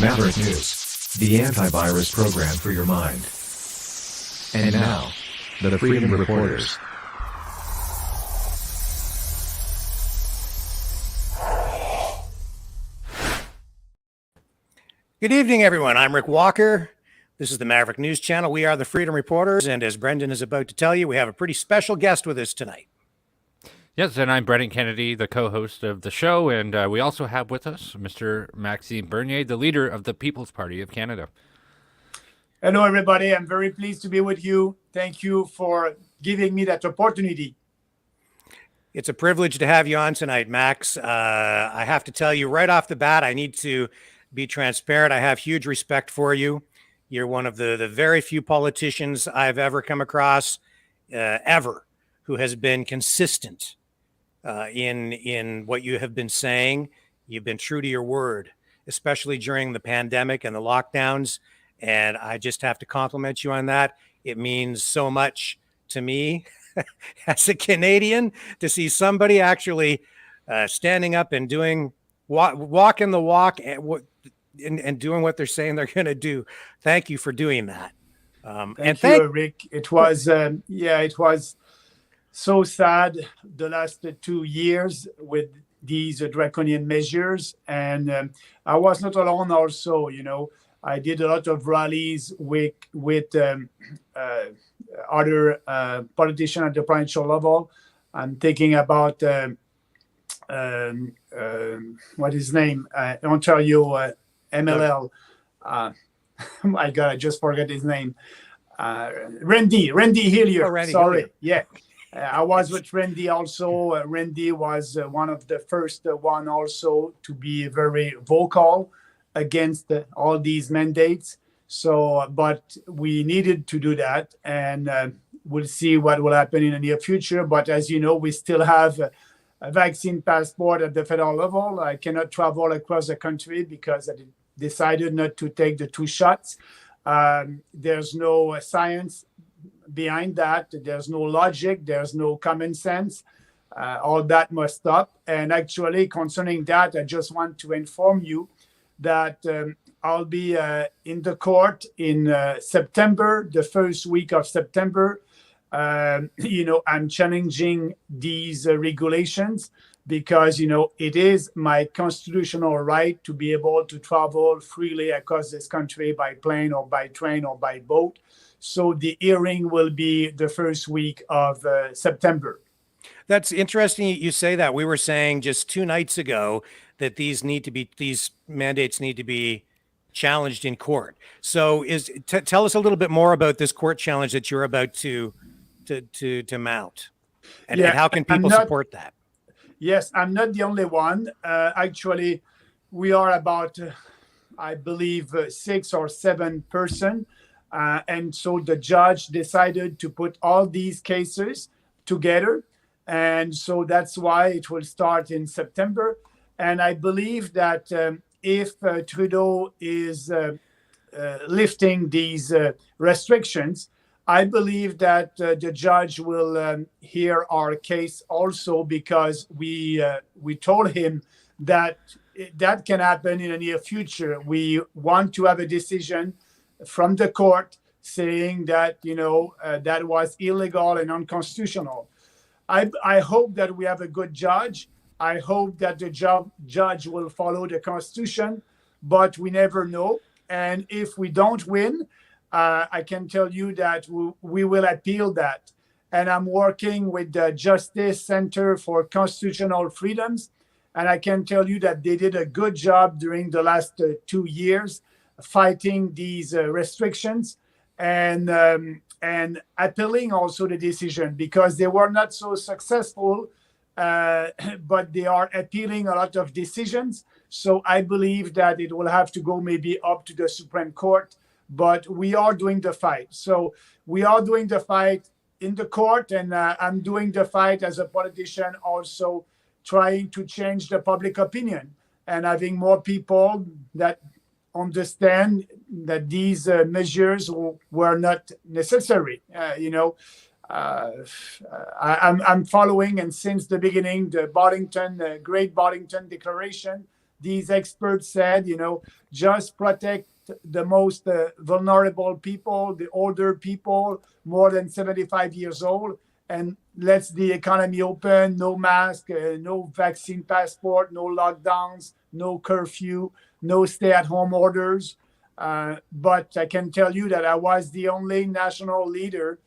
Maverick News, the antivirus program for your mind. And now, the Freedom Reporters. Good evening, everyone. I'm Rick Walker. This is the Maverick News Channel. We are the Freedom Reporters, and as Brendan is about to tell you, we have a pretty special guest with us tonight. Yes, and I'm Brendan Kennedy, the co-host of the show, and we also have with us Mr. Maxime Bernier, the leader of the People's Party of Canada. Hello, everybody. I'm very pleased to be with you. Thank you for giving me that opportunity. It's a privilege to have you on tonight, Max. I have to tell you right off the bat, I need to be transparent. I have huge respect for you. You're one of the very few politicians I've ever come across, ever, who has been consistent in what you have been saying. You've been true to your word, especially during the pandemic and the lockdowns. And I just have to compliment you on that. It means so much to me as a Canadian to see somebody actually standing up and doing walking the walk and doing what they're saying they're going to do. Thank you for doing that. Thank you, Rick. It was, it was so sad the last 2 years with these draconian measures. And I was not alone also, I did a lot of rallies with other politicians at the provincial level. I'm thinking about, what is his name? Ontario MLL. My God, I just forgot his name. Randy Hillier. Randy Sorry. Hillier. Yeah. I was with Randy also. Randy was one of the first one also to be very vocal against all these mandates. So, but we needed to do that, and we'll see what will happen in the near future. But as you know, we still have a vaccine passport at the federal level. I cannot travel across the country because I decided not to take the 2 shots. There's no science behind that. There's no logic. There's no common sense. All that must stop. And actually, concerning that, I just want to inform you that I'll be in the court in September, the first week of September. I'm challenging these regulations because, it is my constitutional right to be able to travel freely across this country by plane or by train or by boat. So the hearing will be the first week of September. That's interesting you say that. We were saying just 2 nights ago that these mandates need to be challenged in court. So tell us a little bit more about this court challenge that you're about to mount, and how can people support that? Yes, I'm not the only one. Actually, we are about, I believe, 6 or 7 persons. And so the judge decided to put all these cases together. And so that's why it will start in September. And I believe that if Trudeau is lifting these restrictions, I believe that the judge will hear our case also, because we told him that that can happen in the near future. We want to have a decision from the court saying that, that was illegal and unconstitutional. I hope that we have a good judge. I hope that the judge will follow the Constitution, but we never know. And if we don't win, I can tell you that we will appeal that. And I'm working with the Justice Center for Constitutional Freedoms. And I can tell you that they did a good job during the last 2 years fighting these restrictions and appealing also the decision, because they were not so successful, but they are appealing a lot of decisions. So I believe that it will have to go maybe up to the Supreme Court, but we are doing the fight. So we are doing the fight in the court, and I'm doing the fight as a politician, also trying to change the public opinion and having more people that understand that these measures were not necessary. I'm following, and since the beginning, the Great Boddington Declaration, these experts said, just protect the most vulnerable people, the older people, more than 75 years old, and let's the economy open, no mask, no vaccine passport, no lockdowns, no curfew, no stay-at-home orders. But I can tell you that I was the only national leader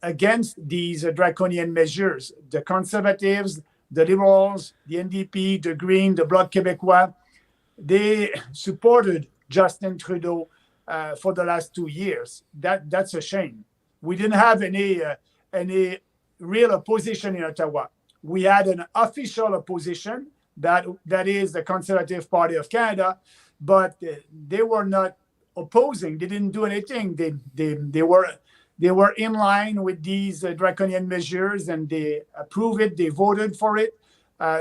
against these draconian measures. The Conservatives, the Liberals, the NDP, the Green, the Bloc Québécois, they supported Justin Trudeau for the last 2 years. That's a shame. We didn't have any real opposition in Ottawa. We had an official opposition, that is the Conservative Party of Canada, but they were not opposing. They didn't do anything. They were in line with these draconian measures, and they approved it. They voted for it.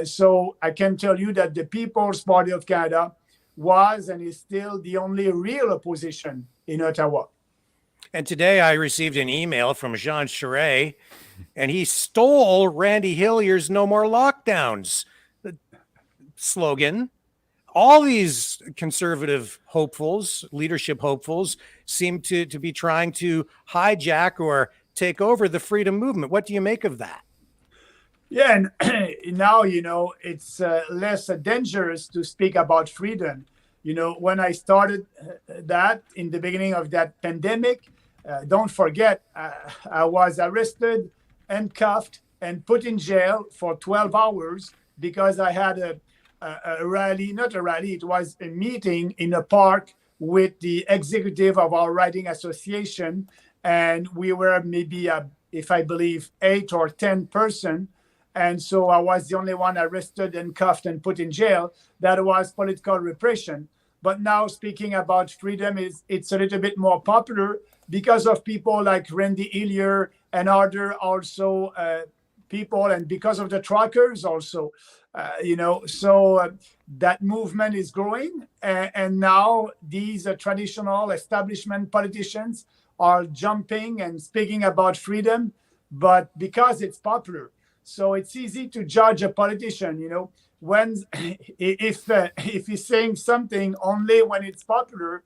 So I can tell you that the People's Party of Canada was and is still the only real opposition in Ottawa. And today I received an email from Jean Charest, and he stole Randy Hillier's "No More Lockdowns" slogan. All these conservative hopefuls, leadership hopefuls, seem to be trying to hijack or take over the freedom movement. What do you make of that? Yeah, and now, it's less dangerous to speak about freedom. When I started that in the beginning of that pandemic, don't forget, I was arrested, handcuffed, and put in jail for 12 hours because I had a rally, not a rally, it was a meeting in a park with the executive of our riding association. And we were maybe, if I believe, 8 or 10 person. And so I was the only one arrested and cuffed and put in jail. That was political repression. But now speaking about freedom, it's a little bit more popular because of people like Randy Hillier and other also people, and because of the truckers also, so that movement is growing. And now these traditional establishment politicians are jumping and speaking about freedom, but because it's popular. So it's easy to judge a politician, when if he's saying something only when it's popular,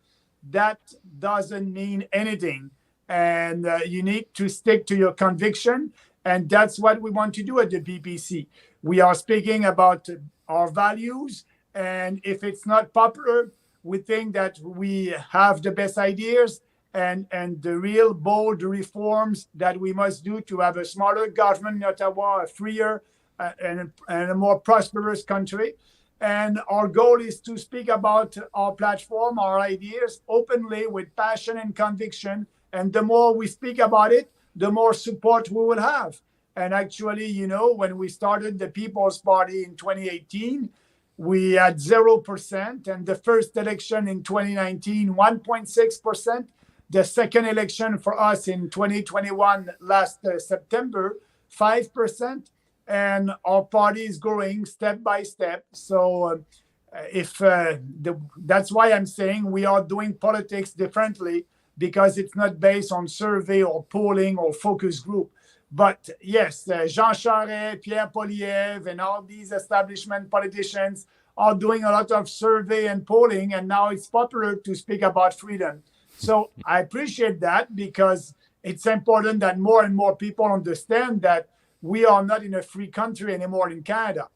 that doesn't mean anything. And you need to stick to your conviction. And that's what we want to do at the PPC. We are speaking about our values. And if it's not popular, we think that we have the best ideas and the real bold reforms that we must do to have a smarter government in Ottawa, a freer and a more prosperous country. And our goal is to speak about our platform, our ideas openly with passion and conviction. And the more we speak about it, the more support we will have. And actually, when we started the People's Party in 2018, we had 0%. And the first election in 2019, 1.6%. The second election for us in 2021, last September, 5%. And our party is growing step by step. So that's why I'm saying we are doing politics differently, because it's not based on survey or polling or focus group. But yes, Jean Charest, Pierre Poilievre, and all these establishment politicians are doing a lot of survey and polling, and now it's popular to speak about freedom. So I appreciate that, because it's important that more and more people understand that we are not in a free country anymore in Canada.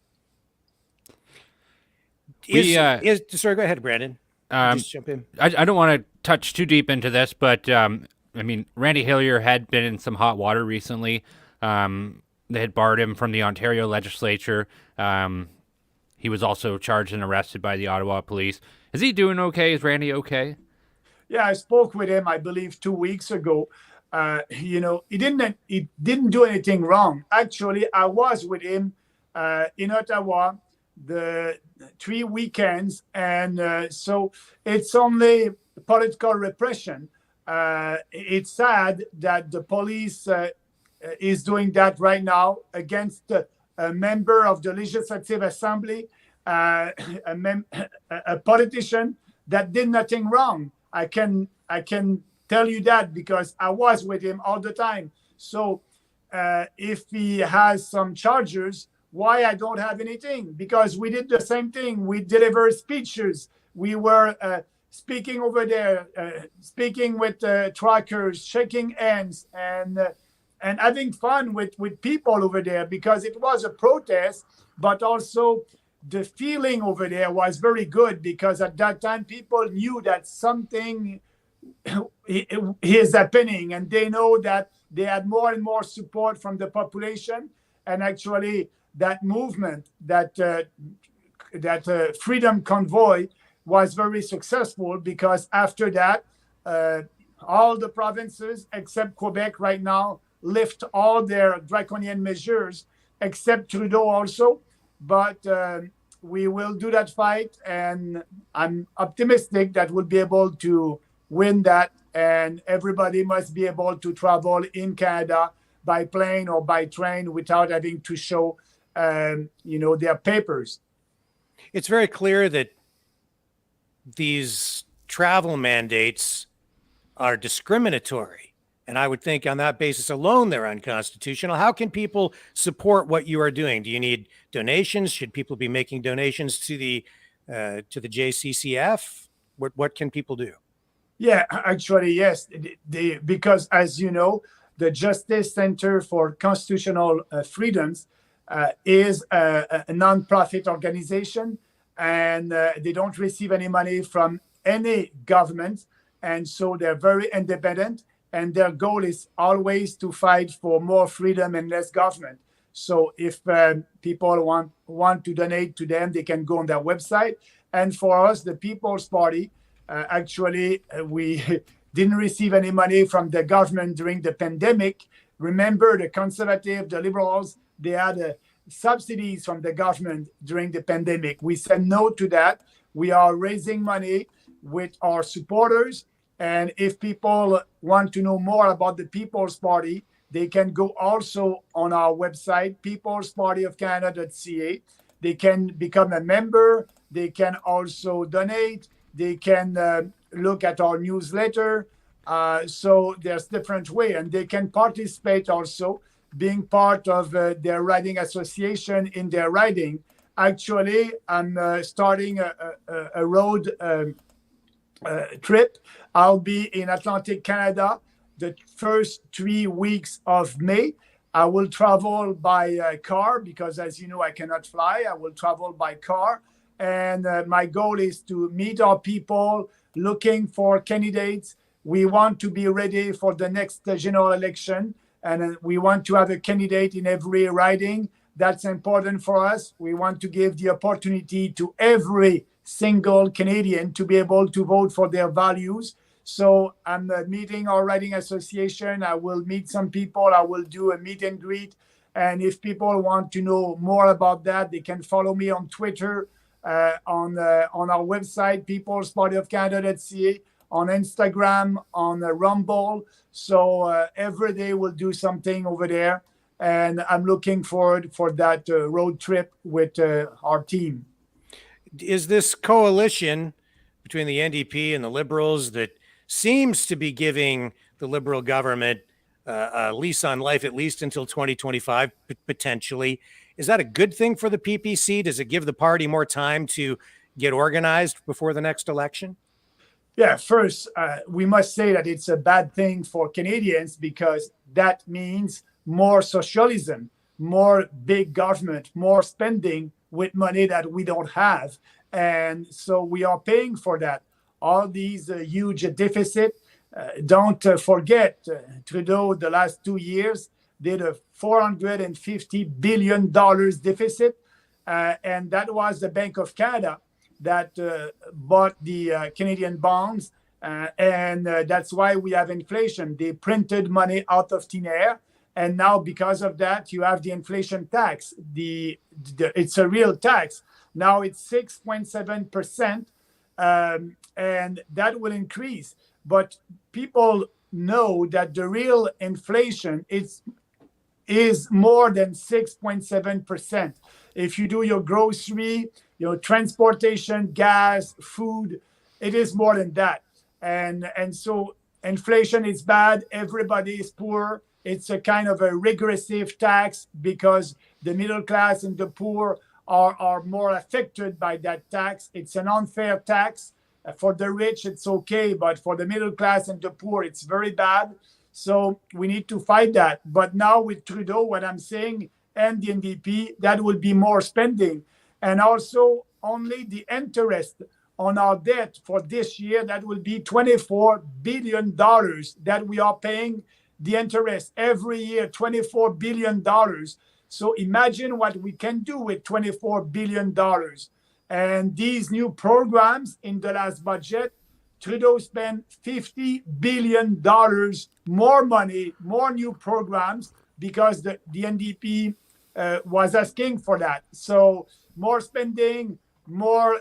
Sorry, go ahead, Brandon. Just jump in. I don't want to touch too deep into this, but Randy Hillier had been in some hot water recently. They had barred him from the Ontario legislature. He was also charged and arrested by the Ottawa police. Is he doing okay? Is Randy okay? Yeah, I spoke with him, I believe, 2 weeks ago. He didn't do anything wrong. Actually, I was with him in Ottawa the 3 weekends, and so it's only political repression. It's sad that the police is doing that right now against a member of the Legislative Assembly, a politician that did nothing wrong. I can tell you that because I was with him all the time. So if he has some charges, why I don't have anything, because we did the same thing. We deliver speeches. We were speaking over there, speaking with truckers, shaking hands, and having fun with people over there, because it was a protest, but also the feeling over there was very good, because at that time people knew that something is happening, and they know that they had more and more support from the population. And actually that movement, that freedom convoy, was very successful, because after that all the provinces except Quebec right now lift all their draconian measures, except Trudeau also. But we will do that fight, and I'm optimistic that we'll be able to win that, and everybody must be able to travel in Canada by plane or by train without having to show their papers. It's very clear that these travel mandates are discriminatory, and I would think on that basis alone they're unconstitutional. How can people support what you are doing? Do you need donations? Should people be making donations to the JCCF? What can people do? Yeah, actually, yes. Because, as you know, the Justice Center for Constitutional Freedoms is a nonprofit organization, and they don't receive any money from any government. And so they're very independent, and their goal is always to fight for more freedom and less government. So if people want to donate to them, they can go on their website. And for us, the People's Party, we didn't receive any money from the government during the pandemic. Remember, the Conservatives, the Liberals, they had subsidies from the government during the pandemic. We said no to that. We are raising money with our supporters. And if people want to know more about the People's Party, they can go also on our website, peoplespartyofcanada.ca. They can become a member. They can also donate. They can look at our newsletter. So there's different way, and they can participate also, being part of their riding association in their riding. Actually, I'm starting a road trip. I'll be in Atlantic Canada the first 3 weeks of May. I will travel by car, because, as you know, I cannot fly. I will travel by car. And my goal is to meet our people looking for candidates. We want to be ready for the next general election, and we want to have a candidate in every riding. That's important for us. We want to give the opportunity to every single Canadian to be able to vote for their values. So I'm meeting our riding association. I will meet some people. I will do a meet and greet. And if people want to know more about that, they can follow me on Twitter, on our website, peoplespartyofcanada.ca, on Instagram, on Rumble. So every day we'll do something over there. And I'm looking forward for that road trip with our team. Is this coalition between the NDP and the Liberals that seems to be giving the Liberal government a lease on life, at least until 2025, potentially, is that a good thing for the PPC? Does it give the party more time to get organized before the next election? Yeah, first, we must say that it's a bad thing for Canadians, because that means more socialism, more big government, more spending with money that we don't have. And so we are paying for that. All these huge deficit. Don't forget, Trudeau, the last 2 years, did a $450 billion deficit. And that was the Bank of Canada that bought the Canadian bonds. And that's why we have inflation. They printed money out of thin air. And now, because of that, you have the inflation tax. It's a real tax. Now it's 6.7%, and that will increase. But people know that the real inflation is more than 6.7%. If you do your grocery, your transportation, gas, food, it is more than that. And so inflation is bad. Everybody is poor. It's a kind of a regressive tax because the middle class and the poor are more affected by that tax. It's an unfair tax. For the rich, it's okay, but for the middle class and the poor, it's very bad. So we need to fight that. But now with Trudeau, what I'm saying, and the NDP, that will be more spending. And also only the interest on our debt for this year, that will be $24 billion that we are paying the interest every year, $24 billion. So imagine what we can do with $24 billion. And these new programs in the last budget, Trudeau spent $50 billion more money, more new programs, because the NDP was asking for that. So more spending, more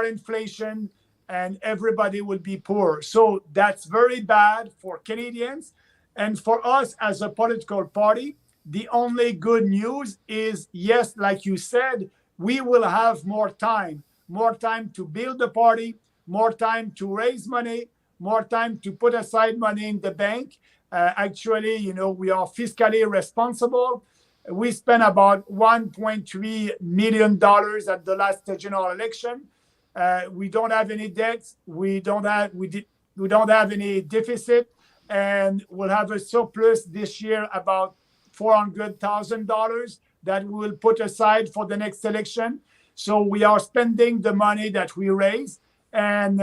inflation, and everybody will be poor. So that's very bad for Canadians. And for us as a political party, the only good news is, yes, like you said, we will have more time to build the party, more time to raise money, more time to put aside money in the bank. Actually, we are fiscally responsible. We spent about $1.3 million at the last general election. We don't have any debts. We don't have any deficit, and we'll have a surplus this year about $400,000 that we will put aside for the next election. So we are spending the money that we raise, and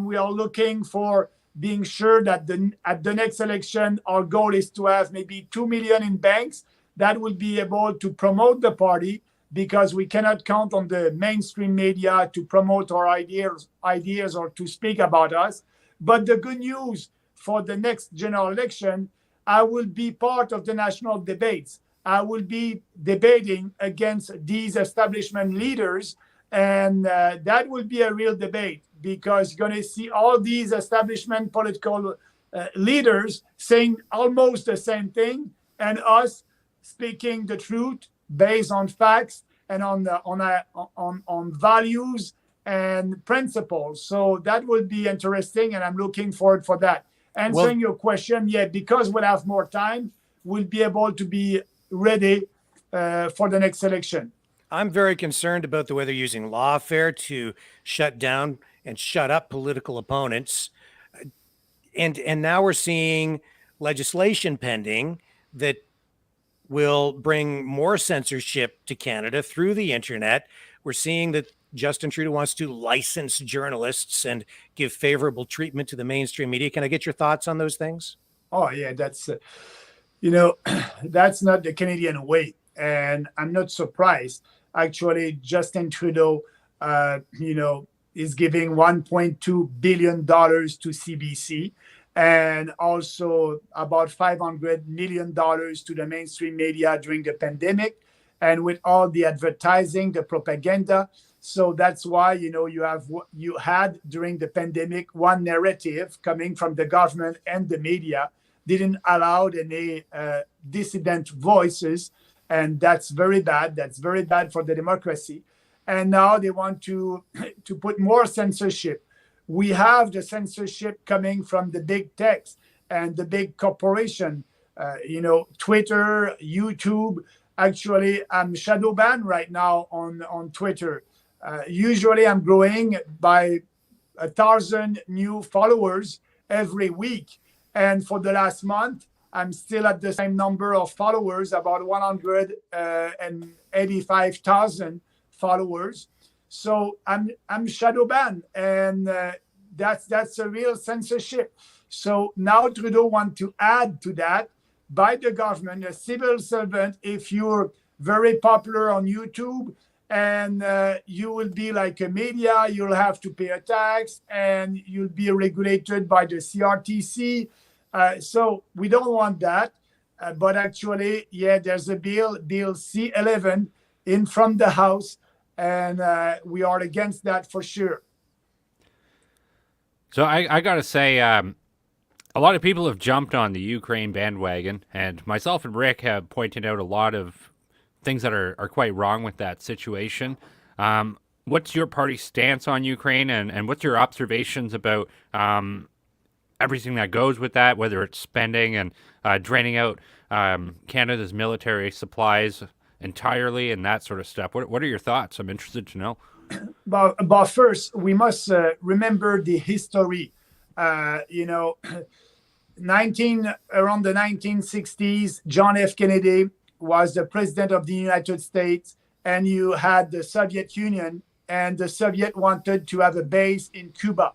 we are looking for being sure that at the next election, our goal is to have maybe 2 million in banks that will be able to promote the party, because we cannot count on the mainstream media to promote our ideas or to speak about us. But the good news for the next general election, I will be part of the national debates. I will be debating against these establishment leaders, and that will be a real debate, because you're going to see all these establishment political leaders saying almost the same thing, and us speaking the truth based on facts and on values and principles. So that will be interesting, and I'm looking forward for that. Answering your question, yeah, because we'll have more time, we'll be able to be ready for the next election. I'm very concerned about the way they're using lawfare to shut down and shut up political opponents. And now we're seeing legislation pending that will bring more censorship to Canada through the internet. We're seeing that Justin Trudeau wants to license journalists and give favorable treatment to the mainstream media. Can I get your thoughts on those things? Oh, yeah, that's, that's not the Canadian way. And I'm not surprised. Actually, Justin Trudeau, is giving $1.2 billion to CBC, and also about $500 million to the mainstream media during the pandemic, and with all the advertising, the propaganda. So that's why, you had during the pandemic one narrative coming from the government, and the media didn't allow any dissident voices. And that's very bad. That's very bad for the democracy. And now they want to put more censorship. We have the censorship coming from the big techs and the big corporation, Twitter, YouTube. Actually, I'm shadow banned right now on Twitter. Usually I'm growing by 1,000 new followers every week. And for the last month, I'm still at the same number of followers, about 185,000 followers. So I'm shadow banned, and that's a real censorship. So now Trudeau wants to add to that by the government, a civil servant. If you're very popular on YouTube and you will be like a media, you'll have to pay a tax, and you'll be regulated by the CRTC. So we don't want that. But actually, yeah, there's a bill C-11 in from the House, and we are against that for sure. So I got to say, a lot of people have jumped on the Ukraine bandwagon, and myself and Rick have pointed out a lot of things that are quite wrong with that situation. What's your party's stance on Ukraine, and what's your observations about everything that goes with that, whether it's spending and draining out Canada's military supplies entirely and that sort of stuff. What are your thoughts? I'm interested to know. But first, we must remember the history. 19 around the 1960s, John F. Kennedy was the president of the United States, and you had the Soviet Union, and the Soviet wanted to have a base in Cuba,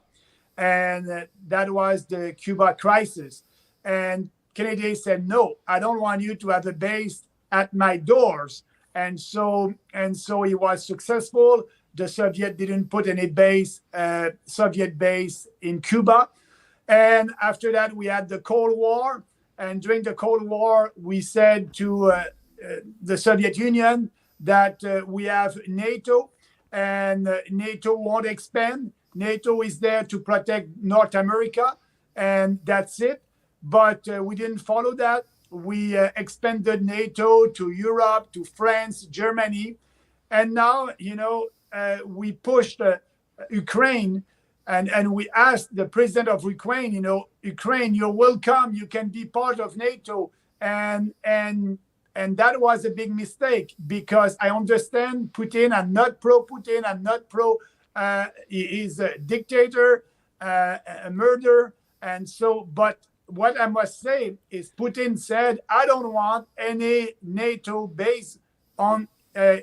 and that was the Cuba crisis. And Kennedy said, "No, I don't want you to have a base at my doors." And so he was successful. The Soviet didn't put any Soviet base in Cuba. And after that, we had the Cold War. And during the Cold War, we said to the Soviet Union that we have NATO, and NATO won't expand. NATO is there to protect North America, and that's it. But we didn't follow that. We expanded NATO to Europe, to France, Germany. And now, we pushed Ukraine. And we asked the president of Ukraine, Ukraine, you're welcome. You can be part of NATO. And that was a big mistake, because I understand Putin. I'm not pro-Putin. I'm not pro. He's a dictator, a murderer. And so, but what I must say is Putin said, I don't want any NATO base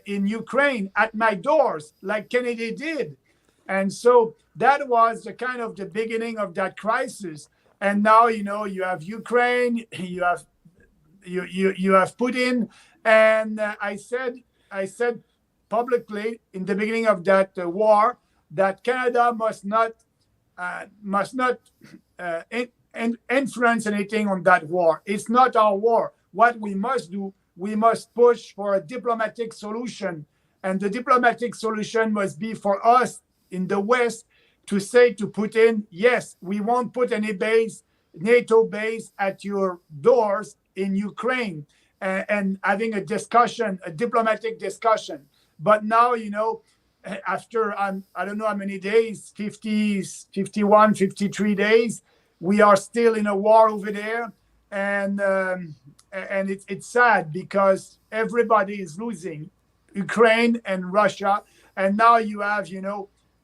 in Ukraine at my doors, like Kennedy did. And so that was the kind of the beginning of that crisis. And now, you have Ukraine, you have Putin. And I said publicly in the beginning of that war that Canada must not influence anything on that war. It's not our war. What we must do, we must push for a diplomatic solution. And the diplomatic solution must be for us in the West to say to Putin, yes, we won't put any NATO base at your doors in Ukraine, and having a discussion, a diplomatic discussion. But now, after I don't know how many days, 50, 51, 53 days, we are still in a war over there. And it's sad because everybody is losing, Ukraine and Russia. And now you have,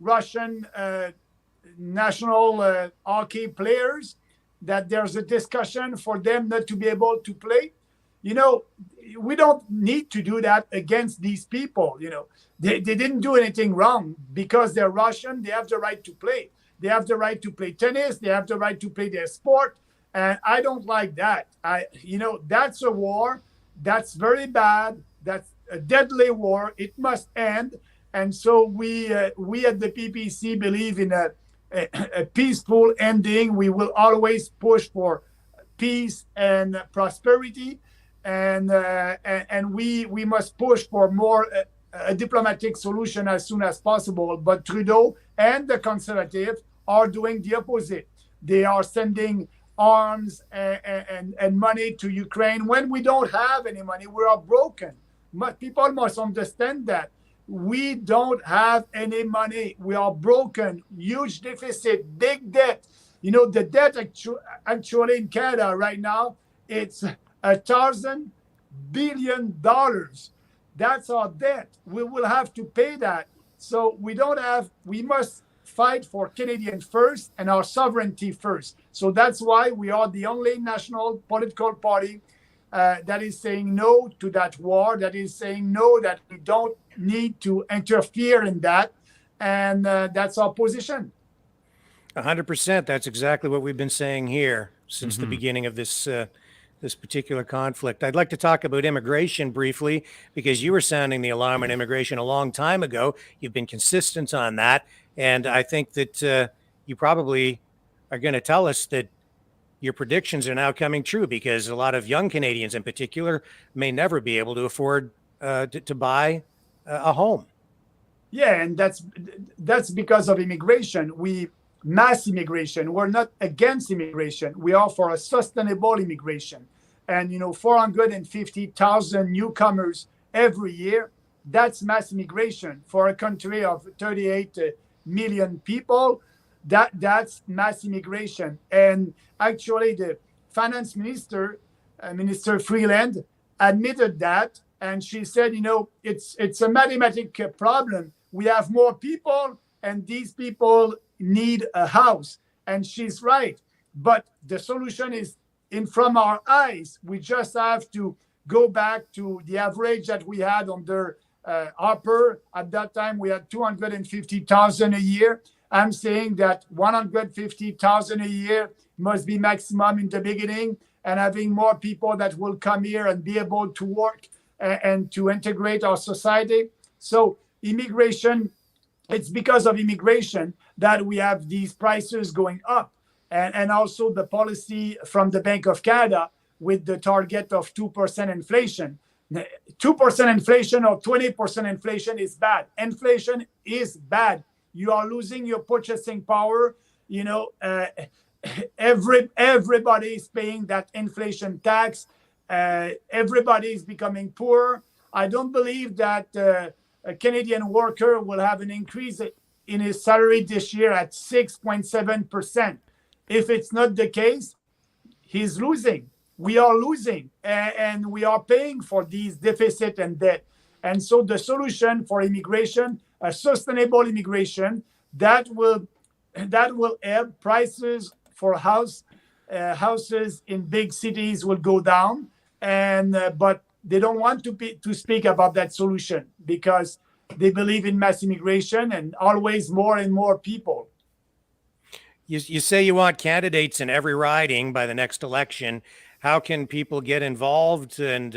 Russian national hockey players, that there's a discussion for them not to be able to play. We don't need to do that against these people. They didn't do anything wrong. Because they're Russian, they have the right to play. They have the right to play tennis. They have the right to play their sport. And I don't like that. That's a war. That's very bad. That's a deadly war. It must end. And so we at the PPC believe in a peaceful ending. We will always push for peace and prosperity, and we must push for more a diplomatic solution as soon as possible. But Trudeau and the Conservatives are doing the opposite. They are sending arms and money to Ukraine when we don't have any money. We are broken. People must understand that. We don't have any money. We are broken, huge deficit, big debt. The debt actually in Canada right now, it's $1,000 billion. That's our debt. We will have to pay that. So we must fight for Canadian first and our sovereignty first. So that's why we are the only national political party that is saying no to that war, that is saying no, that we don't need to interfere in that. And that's our position. 100%. That's exactly what we've been saying here since the beginning of this particular conflict. I'd like to talk about immigration briefly, because you were sounding the alarm on immigration a long time ago. You've been consistent on that. And I think that you probably are going to tell us that your predictions are now coming true, because a lot of young Canadians in particular may never be able to afford to buy a home. Yeah, and that's because of immigration. Mass immigration. We're not against immigration. We are for a sustainable immigration. And 450,000 newcomers every year, that's mass immigration for a country of 38 million people. That's mass immigration. And actually, the finance minister Minister Freeland, admitted that, and she said, it's a mathematical problem. We have more people, and these people need a house, and she's right. But the solution is in front of our eyes. We just have to go back to the average that we had under Harper. At that time, we had 250,000 a year. I'm saying that 150,000 a year must be maximum in the beginning, and having more people that will come here and be able to work and to integrate our society. So immigration, it's because of immigration that we have these prices going up. And also the policy from the Bank of Canada with the target of 2% inflation. 2% inflation or 20% inflation is bad. Inflation is bad. You are losing your purchasing power. Everybody is paying that inflation tax. Everybody is becoming poor. I don't believe that a Canadian worker will have an increase in his salary this year at 6.7%. If it's not the case, he's losing. We are losing, and we are paying for these deficit and debt. And so the solution for immigration, a sustainable immigration, that will help prices for houses in big cities will go down. And but they don't want to speak about that solution because they believe in mass immigration and always more and more people. You say you want candidates in every riding by the next election. How can people get involved and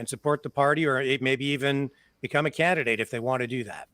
support the party, or maybe even become a candidate if they want to do that?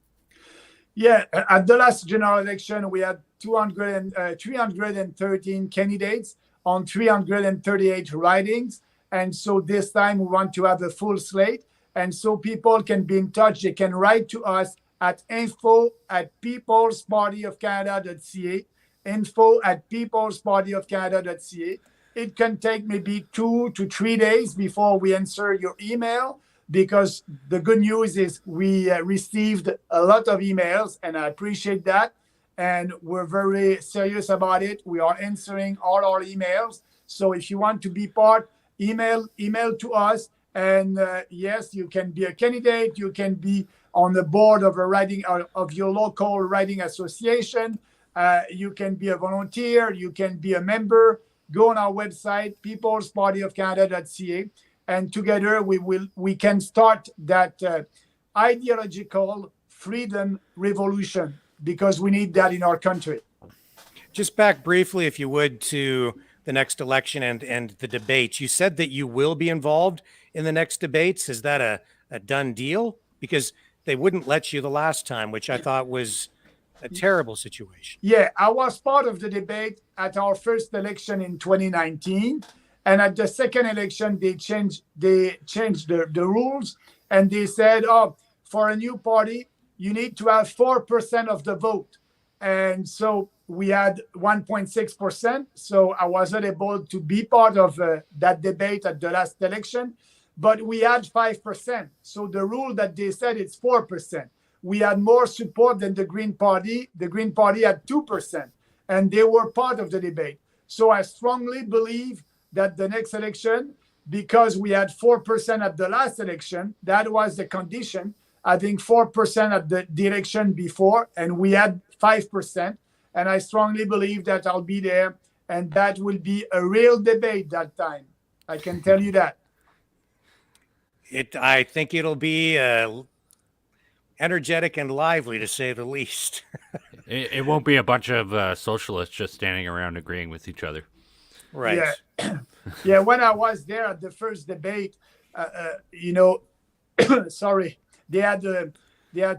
Yeah, at the last general election, we had 313 candidates on 338 ridings. And so this time we want to have a full slate. And so people can be in touch. They can write to us at info@peoplespartyofcanada.ca, info@peoplespartyofcanada.ca. It can take maybe 2 to 3 days before we answer your email, because the good news is we received a lot of emails, and I appreciate that. And we're very serious about it. We are answering all our emails. So if you want to be part, email to us. And yes, you can be a candidate. You can be on the board of a riding of your local riding association. You can be a volunteer. You can be a member. Go on our website, peoplespartyofcanada.ca, and together we can start that ideological freedom revolution, because we need that in our country. Just back briefly, if you would, to the next election and the debates. You said that you will be involved in the next debates. Is that a done deal? Because they wouldn't let you the last time, which I thought was a terrible situation. Yeah, I was part of the debate at our first election in 2019. And at the second election, they changed the rules. And they said, for a new party, you need to have 4% of the vote. And so we had 1.6%. So I wasn't able to be part of that debate at the last election. But we had 5%. So the rule that they said it's 4%. We had more support than the Green Party. The Green Party had 2%. And they were part of the debate. So I strongly believe that the next election, because we had 4% at the last election, that was the condition. I think 4% at the election before, and we had 5%. And I strongly believe that I'll be there, and that will be a real debate that time. I can tell you that. I think it'll be energetic and lively, to say the least. It won't be a bunch of socialists just standing around agreeing with each other. Right. Yeah. Yeah. When I was there at the first debate, sorry, they had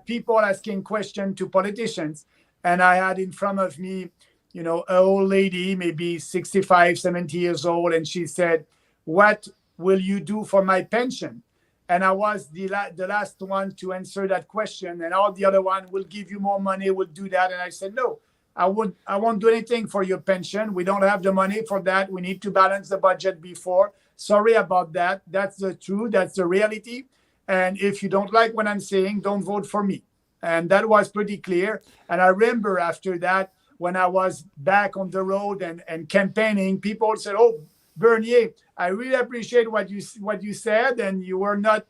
people asking questions to politicians, and I had in front of me, an old lady, maybe 65, 70 years old, and she said, "What will you do for my pension?" And I was the last one to answer that question, and all the other one will give you more money, will do that. And I said, no, I won't do anything for your pension. We don't have the money for that. We need to balance the budget before. Sorry about that. That's the truth. That's the reality. And if you don't like what I'm saying, don't vote for me. And that was pretty clear. And I remember after that, when I was back on the road and campaigning, people said, "Oh, Bernier, I really appreciate what you said, and you were not,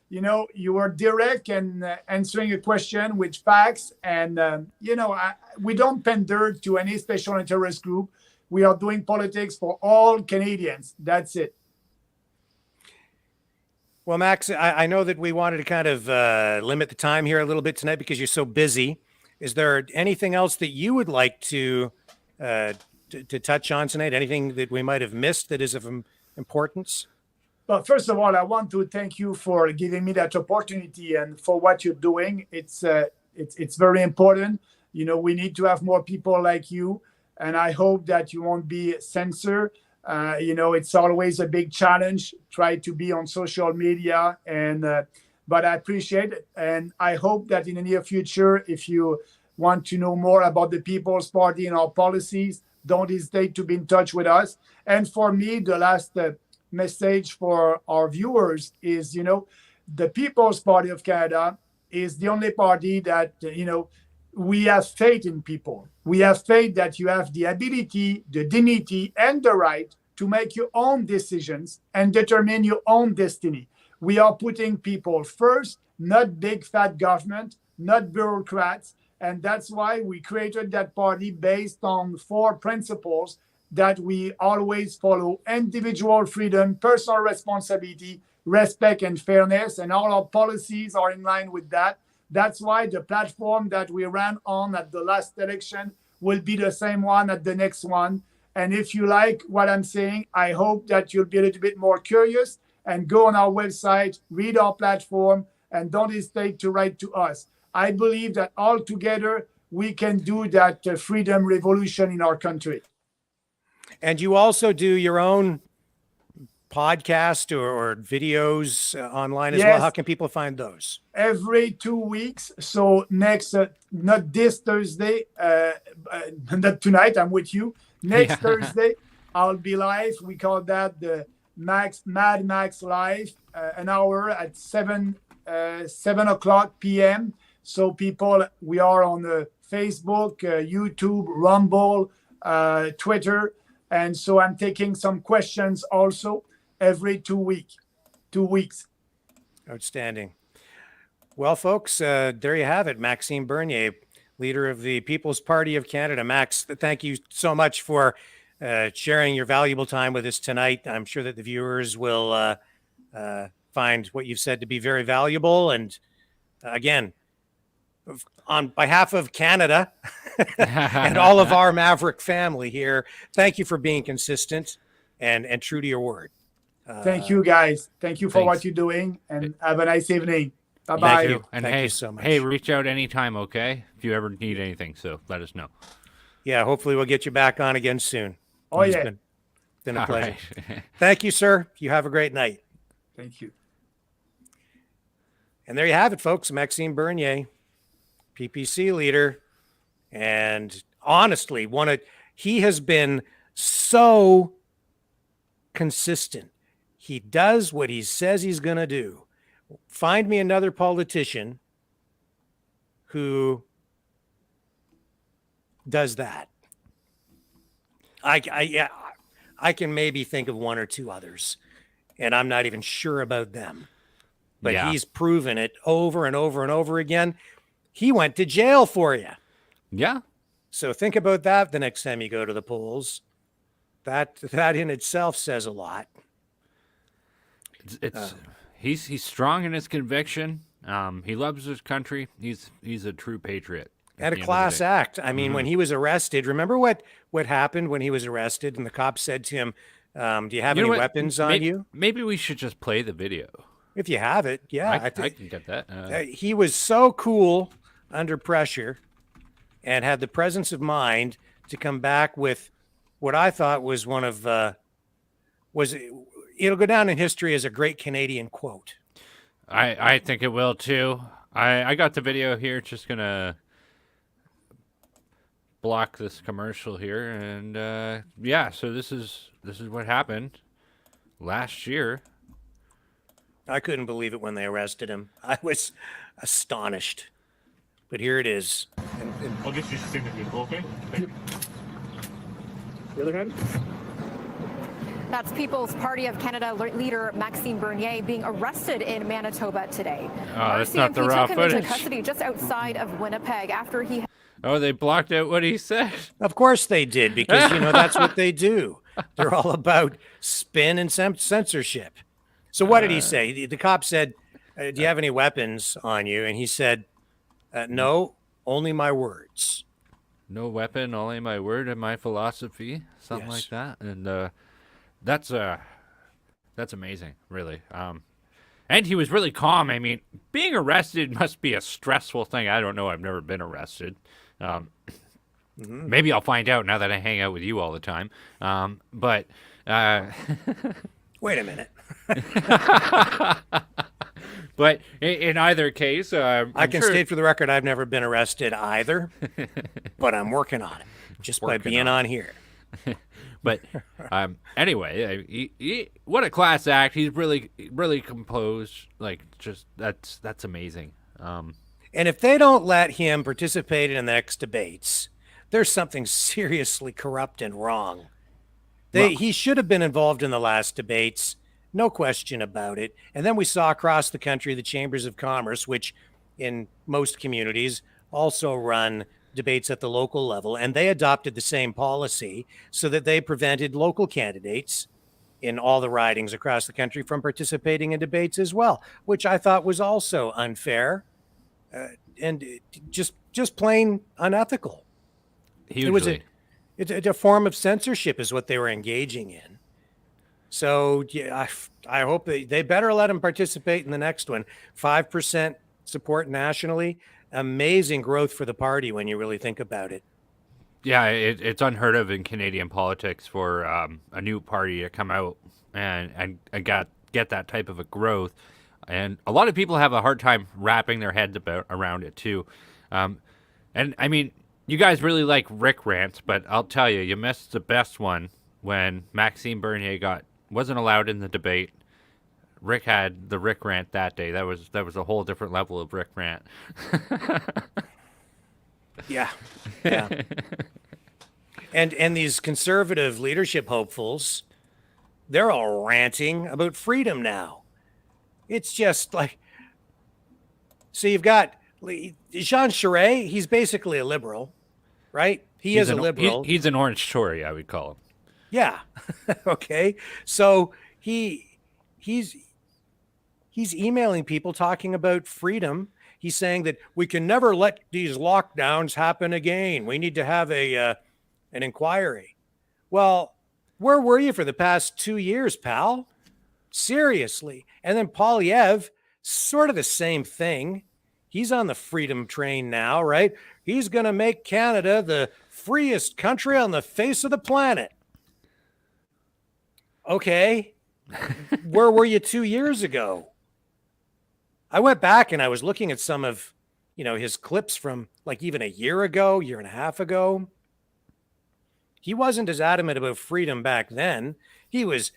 you were direct and answering a question with facts. And we don't pander to any special interest group. We are doing politics for all Canadians. That's it. Well, Max, I know that we wanted to kind of limit the time here a little bit tonight because you're so busy. Is there anything else that you would like to touch on tonight? Anything that we might have missed that is of importance? Well, first of all, I want to thank you for giving me that opportunity and for what you're doing. It's very important. We need to have more people like you, and I hope that you won't be censored. It's always a big challenge. Try to be on social media, but I appreciate it, and I hope that in the near future, if you want to know more about the People's Party and our policies, don't hesitate to be in touch with us. And for me, the last message for our viewers is, the People's Party of Canada is the only party that, we have faith in people. We have faith that you have the ability, the dignity, and the right to make your own decisions and determine your own destiny. We are putting people first, not big fat government, not bureaucrats. And that's why we created that party based on 4 principles that we always follow: individual freedom, personal responsibility, respect, and fairness. And all our policies are in line with that. That's why the platform that we ran on at the last election will be the same one at the next one. And if you like what I'm saying, I hope that you'll be a little bit more curious and go on our website, read our platform, and don't hesitate to write to us. I believe that all together we can do that freedom revolution in our country. And you also do your own podcast or videos online as well. How can people find those? Every 2 weeks. So next, not this Thursday, not tonight, I'm with you. Next Thursday, I'll be live. We call that the Mad Max Live, an hour at 7 o'clock p.m. So people, we are on Facebook, YouTube, Rumble, Twitter. And so I'm taking some questions also every 2 weeks. Outstanding. Well, folks, there you have it. Maxime Bernier, leader of the People's Party of Canada. Max, thank you so much for sharing your valuable time with us tonight. I'm sure that the viewers will find what you've said to be very valuable. And again, on behalf of Canada and all of our Maverick family here, thank you for being consistent and true to your word. Thank you, guys. Thank you for what you're doing, and have a nice evening. Bye-bye. Thank you. And thank you so much. Hey, reach out anytime, okay? If you ever need anything, so let us know. Yeah, hopefully we'll get you back on again soon. Oh, It's yeah. been a pleasure. Right. Thank you, sir. You have a great night. Thank you. And there you have it, folks. Maxime Bernier, PPC leader. And honestly, he has been so consistent. He does what he says he's going to do. Find me another politician who does that. I can maybe think of 1 or 2 others, and I'm not even sure about them. But he's proven it over and over and over again. He went to jail for you. Yeah. So think about that the next time you go to the polls. That in itself says a lot. He's strong in his conviction. He loves his country. He's a true patriot. And a class act. I mean, when he was arrested, remember what happened when he was arrested and the cop said to him, do you have any weapons on you? Maybe we should just play the video. If you have it, yeah. I can get that. He was so cool under pressure and had the presence of mind to come back with what I thought was one of it'll go down in history as a great Canadian quote. I think it will too. I got the video here. Just gonna block this commercial here, and so this is what happened last year. I couldn't believe it when they arrested him. I was astonished. But here it is. I'll get you signature, okay? Thank you. The other hand? That's People's Party of Canada leader Maxime Bernier being arrested in Manitoba today. Oh, that's not the raw took him into footage. custody just outside of Winnipeg after he... Oh, they blocked out what he said. Of course they did, because, that's what they do. They're all about spin and censorship. So what did he say? The cop said, do you have any weapons on you? And he said, no, only my words. No weapon, only my word and my philosophy, something like that. And that's amazing, really. And he was really calm. I mean, being arrested must be a stressful thing. I don't know. I've never been arrested. Maybe I'll find out now that I hang out with you all the time. But wait a minute. But in either case, I can state for the record, I've never been arrested either, but I'm working on it just by being on here. But anyway, what a class act. He's really, really composed. Like, just that's amazing. And if they don't let him participate in the next debates, there's something seriously corrupt and wrong. He should have been involved in the last debates. No question about it. And then we saw across the country the chambers of commerce, which in most communities also run debates at the local level, and they adopted the same policy so that they prevented local candidates in all the ridings across the country from participating in debates as well, which I thought was also unfair and just plain unethical. Hugely. It's a form of censorship is what they were engaging in. So yeah, I hope they better let him participate in the next one. 5% support nationally. Amazing growth for the party when you really think about it. Yeah, it's unheard of in Canadian politics for a new party to come out and get that type of a growth. And a lot of people have a hard time wrapping their heads around it too. And I mean, you guys really like Rick rants, but I'll tell you, you missed the best one when Maxime Bernier wasn't allowed in the debate. Rick had the Rick rant that day. That was a whole different level of Rick rant. Yeah. And these conservative leadership hopefuls, they're all ranting about freedom now. It's just like, so you've got Jean Charest. He's basically a liberal, right? He's a liberal. He's an orange Tory, I would call him. Yeah. Okay. So he's emailing people talking about freedom. He's saying that we can never let these lockdowns happen again. We need to have an inquiry. Well, where were you for the past 2 years, pal? Seriously. And then Poilievre, sort of the same thing. He's on the freedom train now, right? He's going to make Canada the freest country on the face of the planet. Okay. Where were you 2 years ago? I went back and I was looking at some of, his clips from like even a year ago, year and a half ago. He wasn't as adamant about freedom back then. He was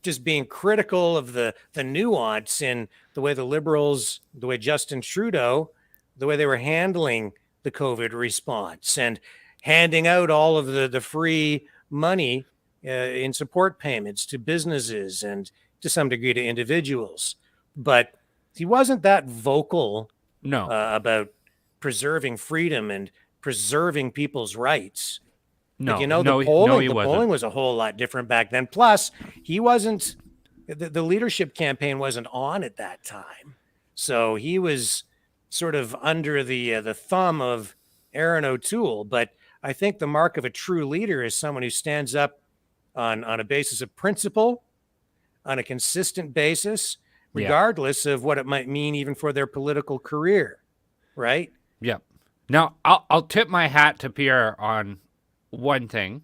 just being critical of the nuance in the way the Liberals, the way Justin Trudeau, the way they were handling the COVID response and handing out all of the free money in support payments to businesses and to some degree to individuals. But he wasn't that vocal about preserving freedom and preserving people's rights. No, the polling was a whole lot different back then. Plus, he wasn't, the leadership campaign wasn't on at that time. So he was sort of under the thumb of Aaron O'Toole. But I think the mark of a true leader is someone who stands up on a basis of principle, on a consistent basis, regardless of what it might mean even for their political career, right? Yeah. Now, I'll tip my hat to Pierre on one thing.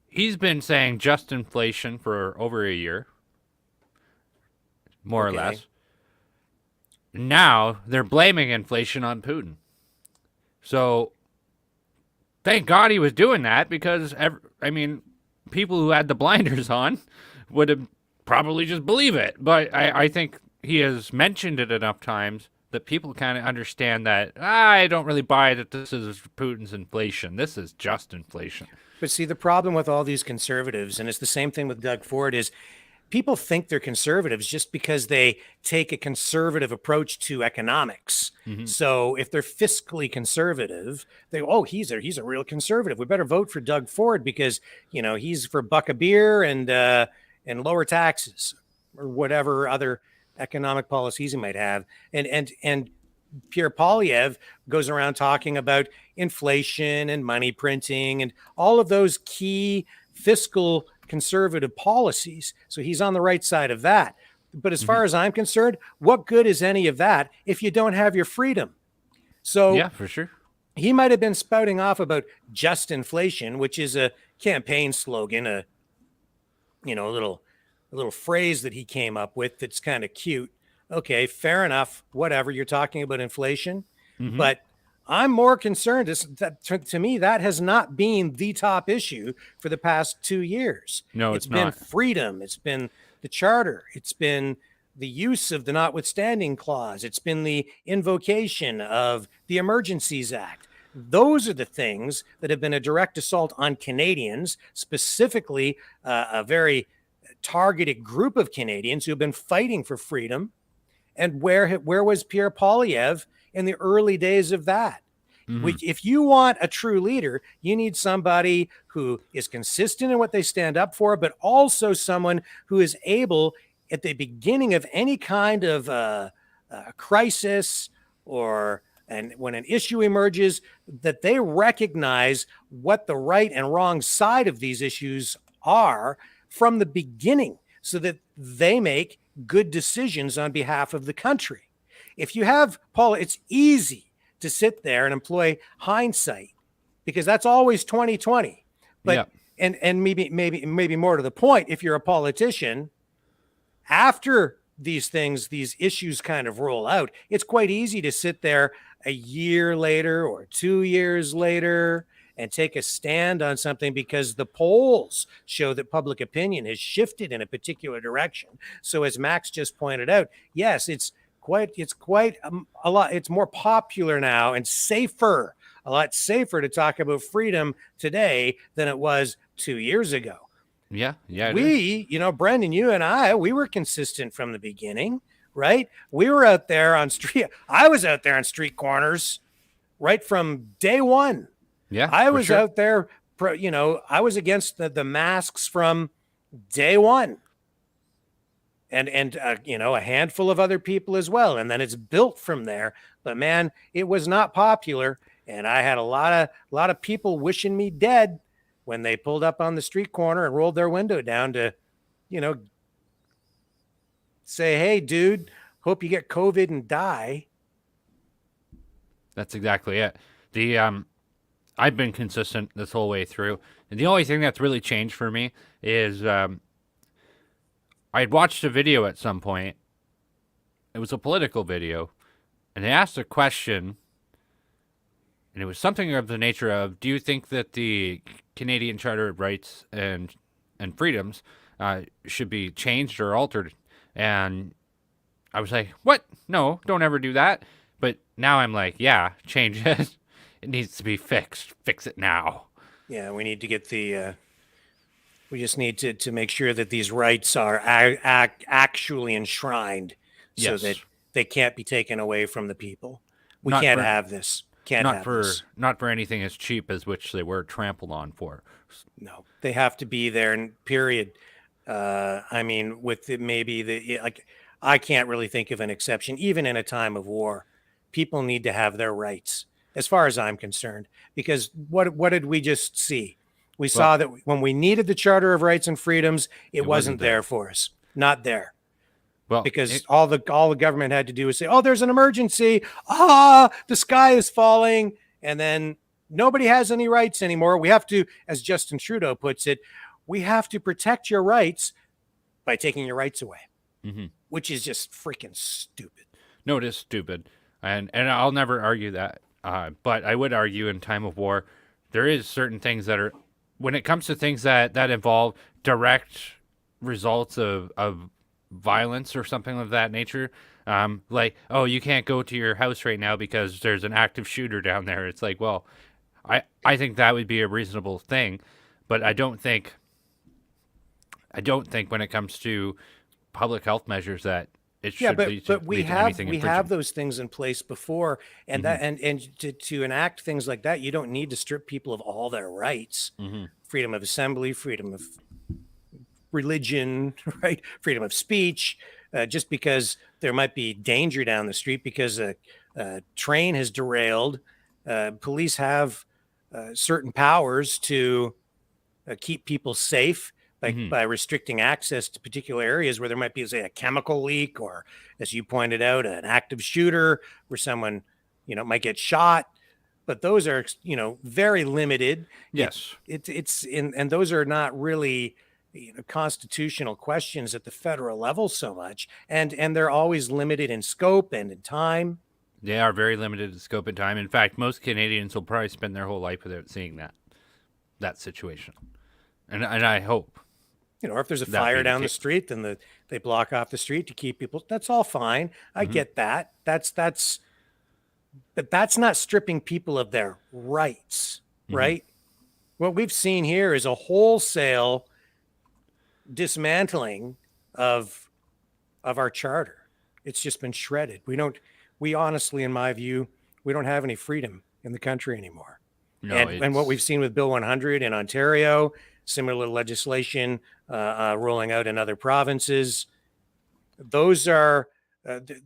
He's been saying just inflation for over a year, more or less. Now they're blaming inflation on Putin. So thank God he was doing that, because, people who had the blinders on would have probably just believe it. But I think he has mentioned it enough times that people kind of understand that I don't really buy that this is Putin's inflation. This is just inflation. But see, the problem with all these conservatives, and it's the same thing with Doug Ford, is people think they're conservatives just because they take a conservative approach to economics. So if they're fiscally conservative, he's a real conservative. We better vote for Doug Ford because he's for buck a beer and lower taxes or whatever other economic policies he might have. And Pierre Poilievre goes around talking about inflation and money printing and all of those key fiscal conservative policies. So he's on the right side of that. But as far as I'm concerned, what good is any of that if you don't have your freedom? So yeah, for sure. He might have been spouting off about just inflation, which is a campaign slogan, a little phrase that he came up with that's kind of cute. Okay, fair enough. Whatever, you're talking about inflation, but I'm more concerned that to me, that has not been the top issue for the past 2 years. No, it's been freedom. It's been the charter. It's been the use of the notwithstanding clause. It's been the invocation of the Emergencies Act. Those are the things that have been a direct assault on Canadians, specifically a very targeted group of Canadians who have been fighting for freedom. And where was Pierre Poilievre in the early days of that? If you want a true leader, you need somebody who is consistent in what they stand up for, but also someone who is able, at the beginning of any kind of crisis and when an issue emerges, that they recognize what the right and wrong side of these issues are from the beginning so that they make good decisions on behalf of the country. If you have Paul, it's easy to sit there and employ hindsight because that's always 2020. But and maybe more to the point, if you're a politician, after these issues kind of roll out, it's quite easy to sit there a year later or 2 years later and take a stand on something because the polls show that public opinion has shifted in a particular direction. So as Max just pointed out, yes, it's quite a lot. It's more popular now and a lot safer to talk about freedom today than it was 2 years ago. Yeah. Brendan, you and I, we were consistent from the beginning, right? We were out there I was out there on street corners right from day one. Yeah, I was out there, I was against the masks from day one. And a handful of other people as well. And then it's built from there. But man, it was not popular. And I had a lot of people wishing me dead when they pulled up on the street corner and rolled their window down to, say, hey, dude, hope you get COVID and die. That's exactly it. I've been consistent this whole way through. And the only thing that's really changed for me is I had watched a video at some point. It was a political video. And they asked a question. And it was something of the nature of, do you think that the Canadian Charter of Rights and Freedoms should be changed or altered? And I was like, what? No, don't ever do that. But now I'm like, yeah, change it. It needs to be fixed. Fix it now. Yeah, we need to get we just need to make sure that these rights are actually enshrined so that they can't be taken away from the people. We can't have this. Not for anything as cheap as which they were trampled on for. No, they have to be there, and period. I mean, with I can't really think of an exception. Even in a time of war, people need to have their rights, as far as I'm concerned. Because what did we just see? We saw that when we needed the Charter of Rights and Freedoms, it wasn't there for us. Not there. Well, because all the government had to do was say, "Oh, there's an emergency. The sky is falling," and then nobody has any rights anymore. We have to, as Justin Trudeau puts it, we have to protect your rights by taking your rights away, which is just freaking stupid. No, it is stupid, and I'll never argue that. But I would argue in time of war, there is certain things that are, when it comes to things that involve direct results of violence or something of that nature. Like, oh, you can't go to your house right now because there's an active shooter down there. It's like, well, I think that would be a reasonable thing, but I don't think when it comes to public health measures that it should lead to anything we infringing. have those things in place before, and that and to enact things like that, you don't need to strip people of all their rights, freedom of assembly, freedom of religion, right, freedom of speech, just because there might be danger down the street because a train has derailed. Police have certain powers to keep people safe by restricting access to particular areas where there might be, say, a chemical leak, or, as you pointed out, an active shooter where someone, might get shot. But those are, very limited. Yes. And those are not really, constitutional questions at the federal level so much. And they're always limited in scope and in time. They are very limited in scope and time. In fact, most Canadians will probably spend their whole life without seeing that situation. And I hope. Or if there's a fire down the street, then they block off the street to keep people. That's all fine. I get that. But that's not stripping people of their rights, right? What we've seen here is a wholesale dismantling of our charter. It's just been shredded. We honestly, in my view, we don't have any freedom in the country anymore. No, and what we've seen with Bill 100 in Ontario, similar legislation rolling out in other provinces, those are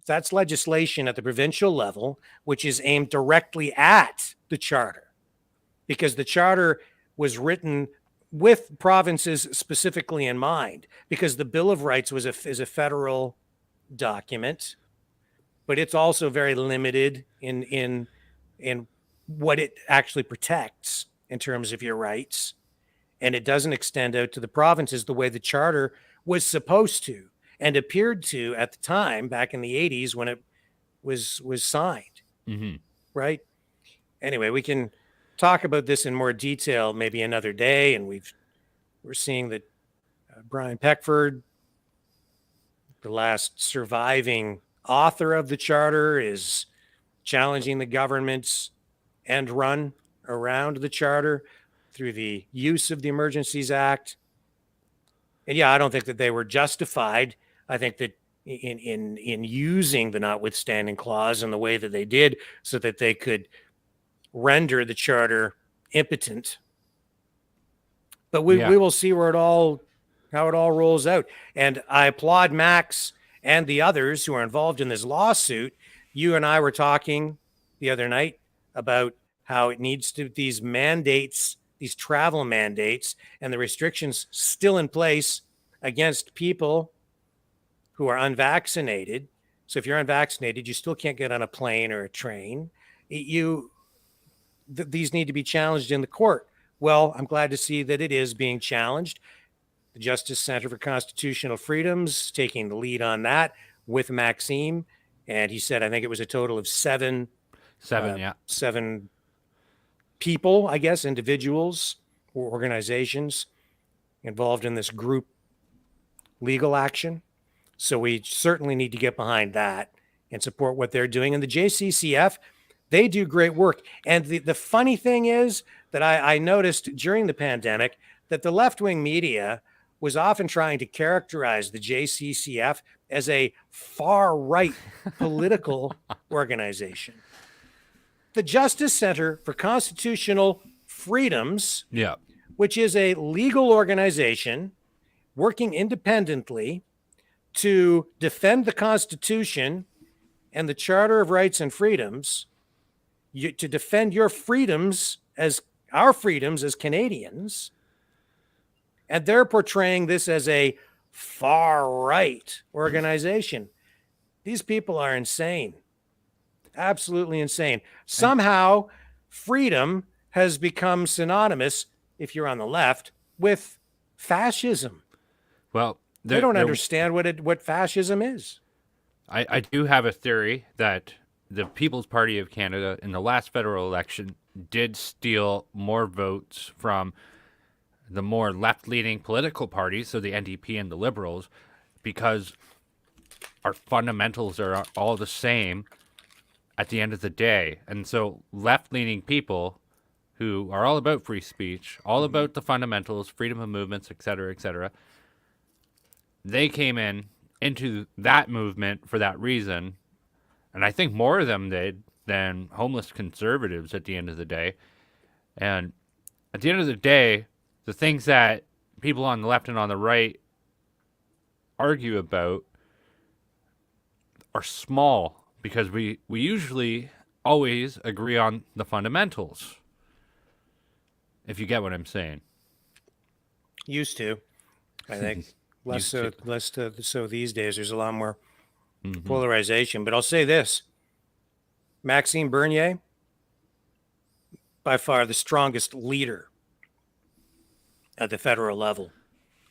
that's legislation at the provincial level, which is aimed directly at the charter, because the charter was written with provinces specifically in mind, because the Bill of Rights is a federal document, but it's also very limited in what it actually protects in terms of your rights. And it doesn't extend out to the provinces the way the charter was supposed to and appeared to at the time back in the 80s when it was signed. Right? Anyway, we can talk about this in more detail maybe another day. And we're seeing that Brian Peckford, the last surviving author of the charter, is challenging the government's end run around the charter through the use of the Emergencies Act. And I don't think that they were justified. I think that in using the notwithstanding clause in the way that they did, so that they could render the charter impotent. But we will see how it all rolls out. And I applaud Max and the others who are involved in this lawsuit. You and I were talking the other night about how it needs to, these mandates, these travel mandates and the restrictions still in place against people who are unvaccinated. So if you're unvaccinated, you still can't get on a plane or a train. These need to be challenged in the court. Well, I'm glad to see that it is being challenged. The Justice Center for Constitutional Freedoms taking the lead on that with Maxime. And he said, I think it was a total of seven people, I guess, individuals or organizations involved in this group legal action. So we certainly need to get behind that and support what they're doing. And the JCCF, they do great work. And the funny thing is that I noticed during the pandemic that the left-wing media was often trying to characterize the JCCF as a far-right political organization. The Justice Center for Constitutional Freedoms, which is a legal organization working independently to defend the Constitution and the Charter of Rights and Freedoms, to defend your freedoms as our freedoms as Canadians. And they're portraying this as a far-right organization. These people are insane. Absolutely insane. Somehow, freedom has become synonymous, if you're on the left, with fascism. Well, they don't understand what fascism is. I do have a theory that the People's Party of Canada in the last federal election did steal more votes from the more left-leaning political parties, so the NDP and the Liberals, because our fundamentals are all the same at the end of the day. And so left-leaning people who are all about free speech, all about the fundamentals, freedom of movements, et cetera, they came into that movement for that reason. And I think more of them did than homeless conservatives at the end of the day. And at the end of the day, the things that people on the left and on the right argue about are small because we usually always agree on the fundamentals. If you get what I'm saying. Used to, I think. less so these days. There's a lot more polarization. But I'll say this. Maxime Bernier, by far the strongest leader at the federal level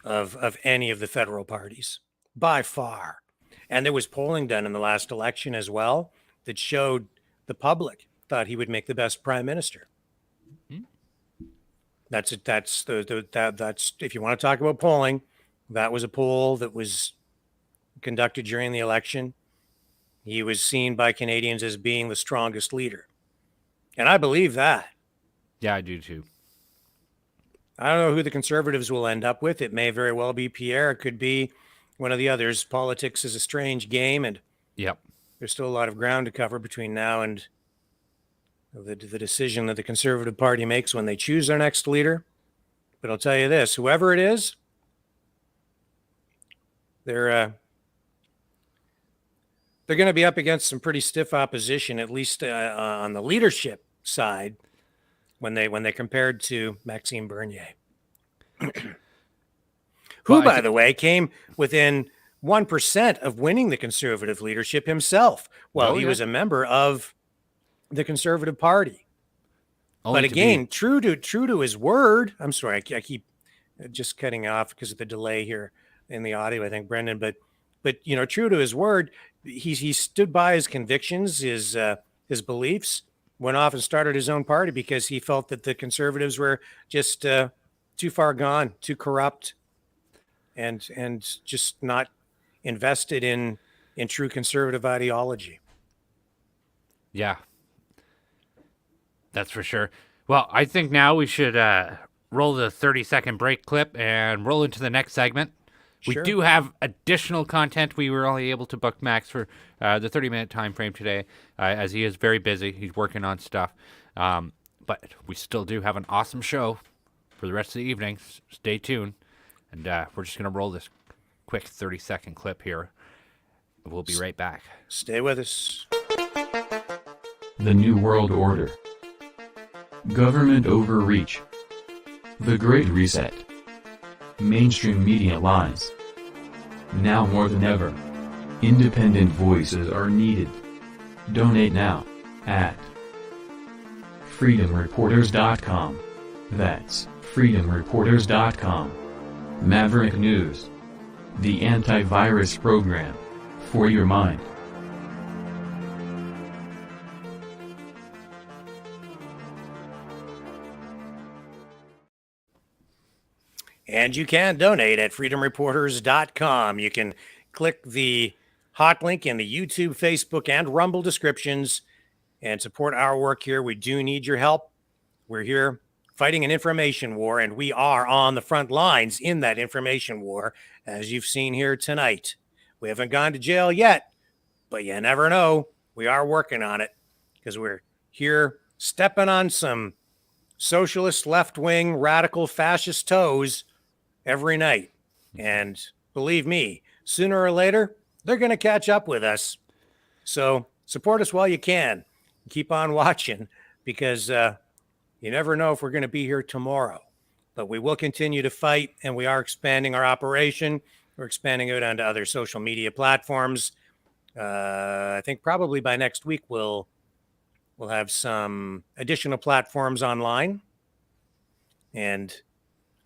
of any of the federal parties. By far. And there was polling done in the last election as well that showed the public thought he would make the best prime minister. That's if you want to talk about polling, that was a poll that was conducted during the election. He was seen by Canadians as being the strongest leader. And I believe that. Yeah, I do too. I don't know who the Conservatives will end up with. It may very well be Pierre. It could be one of the others. Politics is a strange game, and there's still a lot of ground to cover between now and the decision that the Conservative Party makes when they choose their next leader. But I'll tell you this, whoever it is, they're going to be up against some pretty stiff opposition, at least on the leadership side, when they compared to Maxime Bernier, who, by the way, came within 1% of winning the Conservative leadership himself while he was a member of the Conservative Party. But again, true to his word. I'm sorry, I keep just cutting off because of the delay here in the audio, I think, Brendan. But true to his word, he stood by his convictions, his beliefs, went off and started his own party because he felt that the Conservatives were just too far gone, too corrupt, and just not invested in true conservative ideology. Yeah. That's for sure. Well, I think now we should roll the 30-second break clip and roll into the next segment. Sure. We do have additional content. We were only able to book Max for the 30-minute time frame today, as he is very busy. He's working on stuff. But we still do have an awesome show for the rest of the evening. Stay tuned. And we're just going to roll this quick 30-second clip here. We'll be right back. Stay with us. The New World Order. Government overreach. The Great Reset. Mainstream media lies. Now more than ever, independent voices are needed. Donate now at freedomreporters.com. That's freedomreporters.com. Maverick News. The antivirus program for your mind. And you can donate at freedomreporters.com. You can click the hot link in the YouTube, Facebook, and Rumble descriptions and support our work here. We do need your help. We're here fighting an information war, and we are on the front lines in that information war, as you've seen here tonight. We haven't gone to jail yet, but you never know. We are working on it because we're here stepping on some socialist, left-wing, radical, fascist toes every night. And believe me, sooner or later, they're going to catch up with us. So support us while you can. Keep on watching because you never know if we're going to be here tomorrow. But we will continue to fight, and we are expanding our operation. We're expanding it onto other social media platforms. I think probably by next week we'll have some additional platforms online. And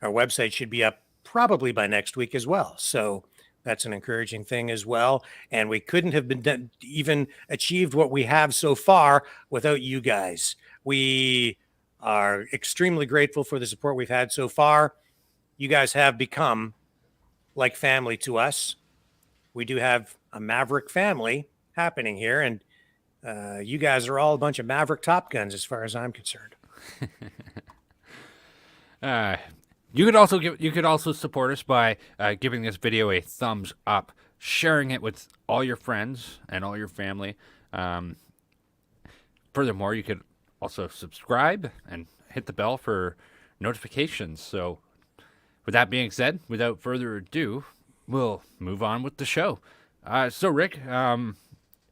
our website should be up probably by next week as well. So that's an encouraging thing as well. And we couldn't have been even achieved what we have so far without you guys. We are extremely grateful for the support we've had so far. You guys have become like family to us. we do have a Maverick family happening here, and you guys are all a bunch of Maverick Top Guns as far as I'm concerned. You could also support us by giving this video a thumbs up, sharing it with all your friends and all your family. Furthermore, you could also subscribe and hit the bell for notifications. So with that being said, without further ado, we'll move on with the show. So Rick,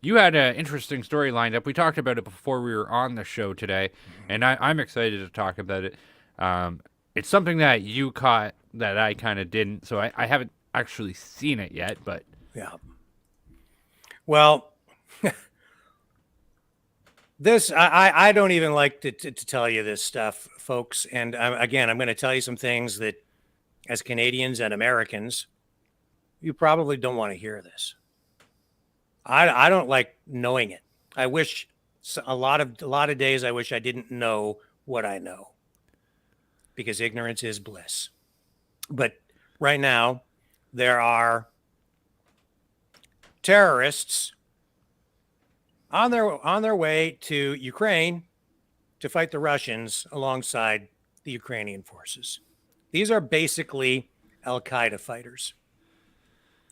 you had an interesting story lined up. We talked about it before we were on the show today, and I'm excited to talk about it. It's something that you caught that I kind of didn't, so I haven't actually seen it yet, but... Yeah. Well, this, I don't even like to tell you this stuff, folks. And again, I'm going to tell you some things that as Canadians and Americans, you probably don't want to hear this. I don't like knowing it. I wish a lot of days I wish I didn't know what I know, because ignorance is bliss. But right now, there are terrorists on their way to Ukraine to fight the Russians alongside the Ukrainian forces. These are basically Al-Qaeda fighters.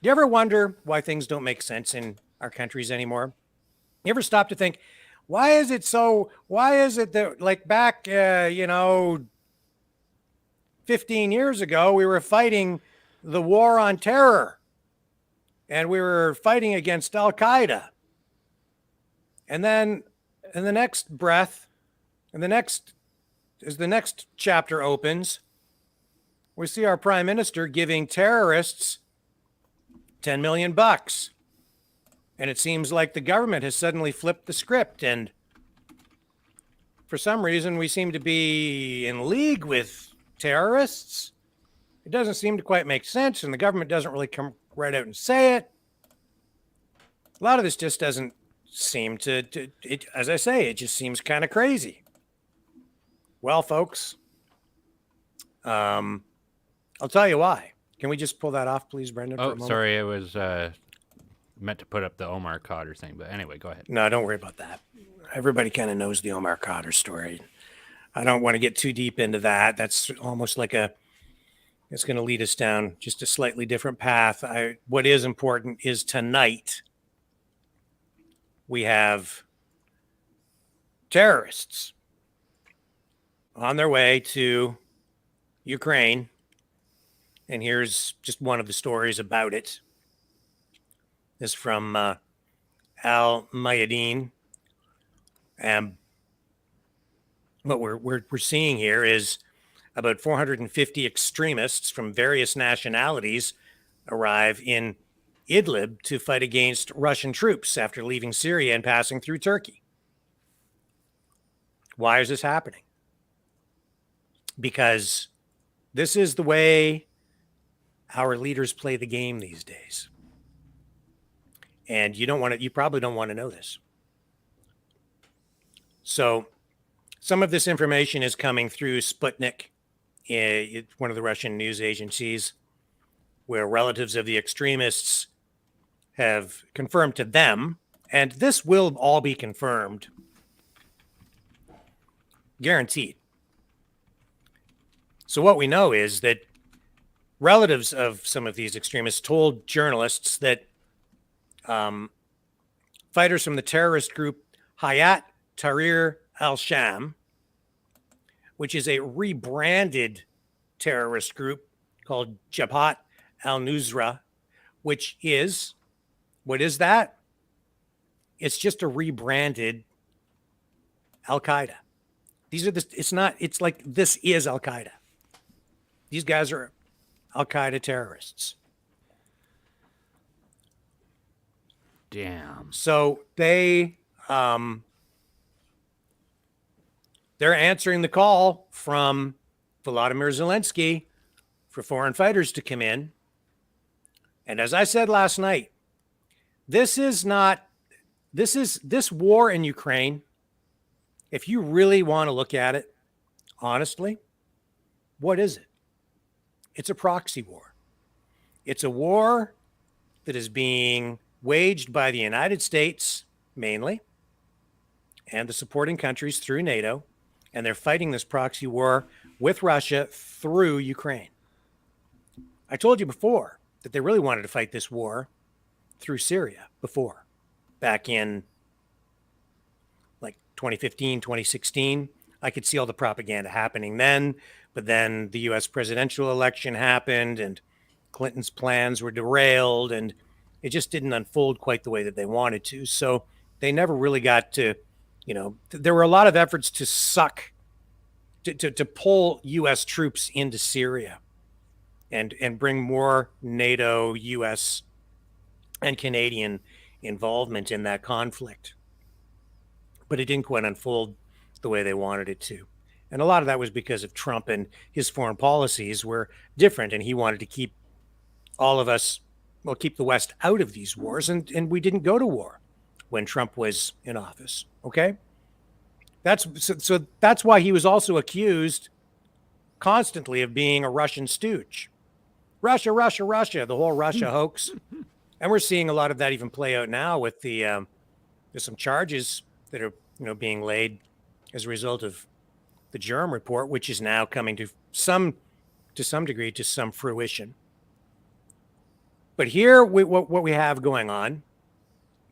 Do you ever wonder why things don't make sense in our countries anymore? You ever stop to think, why is it that, like, back 15 years ago, we were fighting the war on terror and we were fighting against Al-Qaeda. And then in the next breath, as the next chapter opens, we see our prime minister giving terrorists $10 million. And it seems like the government has suddenly flipped the script. And for some reason, we seem to be in league with terrorists. It doesn't seem to quite make sense. And the government doesn't really come right out and say it. A lot of this just doesn't seem to as I say, it just seems kind of crazy. Well, folks, I'll tell you why. Can we just pull that off, please, Brendan? Oh, sorry, it was meant to put up the Omar Khadr thing, but anyway, go ahead. No, don't worry about that. Everybody kind of knows the Omar Khadr story. I don't want to get too deep into that. That's almost like it's going to lead us down just a slightly different path. What is important is tonight we have terrorists on their way to Ukraine. And here's just one of the stories about it. This is from Al Mayadeen. And what we're seeing here is about 450 extremists from various nationalities arrive in Idlib to fight against Russian troops after leaving Syria and passing through Turkey. Why is this happening? Because this is the way our leaders play the game these days. And you probably don't want to know this. So some of this information is coming through Sputnik, one of the Russian news agencies, where relatives of the extremists have confirmed to them, and this will all be confirmed, guaranteed. So what we know is that relatives of some of these extremists told journalists that fighters from the terrorist group Hayat Tahrir al-Sham, which is a rebranded terrorist group called Jabhat al-Nusra, which is, what is that? It's just a rebranded Al-Qaeda. It's like this is Al-Qaeda. These guys are Al-Qaeda terrorists. Damn. So they're answering the call from Volodymyr Zelensky for foreign fighters to come in. And as I said last night, this war in Ukraine, if you really want to look at it honestly, what is it? It's a proxy war. It's a war that is being waged by the United States mainly and the supporting countries through NATO, and they're fighting this proxy war with Russia through Ukraine. I told you before that they really wanted to fight this war through Syria before, back in like 2015, 2016. I could see all the propaganda happening then, but then the US presidential election happened and Clinton's plans were derailed and it just didn't unfold quite the way that they wanted to. So they never really got to, there were a lot of efforts to to pull US troops into Syria and bring more NATO, US, and Canadian involvement in that conflict. But it didn't quite unfold the way they wanted it to. And a lot of that was because of Trump, and his foreign policies were different, and he wanted to keep all of us, keep the West out of these wars, and we didn't go to war when Trump was in office, okay? So that's why he was also accused constantly of being a Russian stooge. Russia, Russia, Russia, the whole Russia hoax. And we're seeing a lot of that even play out now with there's some charges that are being laid as a result of the Germ report, which is now coming to some degree to some fruition. But here, what we have going on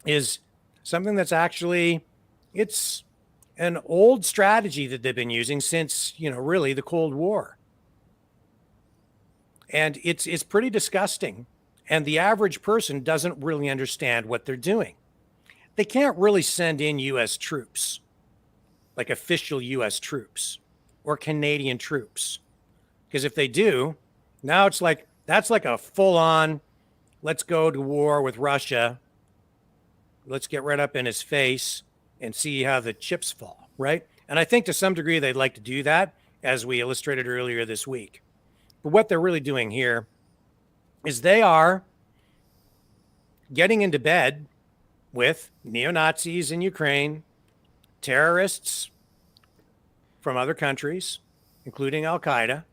is something that's actually, it's an old strategy that they've been using since, really the Cold War. And it's pretty disgusting. And the average person doesn't really understand what they're doing. They can't really send in U.S. troops, like official U.S. troops or Canadian troops. Because if they do, now it's like, that's like a full-on, let's go to war with Russia. Let's get right up in his face and see how the chips fall, right? And I think to some degree they'd like to do that, as we illustrated earlier this week. But what they're really doing here is they are getting into bed with neo-Nazis in Ukraine, terrorists from other countries, including Al-Qaeda.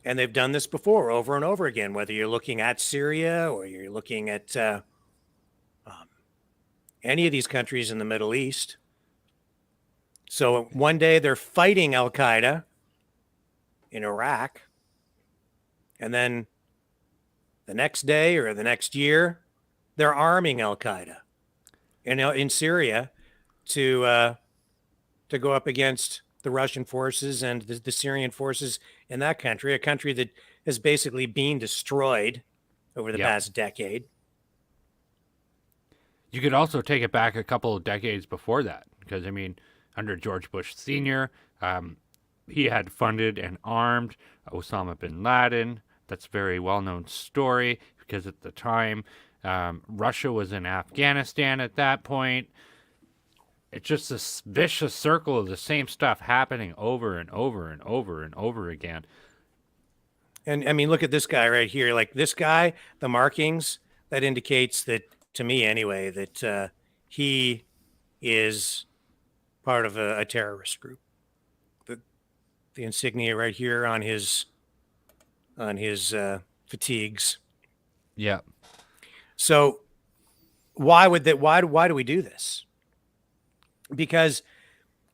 And they've done this before over and over again, whether you're looking at Syria or you're looking at any of these countries in the Middle East. So one day they're fighting Al-Qaeda in Iraq, and then the next day or the next year, they're arming Al-Qaeda in Syria to go up against the Russian forces and the Syrian forces in that country, a country that has basically been destroyed over the past decade. You could also take it back a couple of decades before that, because, under George Bush Sr., he had funded and armed Osama bin Laden. That's a very well-known story, because at the time, Russia was in Afghanistan at that point. It's just this vicious circle of the same stuff happening over and over and over and over again. And look at this guy right here. Like this guy, the markings, that indicates that, to me anyway, that he is part of a terrorist group. The insignia right here on his fatigues. Yeah. So why do we do this? Because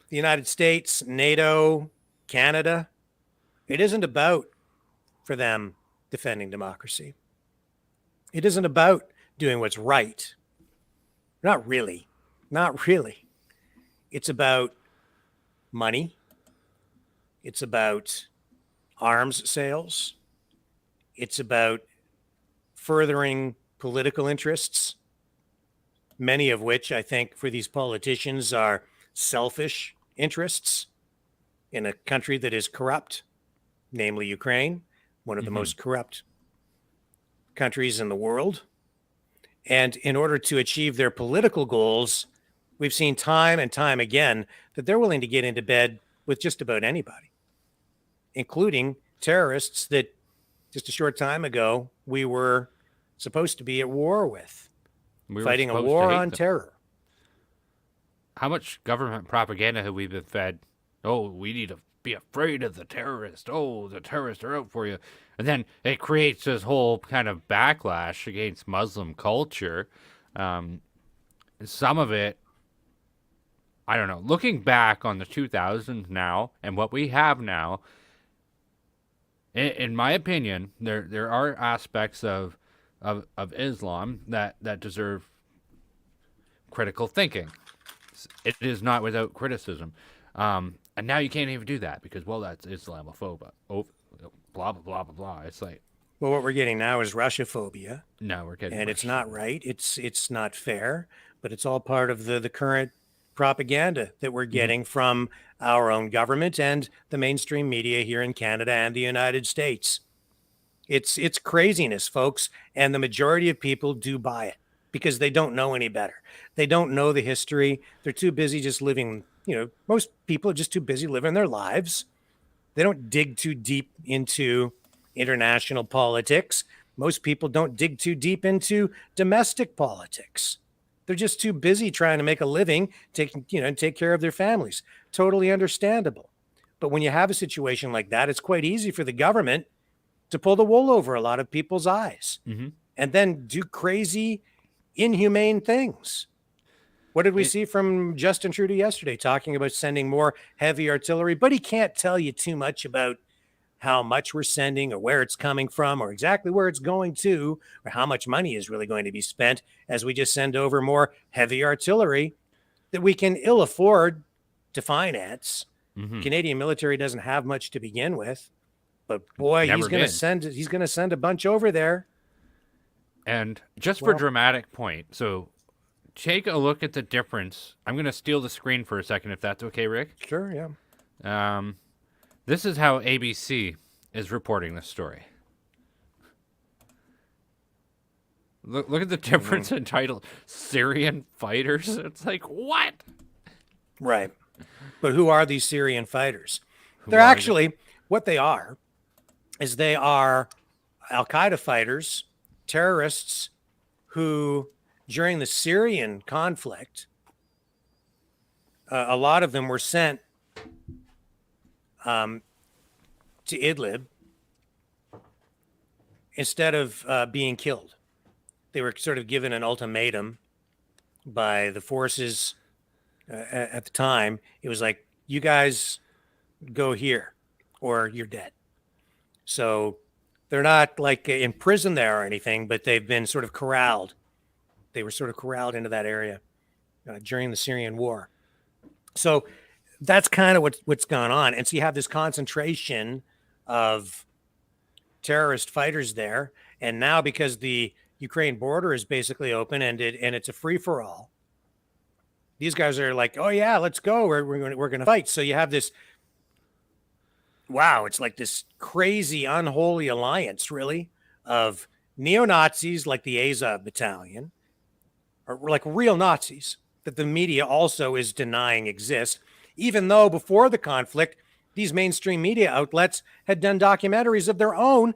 the United States, NATO, Canada, it isn't about, for them, defending democracy. It isn't about doing what's right. Not really. Not really. It's about money. It's about arms sales. It's about furthering political interests, many of which I think for these politicians are selfish interests in a country that is corrupt, namely Ukraine, one of the most corrupt countries in the world. And in order to achieve their political goals, we've seen time and time again that they're willing to get into bed with just about anybody, including terrorists that just a short time ago we were supposed to be at war with. We fighting a war on terror. How much government propaganda have we been fed? Oh, we need to be afraid of the terrorists. Oh, the terrorists are out for you. And then it creates this whole kind of backlash against Muslim culture. Some of it, I don't know. Looking back on the 2000s now and what we have now, in my opinion, there are aspects of Islam that deserve critical thinking. It is not without criticism. And now you can't even do that because, well, that's Islamophobia. Oh, blah, blah, blah, blah, blah. It's like, Well, what we're getting now is Russia-phobia, no, we're getting and it's Russia. not right. It's not fair, but it's all part of the current propaganda that we're getting from our own government and the mainstream media here in Canada and the United States. It's craziness, folks, and the majority of people do buy it because they don't know any better. They don't know the history. They're too busy just living, most people are just too busy living their lives. They don't dig too deep into international politics. Most people don't dig too deep into domestic politics. They're just too busy trying to make a living, take care of their families. Totally understandable. But when you have a situation like that, it's quite easy for the government to pull the wool over a lot of people's eyes and then do crazy, inhumane things. What did we see from Justin Trudeau yesterday, talking about sending more heavy artillery? But he can't tell you too much about how much we're sending or where it's coming from or exactly where it's going to or how much money is really going to be spent as we just send over more heavy artillery that we can ill afford to finance. Canadian military doesn't have much to begin with, but boy, he's going to send a bunch over there. And just for dramatic point, so take a look at the difference. I'm going to steal the screen for a second, if that's okay, Rick. Sure, yeah. This is how ABC is reporting this story. Look at the difference in title. Syrian fighters. It's like, what? Right. But who are these Syrian fighters? They're actually, what they are is they are Al-Qaeda fighters, terrorists who, during the Syrian conflict, a lot of them were sent to Idlib instead of being killed. They were sort of given an ultimatum by the forces at the time. It was like, you guys go here or you're dead. So they're not like in prison there or anything, but they've been sort of corralled. They were sort of corralled into that area during the Syrian war. So that's kind of what's gone on. And so you have this concentration of terrorist fighters there. And now because the Ukraine border is basically open and it's a free for all, these guys are like, oh yeah, let's go. We're going to fight. So you have this, wow, it's like this crazy unholy alliance really of neo-Nazis like the Azov battalion, or like real Nazis that the media also is denying exist. Even though before the conflict, these mainstream media outlets had done documentaries of their own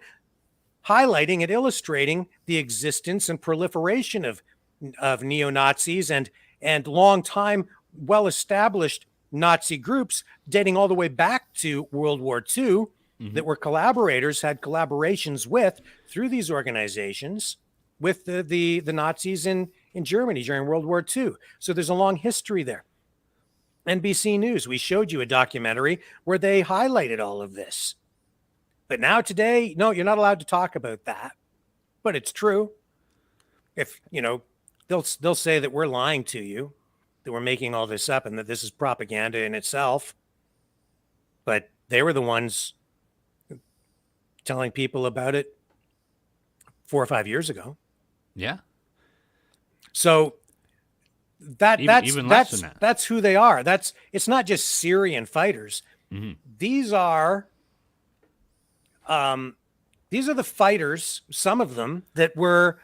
highlighting and illustrating the existence and proliferation of neo-Nazis and long-time, well-established Nazi groups dating all the way back to World War II that were collaborators, had collaborations with, through these organizations, with the Nazis in Germany during World War II. So there's a long history there. NBC News, we showed you a documentary where they highlighted all of this. But now today, no, you're not allowed to talk about that. But it's true. If, they'll say that we're lying to you, that we're making all this up and that this is propaganda in itself. But they were the ones telling people about it 4 or 5 years ago. Yeah. So Even less than that. That's who they are. It's not just Syrian fighters. These are the fighters, some of them that were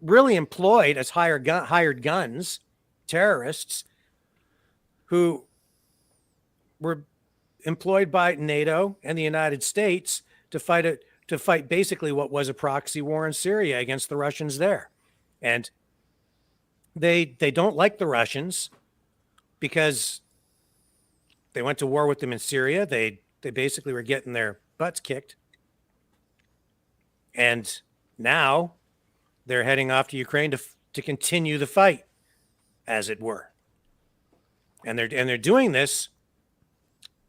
really employed as hired guns, terrorists who were employed by NATO and the United States to fight basically what was a proxy war in Syria against the Russians there. And they don't like the Russians because They went to war with them in Syria. They basically were getting their butts kicked. And now they're heading off to Ukraine to continue the fight, as it were. And they're doing this,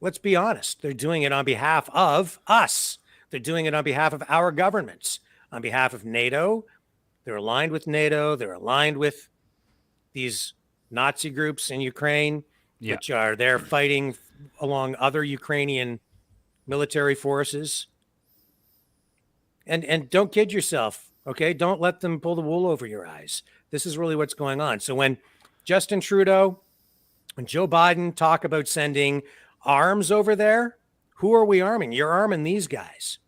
let's be honest, they're doing it on behalf of us. They're doing it on behalf of our governments, on behalf of NATO. They're aligned with NATO. They're aligned with these Nazi groups in Ukraine, which are there fighting along other Ukrainian military forces. And don't kid yourself, okay? Don't let them pull the wool over your eyes. This is really what's going on. So when Justin Trudeau and Joe Biden talk about sending arms over there, who are we arming? You're arming these guys.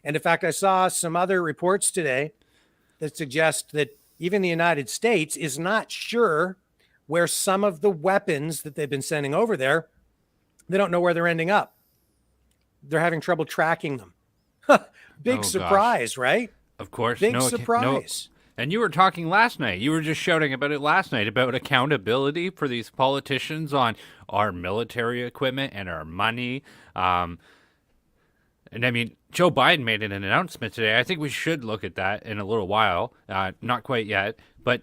And in fact, I saw some other reports today that suggest that even the United States is not sure where some of the weapons that they've been sending over there, they don't know where they're ending up. They're having trouble tracking them. Big surprise, right? Of course. Big surprise. And you were talking last night. You were just shouting about it last night, about accountability for these politicians on our military equipment and our money. And I mean, Joe Biden made an announcement today. I think we should look at that in a little while. Not quite yet. But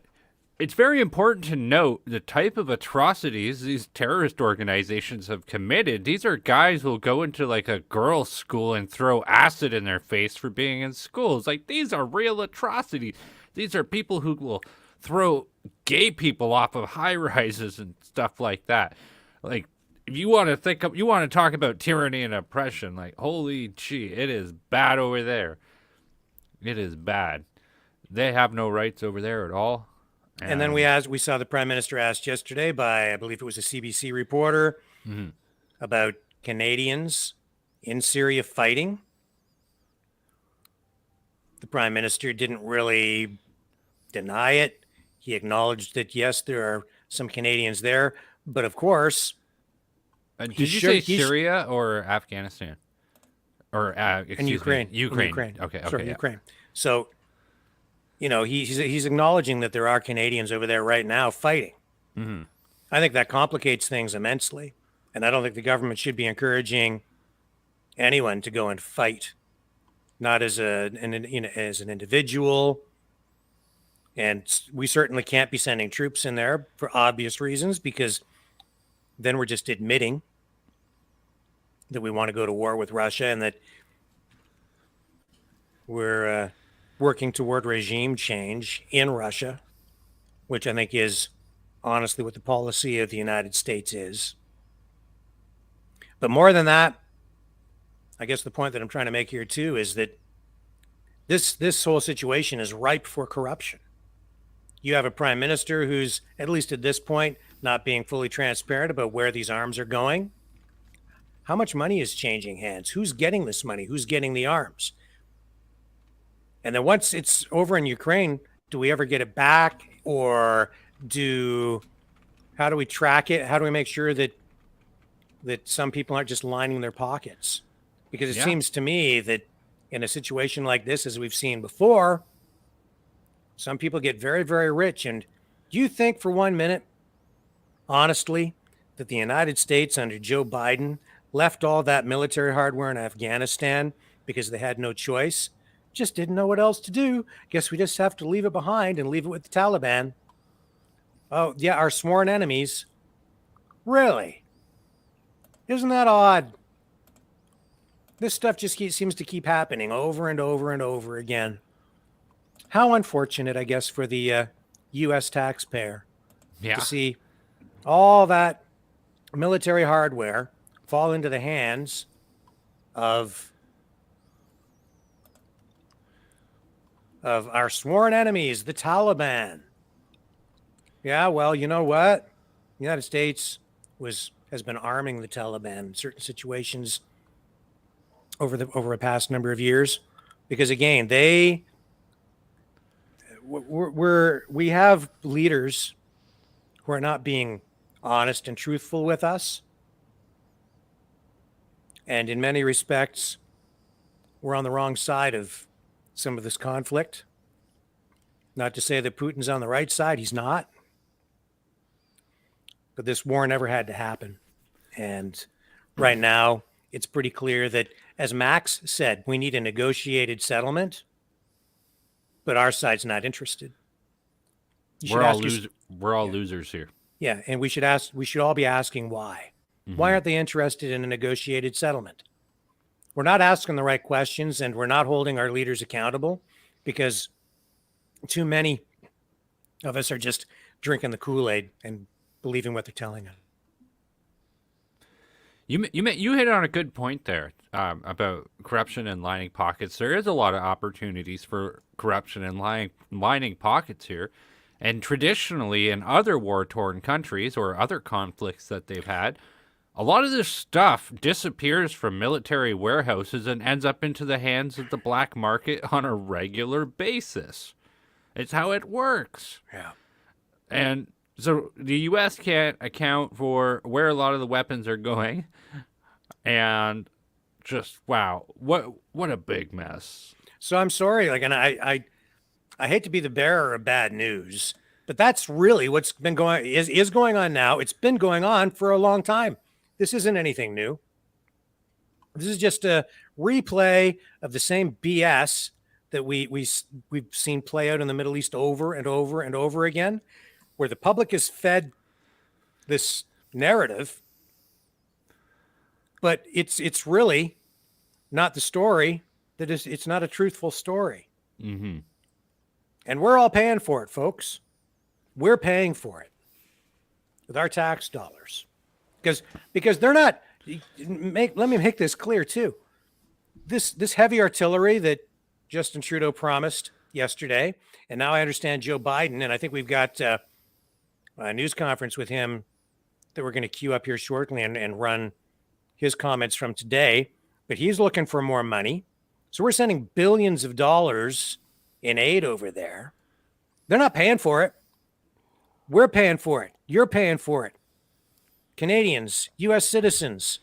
it's very important to note the type of atrocities these terrorist organizations have committed. These are guys who will go into like a girls' school and throw acid in their face for being in schools. Like, these are real atrocities. These are people who will throw gay people off of high rises and stuff like that. Like, if you want to talk about tyranny and oppression, like, holy gee, it is bad over there. It is bad. They have no rights over there at all. And then we saw the Prime Minister asked yesterday by, I believe it was a CBC reporter, about Canadians in Syria fighting. The Prime Minister didn't really deny it. He acknowledged that, yes, there are some Canadians there. But of course... did you say Syria or Afghanistan? Or Ukraine. Ukraine. Okay. Sorry, Ukraine. So, you know, he's acknowledging that there are Canadians over there right now fighting. Mm-hmm. I think that complicates things immensely. And I don't think the government should be encouraging anyone to go and fight. Not as an individual, and we certainly can't be sending troops in there for obvious reasons, because then we're just admitting that we want to go to war with Russia and that we're working toward regime change in Russia, which I think is honestly what the policy of the United States is. But more than that, I guess the point that I'm trying to make here too is that this whole situation is ripe for corruption. You have a prime minister who's, at least at this point, not being fully transparent about where these arms are going. How much money is changing hands? Who's getting this money? Who's getting the arms? And then once it's over in Ukraine, do we ever get it back? Or how do we track it? How do we make sure that some people aren't just lining their pockets? Because it seems to me that in a situation like this, as we've seen before, some people get very, very rich. And do you think for 1 minute, honestly, that the United States under Joe Biden left all that military hardware in Afghanistan because they had no choice? Just didn't know what else to do. Guess we just have to leave it behind and leave it with the Taliban. Oh, yeah, our sworn enemies. Really? Isn't that odd? This stuff just seems to keep happening over and over and over again. How unfortunate, I guess, for the U.S. taxpayer to see all that military hardware fall into the hands of our sworn enemies, the Taliban. Yeah, well, you know what? The United States has been arming the Taliban in certain situations over a past number of years, because again, we have leaders who are not being honest and truthful with us, and in many respects, we're on the wrong side of some of this conflict. Not to say that Putin's on the right side, he's not. But this war never had to happen. And right now, it's pretty clear that, as Max said, we need a negotiated settlement, but our side's not interested. We're all losers here. Yeah, and we should all be asking why. Why aren't they interested in a negotiated settlement? We're not asking the right questions, and we're not holding our leaders accountable because too many of us are just drinking the Kool-Aid and believing what they're telling us. You hit on a good point there about corruption and lining pockets. There is a lot of opportunities for corruption and lining pockets here. And traditionally, in other war-torn countries or other conflicts that they've had, a lot of this stuff disappears from military warehouses and ends up into the hands of the black market on a regular basis. It's how it works. Yeah. And so the U.S. can't account for where a lot of the weapons are going. And just, wow, what a big mess. So I'm sorry, and I hate to be the bearer of bad news, but that's really what's been is going on now. It's been going on for a long time. This isn't anything new. This is just a replay of the same BS that we've seen play out in the Middle East over and over and over again, where the public is fed this narrative, but it's really not the story. It's not a truthful story. Mm-hmm. And we're all paying for it, folks. We're paying for it with our tax dollars. Because they're not, let me make this clear too. This heavy artillery that Justin Trudeau promised yesterday, and now I understand Joe Biden, and I think we've got a news conference with him that we're going to queue up here shortly and run his comments from today, but he's looking for more money. So we're sending billions of dollars in aid over there. They're not paying for it. We're paying for it. You're paying for it. Canadians, U.S. citizens,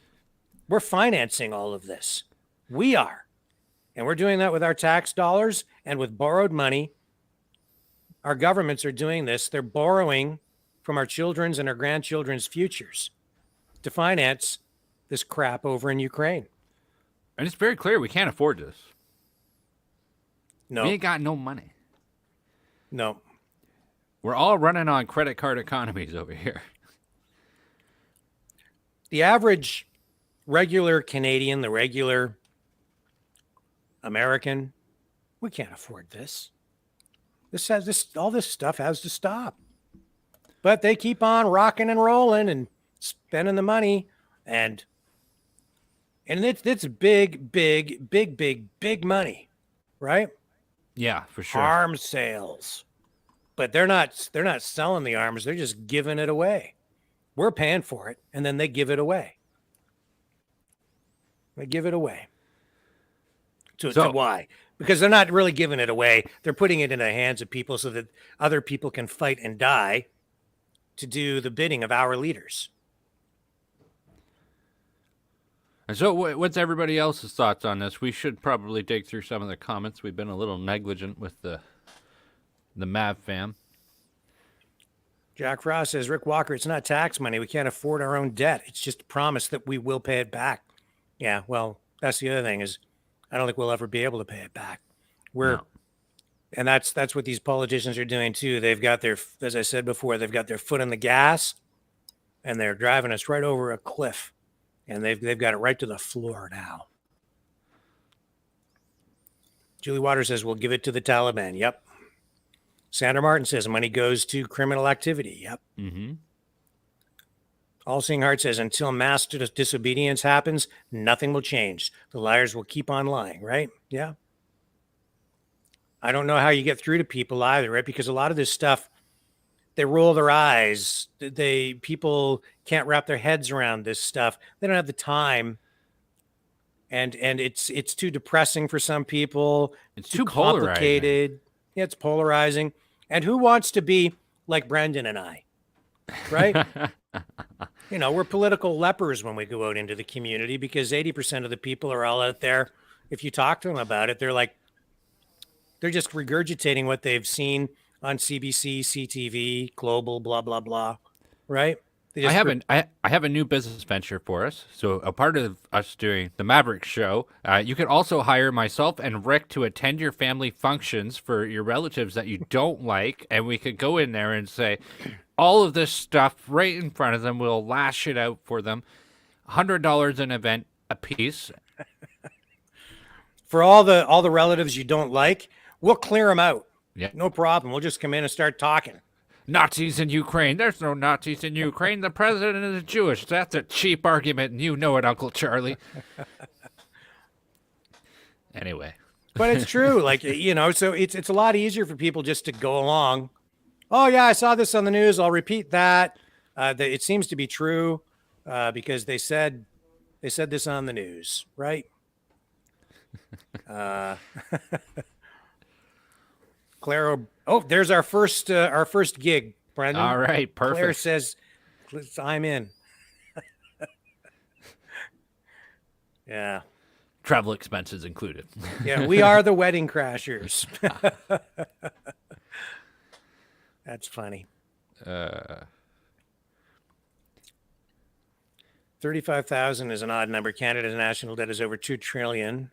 we're financing all of this. We are. And we're doing that with our tax dollars and with borrowed money. Our governments are doing this. They're borrowing from our children's and our grandchildren's futures to finance this crap over in Ukraine. And it's very clear we can't afford this. No. We ain't got no money. No. We're all running on credit card economies over here. The average regular Canadian, the regular American, we can't afford this. All this stuff has to stop. But they keep on rocking and rolling and spending the money, and it's big money, right? Yeah, for sure. Arms sales. But they're not selling the arms, they're just giving it away. We're paying for it, and then they give it away. They give it away. To why? Because they're not really giving it away. They're putting it in the hands of people so that other people can fight and die to do the bidding of our leaders. And so what's everybody else's thoughts on this? We should probably dig through some of the comments. We've been a little negligent with the Mav fam. Jack Frost says, Rick Walker, it's not tax money. We can't afford our own debt. It's just a promise that we will pay it back. Yeah, well, that's the other thing is I don't think we'll ever be able to pay it back. And that's what these politicians are doing too. They've got as I said before, they've got their foot on the gas and they're driving us right over a cliff. And they've got it right to the floor now. Julie Waters says, we'll give it to the Taliban. Yep. Sandra Martin says, money goes to criminal activity. Yep. Mm-hmm. All Seeing Heart says, until mass disobedience happens, nothing will change. The liars will keep on lying, right? Yeah. I don't know how you get through to people either, right? Because a lot of this stuff, they roll their eyes. People can't wrap their heads around this stuff. They don't have the time. And it's too depressing for some people. It's too complicated. Yeah, it's polarizing. And who wants to be like Brendan and I, right? We're political lepers when we go out into the community because 80% of the people are all out there. If you talk to them about it, they're just regurgitating what they've seen on CBC, CTV, Global, blah, blah, blah, right? I have a new business venture for us. So a part of us doing the Maverick Show, you could also hire myself and Rick to attend your family functions for your relatives that you don't like, and we could go in there and say all of this stuff right in front of them. We'll lash it out for them. $100 an event a piece. For all the relatives you don't like, we'll clear them out. Yeah. No problem. We'll just come in and start talking. Nazis in Ukraine. There's no Nazis in Ukraine. The president is Jewish. That's a cheap argument, and you know it, Uncle Charlie. Anyway. But it's true. Like, so it's a lot easier for people just to go along. Oh, yeah, I saw this on the news. I'll repeat that. It seems to be true because they said this on the news, right? Claire, there's our first gig, Brendan. All right, perfect. Claire says, "I'm in." Yeah. Travel expenses included. Yeah, we are the Wedding Crashers. That's funny. 35,000 is an odd number. Canada's national debt is over $2 trillion.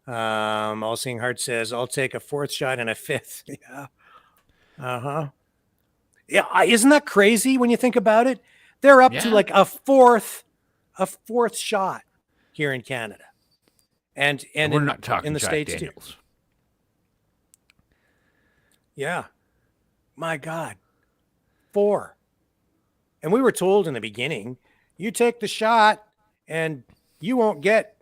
All Seeing Heart says, I'll take a fourth shot and a fifth. Yeah. Uh-huh. Yeah. Isn't that crazy when you think about it? They're up to like a fourth shot here in Canada. And we're not talking in the Jack States Daniels. too. Yeah. My God. 4. And we were told in the beginning, you take the shot and you won't get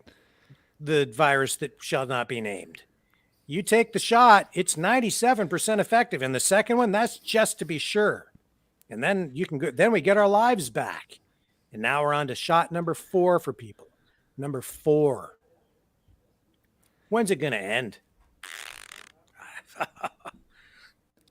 the virus that shall not be named. You take the shot, it's 97% effective. And the second one, that's just to be sure. And then you can go, then we get our lives back. And now we're on to shot number 4 for people. Number 4. When's it going to end?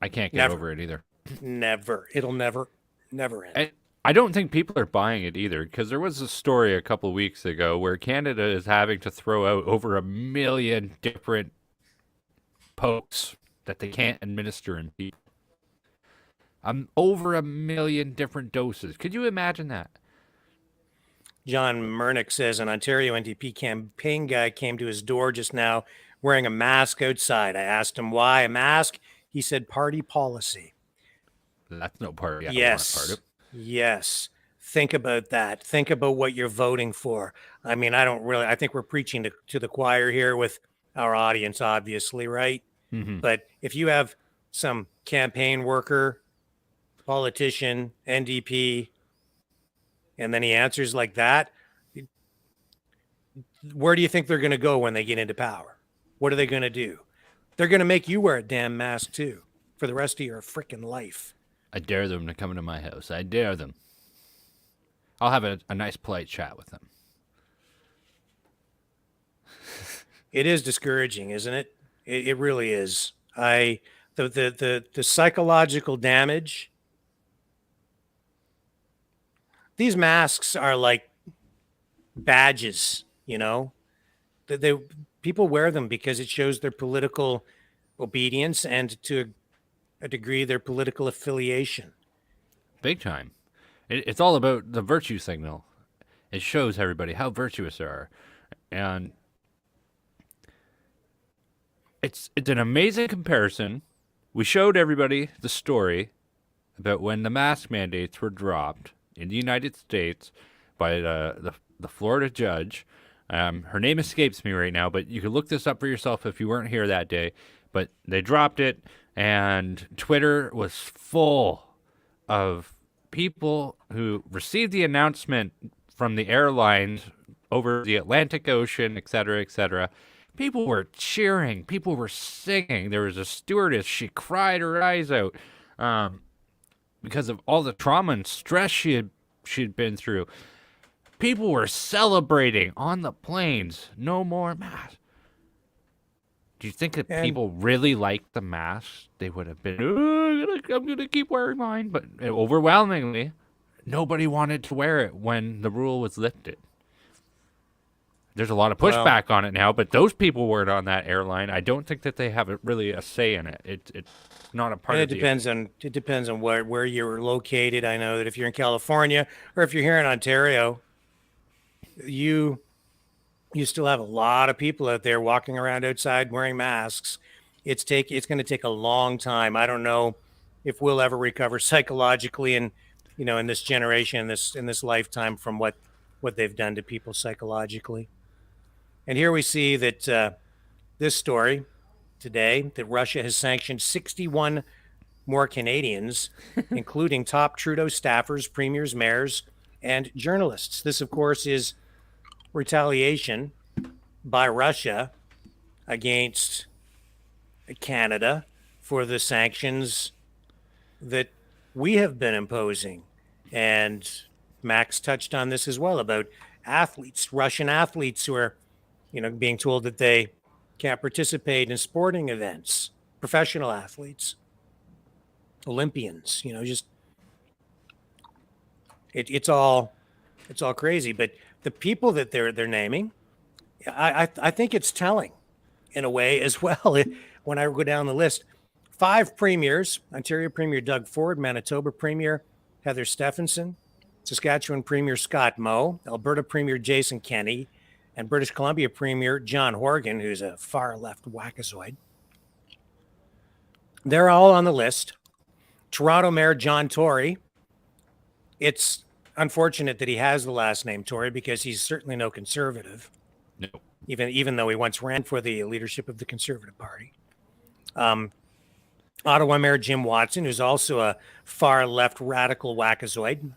I can't get over it either. Never. It'll never end. I don't think people are buying it either, because there was a story a couple weeks ago where Canada is having to throw out over 1 million different pokes that they can't administer in people. Over 1 million different doses. Could you imagine that? John Murnick says an Ontario NDP campaign guy came to his door just now wearing a mask outside. I asked him why a mask. He said party policy. That's no party. Yes. Yes. Think about that. Think about what you're voting for. I mean, I think we're preaching to the choir here with our audience, obviously, right? Mm-hmm. But if you have some campaign worker, politician, NDP, and then he answers like that, where do you think they're going to go when they get into power? What are they going to do? They're going to make you wear a damn mask too for the rest of your freaking life. I dare them to come into my house. I dare them. I'll have a nice, polite chat with them. It is discouraging, isn't it? It really is. The psychological damage. These masks are like badges, people wear them because it shows their political obedience and to a degree their political affiliation. Big time. It's all about the virtue signal. It shows everybody how virtuous they are. And it's an amazing comparison. We showed everybody the story about when the mask mandates were dropped in the United States by the Florida judge. Her name escapes me right now, but you can look this up for yourself if you weren't here that day. But they dropped it, and Twitter was full of people who received the announcement from the airlines over the Atlantic Ocean, et cetera, et cetera. People were cheering. People were singing. There was a stewardess. She cried her eyes out because of all the trauma and stress she'd been through. People were celebrating on the planes. No more masks. Do you think that people really liked the masks? They would have been, I'm going to keep wearing mine. But overwhelmingly, nobody wanted to wear it when the rule was lifted. There's a lot of pushback on it now, but those people weren't on that airline. I don't think that they have really a say in it. It's not a part And of it depends on where you're located. I know that if you're in California or if you're here in Ontario, you still have a lot of people out there walking around outside wearing masks. It's going to take a long time. I don't know if we'll ever recover psychologically in this generation, in this lifetime, from what they've done to people psychologically. And here we see that this story today, that Russia has sanctioned 61 more Canadians, including top Trudeau staffers, premiers, mayors, and journalists. This, of course, is retaliation by Russia against Canada for the sanctions that we have been imposing. And Max touched on this as well about athletes, Russian athletes who are, being told that they can't participate in sporting events, professional athletes, Olympians, just it's all crazy. But the people that they're naming, I think it's telling in a way as well. When I go down the list, 5 premiers: Ontario Premier Doug Ford, Manitoba Premier Heather Stephenson, Saskatchewan Premier Scott Moe, Alberta Premier Jason Kenney, and British Columbia Premier John Horgan, who's a far left wackazoid. They're all on the list. Toronto Mayor John Tory. It's unfortunate that he has the last name Tory, because he's certainly no conservative. No. Even though he once ran for the leadership of the Conservative Party. Ottawa Mayor Jim Watson, who's also a far left radical wackazoid.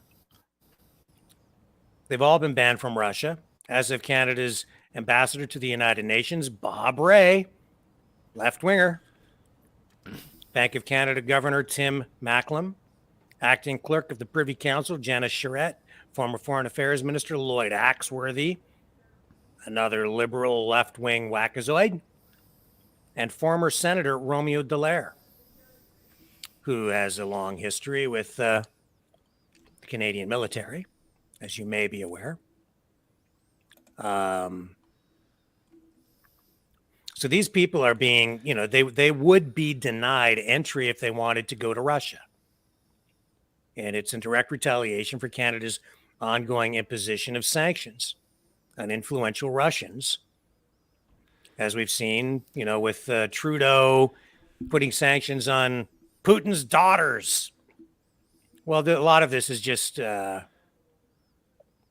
They've all been banned from Russia, as of Canada's ambassador to the United Nations, Bob Rae, left-winger. Bank of Canada Governor Tim Macklem, acting clerk of the Privy Council Janice Charette, former Foreign Affairs Minister Lloyd Axworthy, another liberal left-wing wackazoid, and former Senator Romeo Dallaire, who has a long history with the Canadian military, as you may be aware. So these people are being, they would be denied entry if they wanted to go to Russia. And it's in direct retaliation for Canada's ongoing imposition of sanctions on influential Russians, as we've seen, with Trudeau putting sanctions on Putin's daughters. Well, a lot of this is just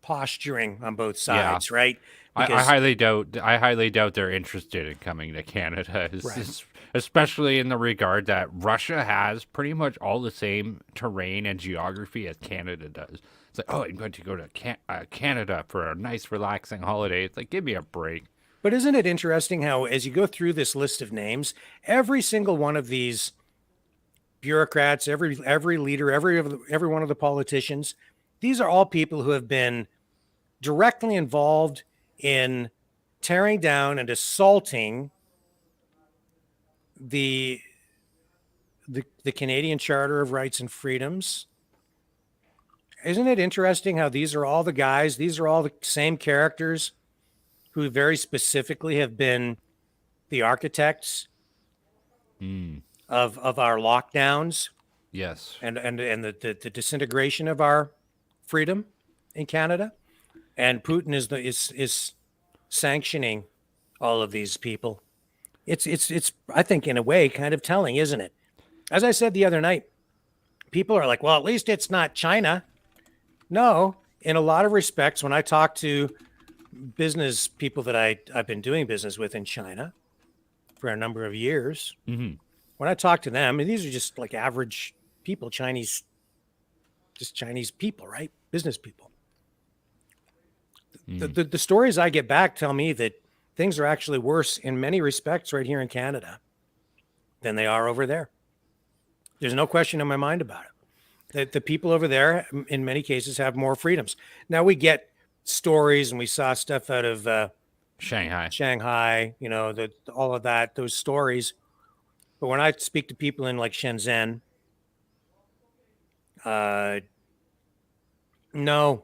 posturing on both sides, right? I highly doubt they're interested in coming to Canada, especially in the regard that Russia has pretty much all the same terrain and geography as Canada does. It's like, oh, I'm going to go to Canada for a nice, relaxing holiday. It's like, give me a break. But isn't it interesting how, as you go through this list of names, every single one of these bureaucrats, every leader, every one of the politicians, these are all people who have been directly involved in tearing down and assaulting the Canadian Charter of Rights and Freedoms. Isn't it interesting how these are all the guys, these are all the same characters who very specifically have been the architects of our lockdowns? Yes. And the disintegration of our freedom in Canada. And Putin is sanctioning all of these people. It's I think in a way kind of telling, isn't it? As I said the other night, people are like, well, at least it's not China. No, in a lot of respects, when I talk to business people that I've been doing business with in China for a number of years, when I talk to them, and these are just like average people, Chinese people, right? Business people. The stories I get back tell me that things are actually worse in many respects right here in Canada than they are over there. There's no question in my mind about it. That the people over there, in many cases, have more freedoms. Now, we get stories, and we saw stuff out of Shanghai, all of that, those stories. But when I speak to people in like Shenzhen, no,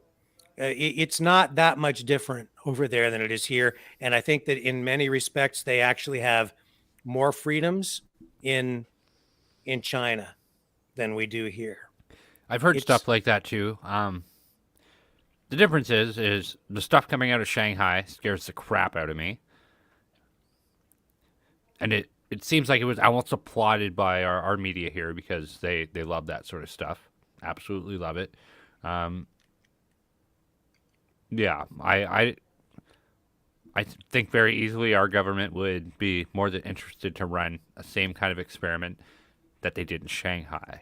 it's not that much different over there than it is here. And I think that in many respects, they actually have more freedoms in China than we do here. I've heard It's- stuff like that too. The difference is the stuff coming out of Shanghai scares the crap out of me. And it seems like it was almost applauded by our media here because they love that sort of stuff. Absolutely love it. Yeah, I think very easily our government would be more than interested to run a same kind of experiment that they did in Shanghai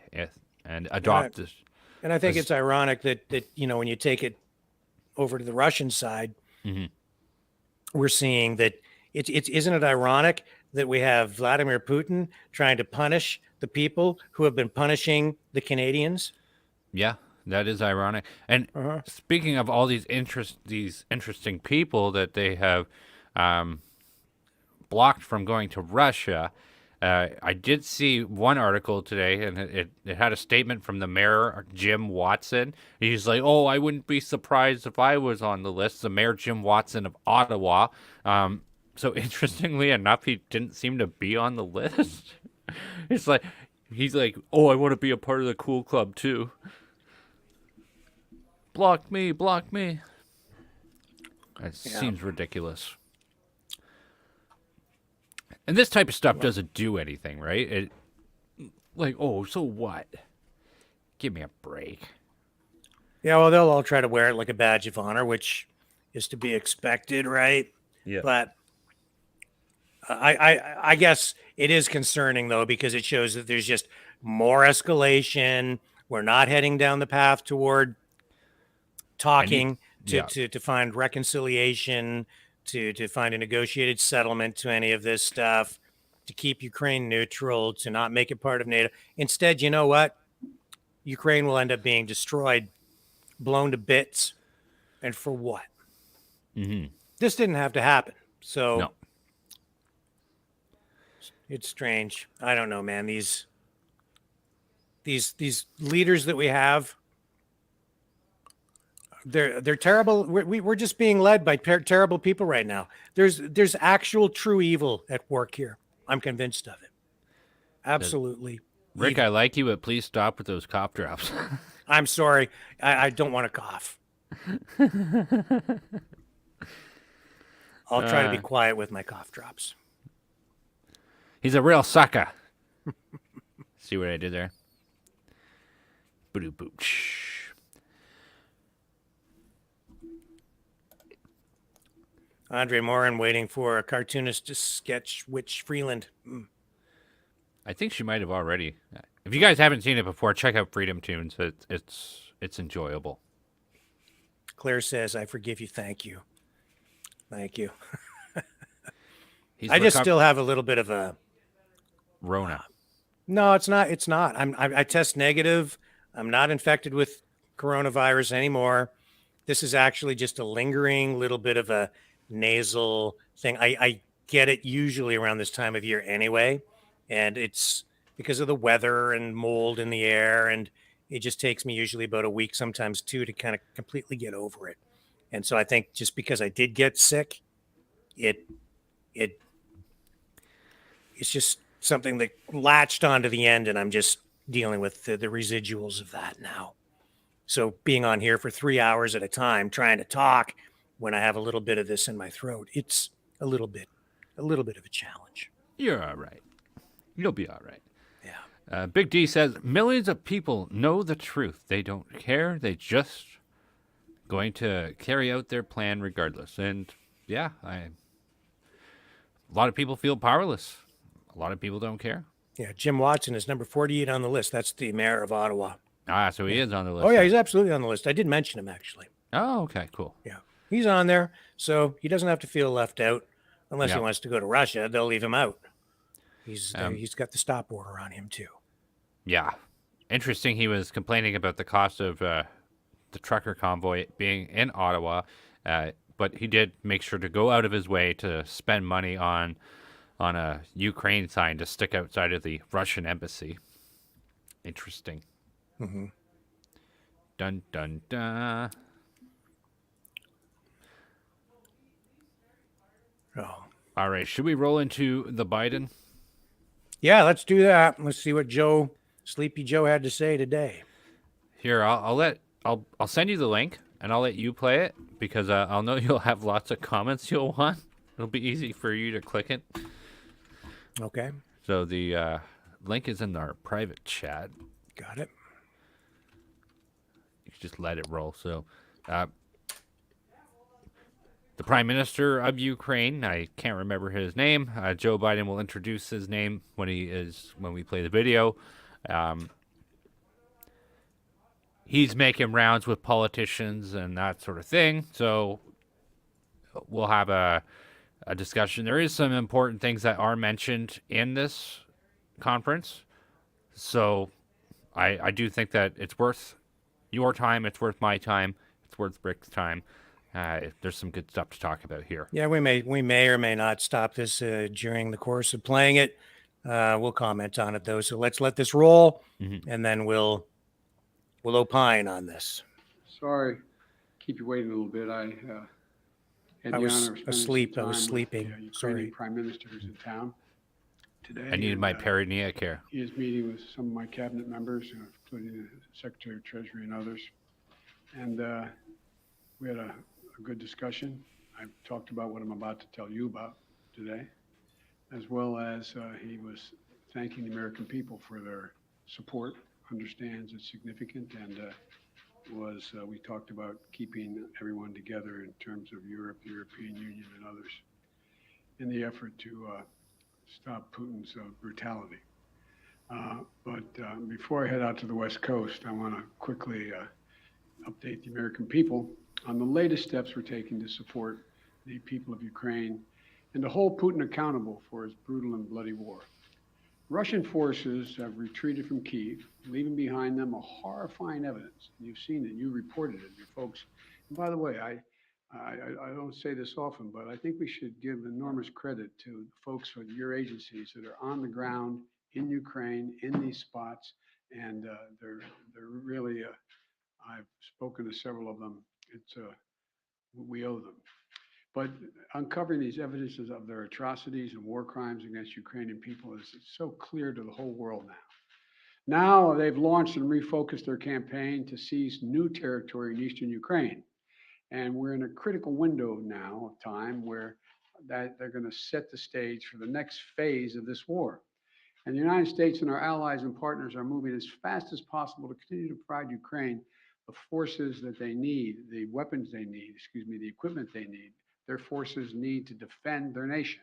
and adopt this. And I think it's ironic that when you take it over to the Russian side, we're seeing that isn't it ironic that we have Vladimir Putin trying to punish the people who have been punishing the Canadians? Yeah, that is ironic. And speaking of all these interesting people that they have blocked from going to Russia, I did see one article today, and it had a statement from the mayor, Jim Watson. He's like, "Oh, I wouldn't be surprised if I was on the list." The mayor, Jim Watson of Ottawa. So interestingly enough, he didn't seem to be on the list. He's like, "Oh, I want to be a part of the cool club too." Block me. It seems ridiculous. And this type of stuff doesn't do anything, right? It, like, oh, so what? Give me a break. Yeah, well, they'll all try to wear it like a badge of honor, which is to be expected, right? Yeah. But I guess it is concerning, though, because it shows that there's just more escalation. We're not heading down the path toward talking to find reconciliation, to find a negotiated settlement to any of this stuff, to keep Ukraine neutral, to not make it part of NATO. Instead, you know what? Ukraine will end up being destroyed, blown to bits. And for what? This didn't have to happen. So No. It's strange. I don't know, man. These leaders that we have, they're terrible. We're just being led by terrible people right now. There's actual true evil at work here. I'm convinced of it. Absolutely. Rick, evil. I like you, but please stop with those cough drops. I'm sorry. I don't want to cough. I'll try to be quiet with my cough drops. He's a real sucker. See what I did there? Boop. Andre Morin waiting for a cartoonist to sketch Witch Freeland. I think she might have already. If you guys haven't seen it before, check out Freedom Tunes. It's enjoyable. Claire says, "I forgive you. Thank you. Thank you." He's I just still have a little bit of a Rona. No, it's not. It's not. I test negative. I'm not infected with coronavirus anymore. This is actually just a lingering little bit of a nasal thing. I get it usually around this time of year anyway, and it's because of the weather and mold in the air, and it just takes me usually about a week, sometimes two, to kind of completely get over it. And so I think just because I did get sick, it's just something that latched onto the end, and I'm just dealing with the residuals of that now. So being on here for 3 hours at a time, trying to talk when I have a little bit of this in my throat, it's a little bit of a challenge. You're all right. You'll be all right. Yeah. Big D says, millions of people know the truth. They don't care. They just going to carry out their plan regardless. And yeah, a lot of people feel powerless. A lot of people don't care. Yeah. Jim Watson is number 48 on the list. That's the mayor of Ottawa. So he is on the list. Oh, yeah. He's absolutely on the list. I did mention him, actually. Oh, okay, cool. Yeah. He's on there. So he doesn't have to feel left out unless he Yeah. wants to go to Russia. They'll leave him out. He's got the stop order on him, too. Yeah. Interesting. He was complaining about the cost of the trucker convoy being in Ottawa, but he did make sure to go out of his way to spend money on a Ukraine sign to stick outside of the Russian embassy. Interesting. Mm-hmm. Dun, dun, dun. Oh. All right. Should we roll into the Biden? Yeah, let's do that. Let's see what Sleepy Joe had to say today. Here, I'll send you the link and I'll let you play it because I'll know you'll have lots of comments you'll want. It'll be easy for you to click it. Okay. So the link is in our private chat. Got it. You can just let it roll. So, the Prime Minister of Ukraine, I can't remember his name. Joe Biden will introduce his name when we play the video. He's making rounds with politicians and that sort of thing. So we'll have a discussion. There is some important things that are mentioned in this conference. So I do think that it's worth your time. It's worth my time. It's worth Rick's time. There's some good stuff to talk about here. Yeah, we may or may not stop this during the course of playing it. We'll comment on it though. So let's let this roll, and then we'll opine on this. Sorry, keep you waiting a little bit. I had I the was honor of spending asleep. some I was time with sleeping. the Ukrainian Sorry. Prime Minister who's in town today. I needed and, my perineal care. He is meeting with some of my cabinet members, including the Secretary of Treasury and others. And we had a good discussion. I talked about what I'm about to tell you about today, as well as he was thanking the American people for their support, understands it's significant, and we talked about keeping everyone together in terms of Europe, the European Union, and others in the effort to stop Putin's brutality. But before I head out to the West Coast, I want to quickly update the American people on the latest steps we're taking to support the people of Ukraine and to hold Putin accountable for his brutal and bloody war. Russian forces have retreated from Kyiv, leaving behind them a horrifying evidence. You've seen it, you reported it, your folks. And by the way, I don't say this often, but I think we should give enormous credit to the folks with your agencies that are on the ground in Ukraine, in these spots, and they're really, I've spoken to several of them. We owe them. But uncovering these evidences of their atrocities and war crimes against Ukrainian people is so clear to the whole world now. Now they've launched and refocused their campaign to seize new territory in eastern Ukraine. And we're in a critical window now of time where that they're going to set the stage for the next phase of this war. And the United States and our allies and partners are moving as fast as possible to continue to provide Ukraine the forces that they need, the weapons they need, the equipment they need. Their forces need to defend their nation.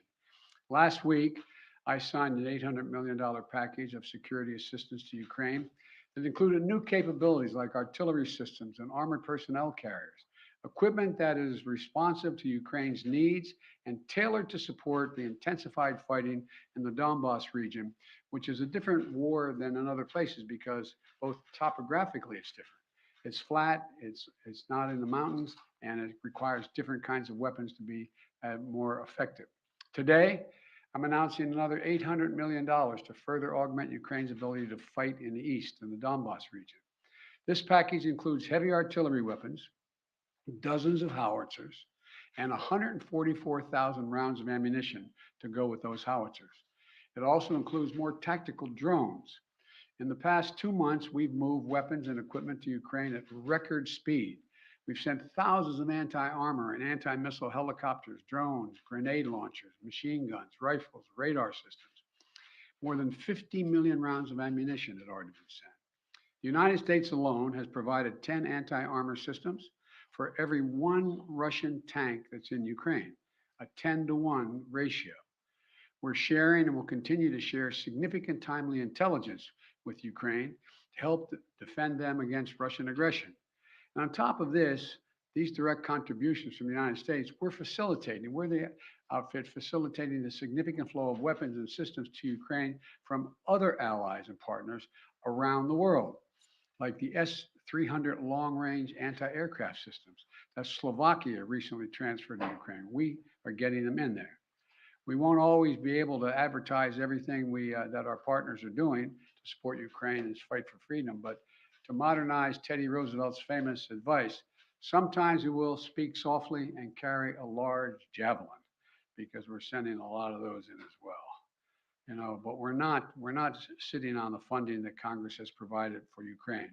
Last week, I signed an $800 million package of security assistance to Ukraine that included new capabilities like artillery systems and armored personnel carriers, equipment that is responsive to Ukraine's needs and tailored to support the intensified fighting in the Donbass region, which is a different war than in other places because both topographically it's different. It's flat, it's not in the mountains, and it requires different kinds of weapons to be more effective. Today, I'm announcing another $800 million to further augment Ukraine's ability to fight in the east, in the Donbass region. This package includes heavy artillery weapons, dozens of howitzers, and 144,000 rounds of ammunition to go with those howitzers. It also includes more tactical drones. In the past 2 months, we've moved weapons and equipment to Ukraine at record speed. We've sent thousands of anti-armor and anti-missile helicopters, drones, grenade launchers, machine guns, rifles, radar systems. More than 50 million rounds of ammunition had already been sent. The United States alone has provided 10 anti-armor systems for every one Russian tank that's in Ukraine, a 10-to-1 ratio. We're sharing and will continue to share significant timely intelligence with Ukraine to help defend them against Russian aggression. And on top of this, these direct contributions from the United States, we're the outfit facilitating the significant flow of weapons and systems to Ukraine from other allies and partners around the world, like the S-300 long-range anti-aircraft systems that Slovakia recently transferred to Ukraine. We are getting them in there. We won't always be able to advertise everything that our partners are doing to support Ukraine and its fight for freedom, but to modernize Teddy Roosevelt's famous advice, sometimes we will speak softly and carry a large javelin. because we're sending a lot of those in as well. But we're not sitting on the funding that Congress has provided for Ukraine.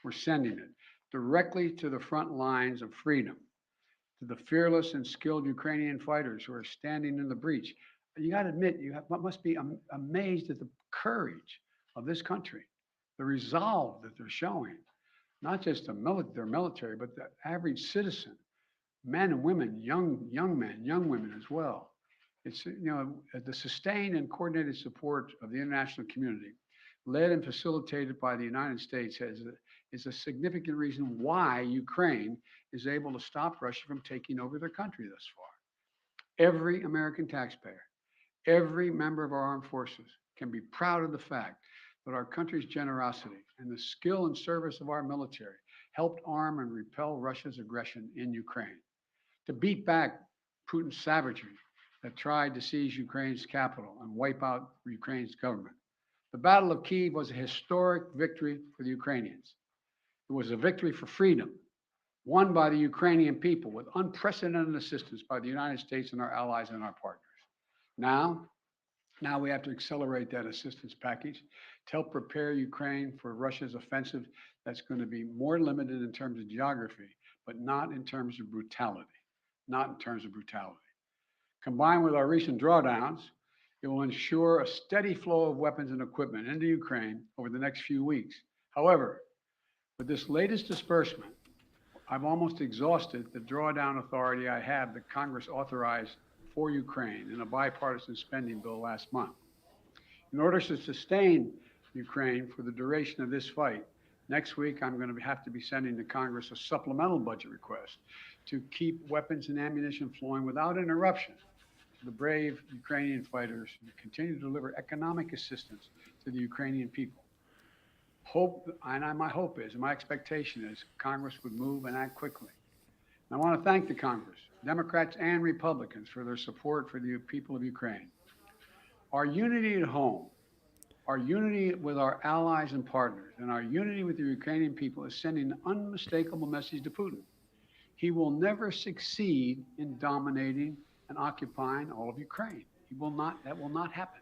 We're sending it directly to the front lines of freedom, to the fearless and skilled Ukrainian fighters who are standing in the breach. You got to admit, must be amazed at the courage of this country, the resolve that they're showing, not just their military, but the average citizen, men and women, young men, young women as well. It's, the sustained and coordinated support of the international community, led and facilitated by the United States, is a significant reason why Ukraine is able to stop Russia from taking over their country thus far. Every American taxpayer, every member of our armed forces can be proud of the fact that our country's generosity and the skill and service of our military helped arm and repel Russia's aggression in Ukraine, to beat back Putin's savagery that tried to seize Ukraine's capital and wipe out Ukraine's government. The Battle of Kyiv was a historic victory for the Ukrainians. It was a victory for freedom, won by the Ukrainian people with unprecedented assistance by the United States and our allies and our partners. Now we have to accelerate that assistance package to help prepare Ukraine for Russia's offensive that's going to be more limited in terms of geography, but not in terms of brutality. Not in terms of brutality. Combined with our recent drawdowns, it will ensure a steady flow of weapons and equipment into Ukraine over the next few weeks. However, with this latest disbursement, I've almost exhausted the drawdown authority I have that Congress authorized for Ukraine in a bipartisan spending bill last month. In order to sustain Ukraine for the duration of this fight, next week I'm going to have to be sending to Congress a supplemental budget request to keep weapons and ammunition flowing without interruption to the brave Ukrainian fighters and continue to deliver economic assistance to the Ukrainian people. My hope is, and my expectation is, Congress would move and act quickly. And I want to thank the Congress, Democrats and Republicans, for their support for the people of Ukraine. Our unity at home, our unity with our allies and partners, and our unity with the Ukrainian people is sending an unmistakable message to Putin. He will never succeed in dominating and occupying all of Ukraine. That will not happen.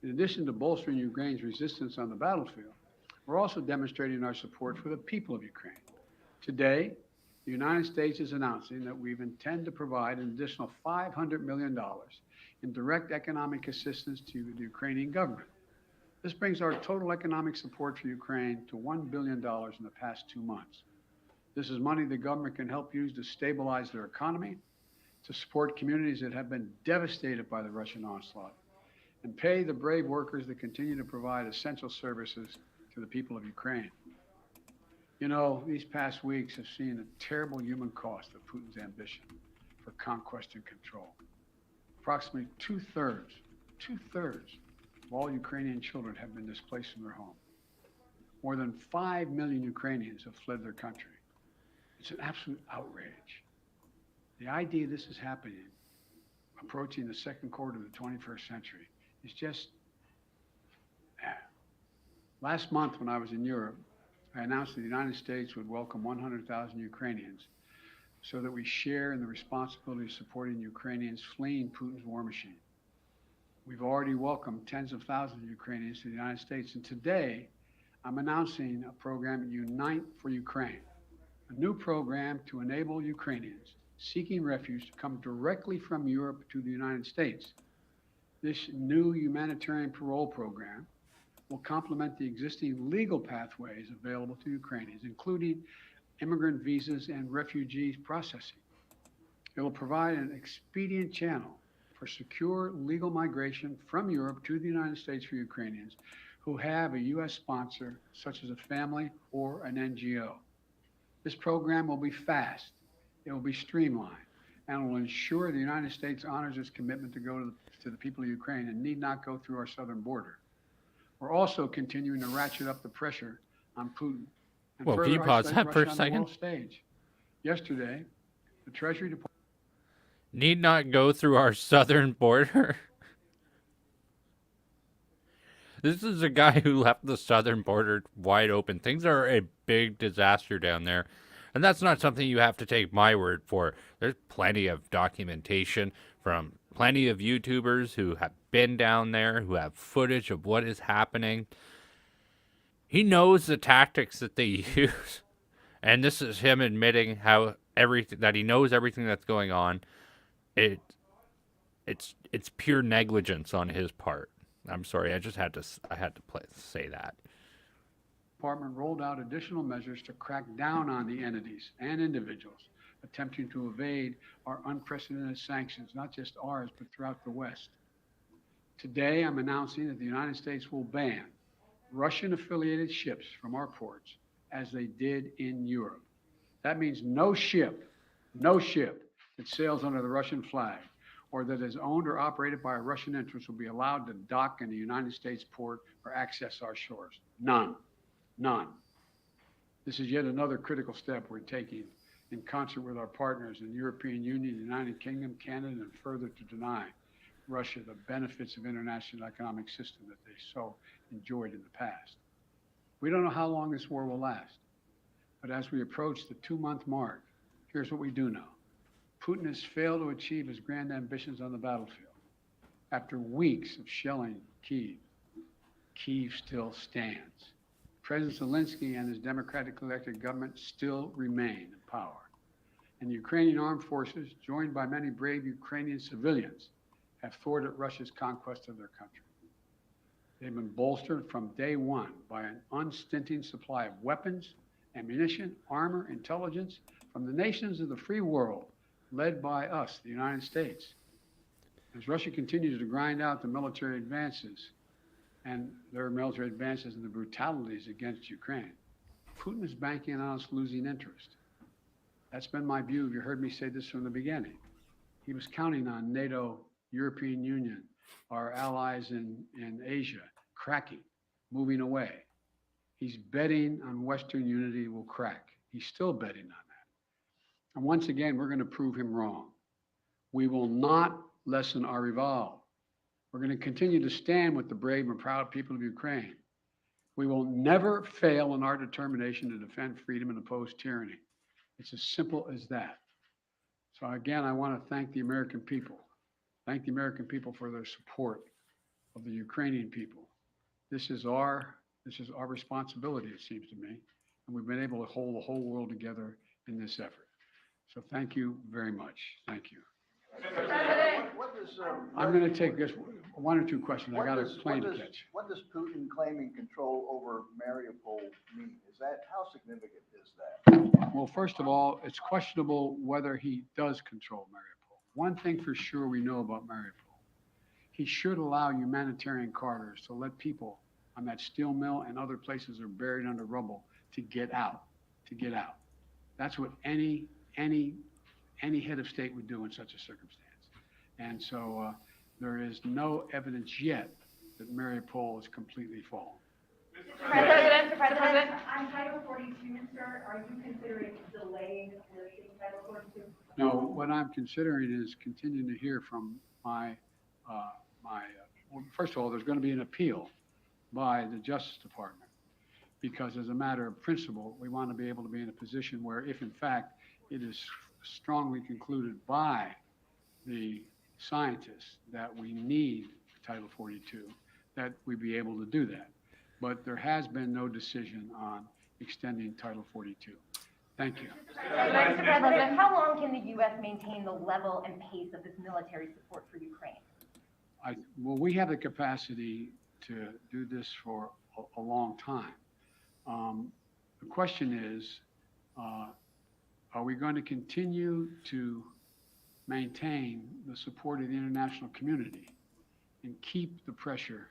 In addition to bolstering Ukraine's resistance on the battlefield, we're also demonstrating our support for the people of Ukraine. Today, the United States is announcing that we intend to provide an additional $500 million in direct economic assistance to the Ukrainian government. This brings our total economic support for Ukraine to $1 billion in the past 2 months. This is money the government can help use to stabilize their economy, to support communities that have been devastated by the Russian onslaught, and pay the brave workers that continue to provide essential services to the people of Ukraine. These past weeks have seen the terrible human cost of Putin's ambition for conquest and control. Approximately two-thirds of all Ukrainian children have been displaced from their home. More than 5 million Ukrainians have fled their country. It's an absolute outrage. The idea this is happening, approaching the second quarter of the 21st century, is just. Last month, when I was in Europe, I announced that the United States would welcome 100,000 Ukrainians so that we share in the responsibility of supporting Ukrainians fleeing Putin's war machine. We've already welcomed tens of thousands of Ukrainians to the United States, and today I'm announcing a program, Unite for Ukraine, a new program to enable Ukrainians seeking refuge to come directly from Europe to the United States. This new humanitarian parole program will complement the existing legal pathways available to Ukrainians, including immigrant visas and refugees processing. It will provide an expedient channel for secure legal migration from Europe to the United States for Ukrainians who have a U.S. sponsor, such as a family or an NGO. This program will be fast, it will be streamlined, and will ensure the United States honors its commitment to go to the people of Ukraine and need not go through our southern border. We're also continuing to ratchet up the pressure on Putin. And Well, can you pause that for a second? Stage. Yesterday, the Treasury Department Need not go through our southern border. This is a guy who left the southern border wide open. Things are a big disaster down there. And that's not something you have to take my word for. There's plenty of documentation from plenty of YouTubers who have been down there, who have footage of what is happening. He knows the tactics that they use. And this is him admitting that he knows everything that's going on. It's pure negligence on his part. I'm sorry, I had to say that. Department rolled out additional measures to crack down on the entities and individuals attempting to evade our unprecedented sanctions, not just ours, but throughout the West. Today, I'm announcing that the United States will ban Russian-affiliated ships from our ports as they did in Europe. That means no ship that sails under the Russian flag or that is owned or operated by a Russian interest will be allowed to dock in the United States port or access our shores. None. This is yet another critical step we're taking in concert with our partners in the European Union, the United Kingdom, Canada, and further to deny Russia the benefits of international economic system that they so enjoyed in the past. We don't know how long this war will last, but as we approach the 2-month mark, here's what we do know. Putin has failed to achieve his grand ambitions on the battlefield. After weeks of shelling Kyiv, Kyiv still stands. President Zelensky and his democratically elected government still remain in power. And the Ukrainian armed forces, joined by many brave Ukrainian civilians, have thwarted Russia's conquest of their country. They've been bolstered from day one by an unstinting supply of weapons, ammunition, armor, intelligence from the nations of the free world, led by us, the United States. As Russia continues to grind out the military advances and their military advances and the brutalities against Ukraine, Putin is banking on us losing interest. That's been my view. You heard me say this from the beginning. He was counting on NATO, European Union, our allies in Asia, cracking, moving away. He's betting on Western unity will crack. He's still betting on that. And once again, we're going to prove him wrong. We will not lessen our resolve. We're going to continue to stand with the brave and proud people of Ukraine. We will never fail in our determination to defend freedom and oppose tyranny. It's as simple as that. So again, I want to thank the American people. Thank the American people for their support of the Ukrainian people. This is our responsibility, it seems to me, and we've been able to hold the whole world together in this effort. So thank you very much. Thank you. I'm going to take just one or two questions. I got a plane to catch. What does Putin claiming control over Mariupol mean? How significant is that? Well, first of all, it's questionable whether he does control Mariupol. One thing for sure we know about Mariupol, he should allow humanitarian corridors to let people on that steel mill and other places that are buried under rubble to get out. That's what any head of state would do in such a circumstance. And so there is no evidence yet that Mariupol is completely fallen. Mr. President, on Title 42, sir, are you considering delaying lifting Title 42? No, what I'm considering is continuing to hear from well, first of all, there's going to be an appeal by the Justice Department, because as a matter of principle, we want to be able to be in a position where if in fact it is strongly concluded by the scientists that we need Title 42, that we be able to do that. But there has been no decision on extending Title 42. Thank you. Mr. President, how long can the U.S. maintain the level and pace of this military support for Ukraine? Well, we have the capacity to do this for a long time. The question is, are we going to continue to maintain the support of the international community and keep the pressure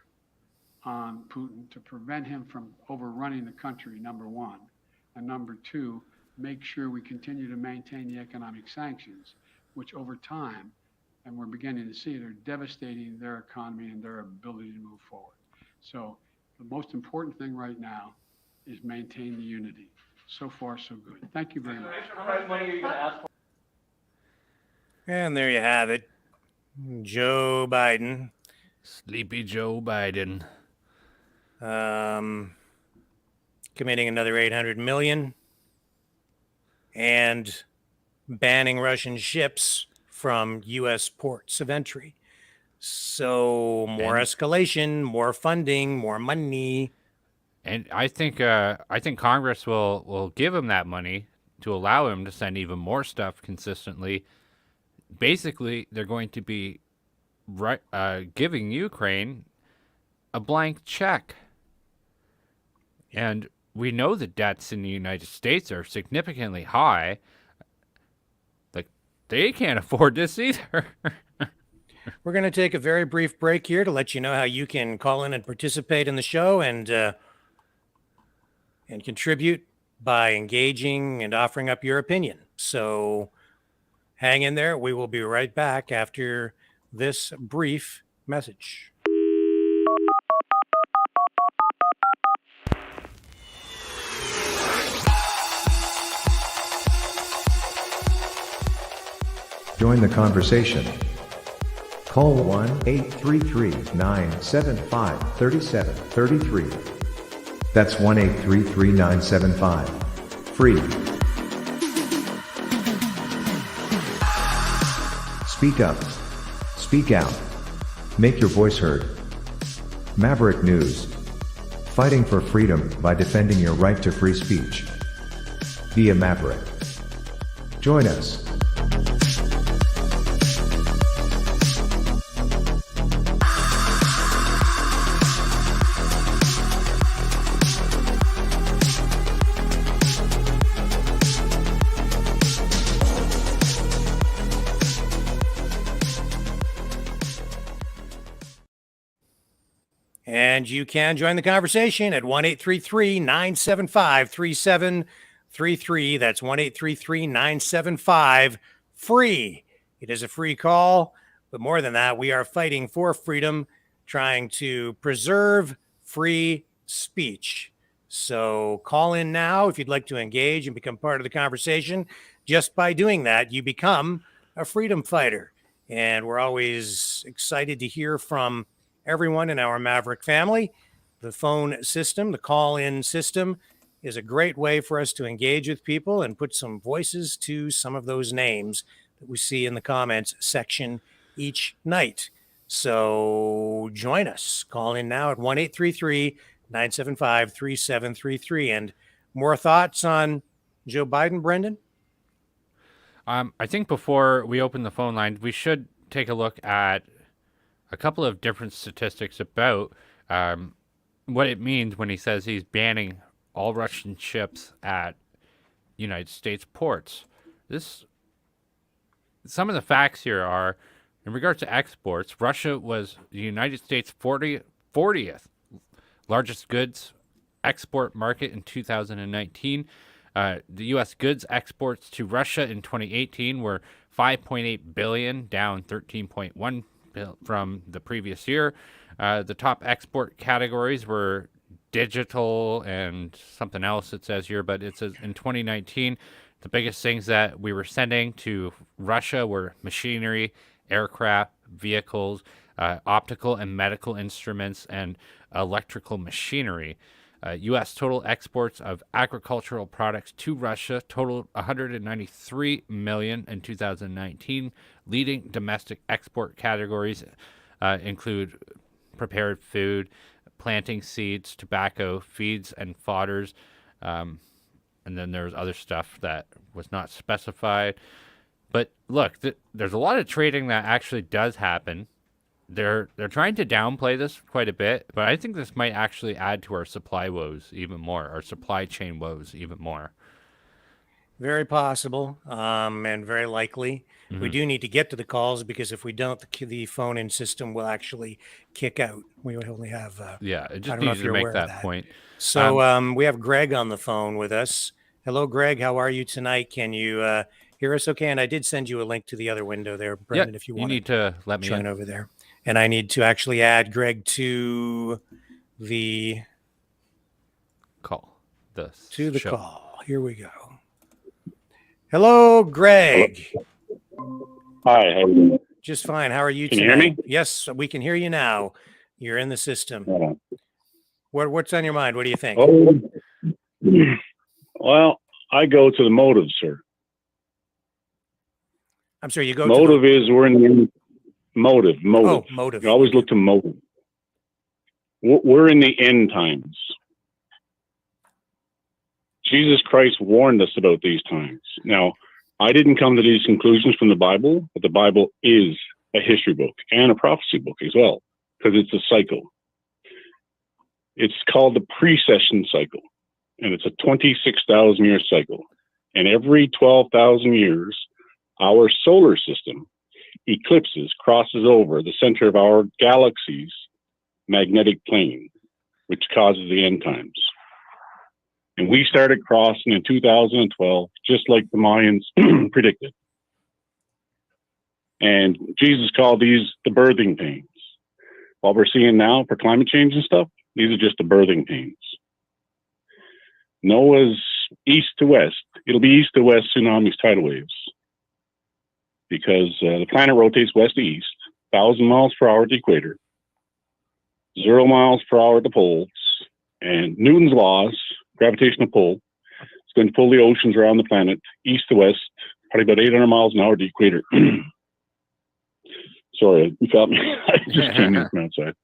on Putin to prevent him from overrunning the country, number one, and number two, make sure we continue to maintain the economic sanctions, which over time, and we're beginning to see it, are devastating their economy and their ability to move forward. So the most important thing right now is maintain the unity. So far, so good. Thank you very much. And there you have it. Joe Biden. Sleepy Joe Biden. Committing another 800 million and banning Russian ships from U.S. ports of entry. So more escalation, more funding, more money. And I think Congress will give him that money to allow him to send even more stuff consistently. Basically, they're going to be giving Ukraine a blank check. And we know the debts in the United States are significantly high. Like, they can't afford this either. We're going to take a very brief break here to let you know how you can call in and participate in the show and contribute by engaging and offering up your opinion. So hang in there. We will be right back after this brief message. Join the conversation. Call 1-833-975-3733. That's 1-833-975-FREE. Speak up. Speak out. Make your voice heard. Maverick News. Fighting for freedom by defending your right to free speech. Be a Maverick. Join us. And you can join the conversation at 1-833-975-3733. That's 1-833-975-FREE. It is a free call, but more than that, we are fighting for freedom, trying to preserve free speech. So call in now if you'd like to engage and become part of the conversation. Just by doing that, you become a freedom fighter. And we're always excited to hear from everyone in our Maverick family. The phone system, the call-in system, is a great way for us to engage with people and put some voices to some of those names that we see in the comments section each night. So join us. Call in now at 1-833-975-3733. And more thoughts on Joe Biden, Brendan? I think before we open the phone line, we should take a look at a couple of different statistics about what it means when he says he's banning all Russian ships at United States ports. Some of the facts here are, in regards to exports, Russia was the United States' 40th largest goods export market in 2019. The U.S. goods exports to Russia in 2018 were $5.8 billion, down 13.1 from the previous year. The top export categories were digital and something else it says here, but it says in 2019, the biggest things that we were sending to Russia were machinery, aircraft, vehicles, optical and medical instruments, and electrical machinery. U.S. total exports of agricultural products to Russia totaled $193 million in 2019. Leading domestic export categories include prepared food, planting seeds, tobacco, feeds, and fodders. And then there's other stuff that was not specified. But look, there's a lot of trading that actually does happen. They're trying to downplay this quite a bit, but I think this might actually add to our supply woes even more, our supply chain woes even more. Very possible, and very likely. Mm-hmm. We do need to get to the calls because if we don't, the phone-in system will actually kick out. We would only have. It just needs to make that point. So we have Greg on the phone with us. Hello, Greg. How are you tonight? Can you hear us okay? And I did send you a link to the other window there, Brendan, if you want. You need to let me join over there. And I need to actually add Greg to the call. To the call. Here we go. Hello, Greg. Hi. How are you doing? Just fine. How are you tonight? Can you hear me? Yes, we can hear you now. You're in the system. Yeah. What's on your mind? What do you think? Well, I go to the motive, sir. I'm sorry, you go Motive is we're in the end. Motive. Oh, motive. You always look to motive. We're in the end times. Jesus Christ warned us about these times. Now, I didn't come to these conclusions from the Bible, but the Bible is a history book and a prophecy book as well, because it's a cycle. It's called the precession cycle, and it's a 26,000 year cycle. And every 12,000 years, our solar system eclipses, crosses over the center of our galaxy's magnetic plane, which causes the end times. And we started crossing in 2012, just like the Mayans predicted. And Jesus called these the birthing pains. What we're seeing now for climate change and stuff, these are just the birthing pains. Noah's east to west. It'll be east to west tsunamis, tidal waves. Because the planet rotates west to east, 1,000 miles per hour at the equator, 0 miles per hour at the poles, and Newton's laws, gravitational pull, it's going to pull the oceans around the planet east to west, probably about 800 miles an hour at the equator. Sorry, you felt me. I just came in from outside.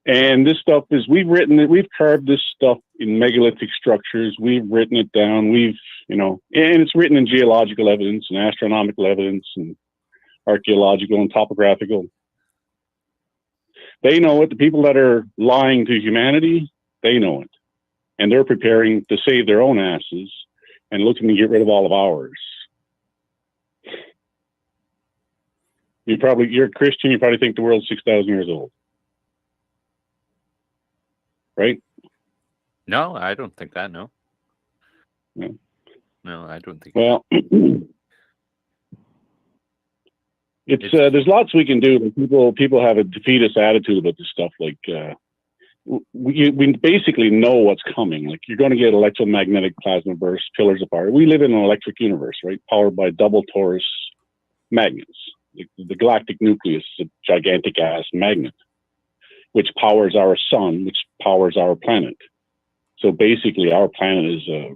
And this stuff is, we've carved this stuff in megalithic structures. We've written it down. And it's written in geological evidence and astronomical evidence and archaeological and topographical. They know it. The people that are lying to humanity, they know it. And they're preparing to save their own asses and looking to get rid of all of ours. You're a Christian, you probably think the world's 6,000 years old. Right? No, I don't think that, no. No, I don't think well, it's there's lots we can do, but people have a defeatist attitude about this stuff. Like we basically know what's coming. Like you're going to get electromagnetic plasma bursts, pillars of fire. We live in an electric universe, right? Powered by double torus magnets. The galactic nucleus is a gigantic ass magnet, which powers our sun, which powers our planet. So basically, our planet is a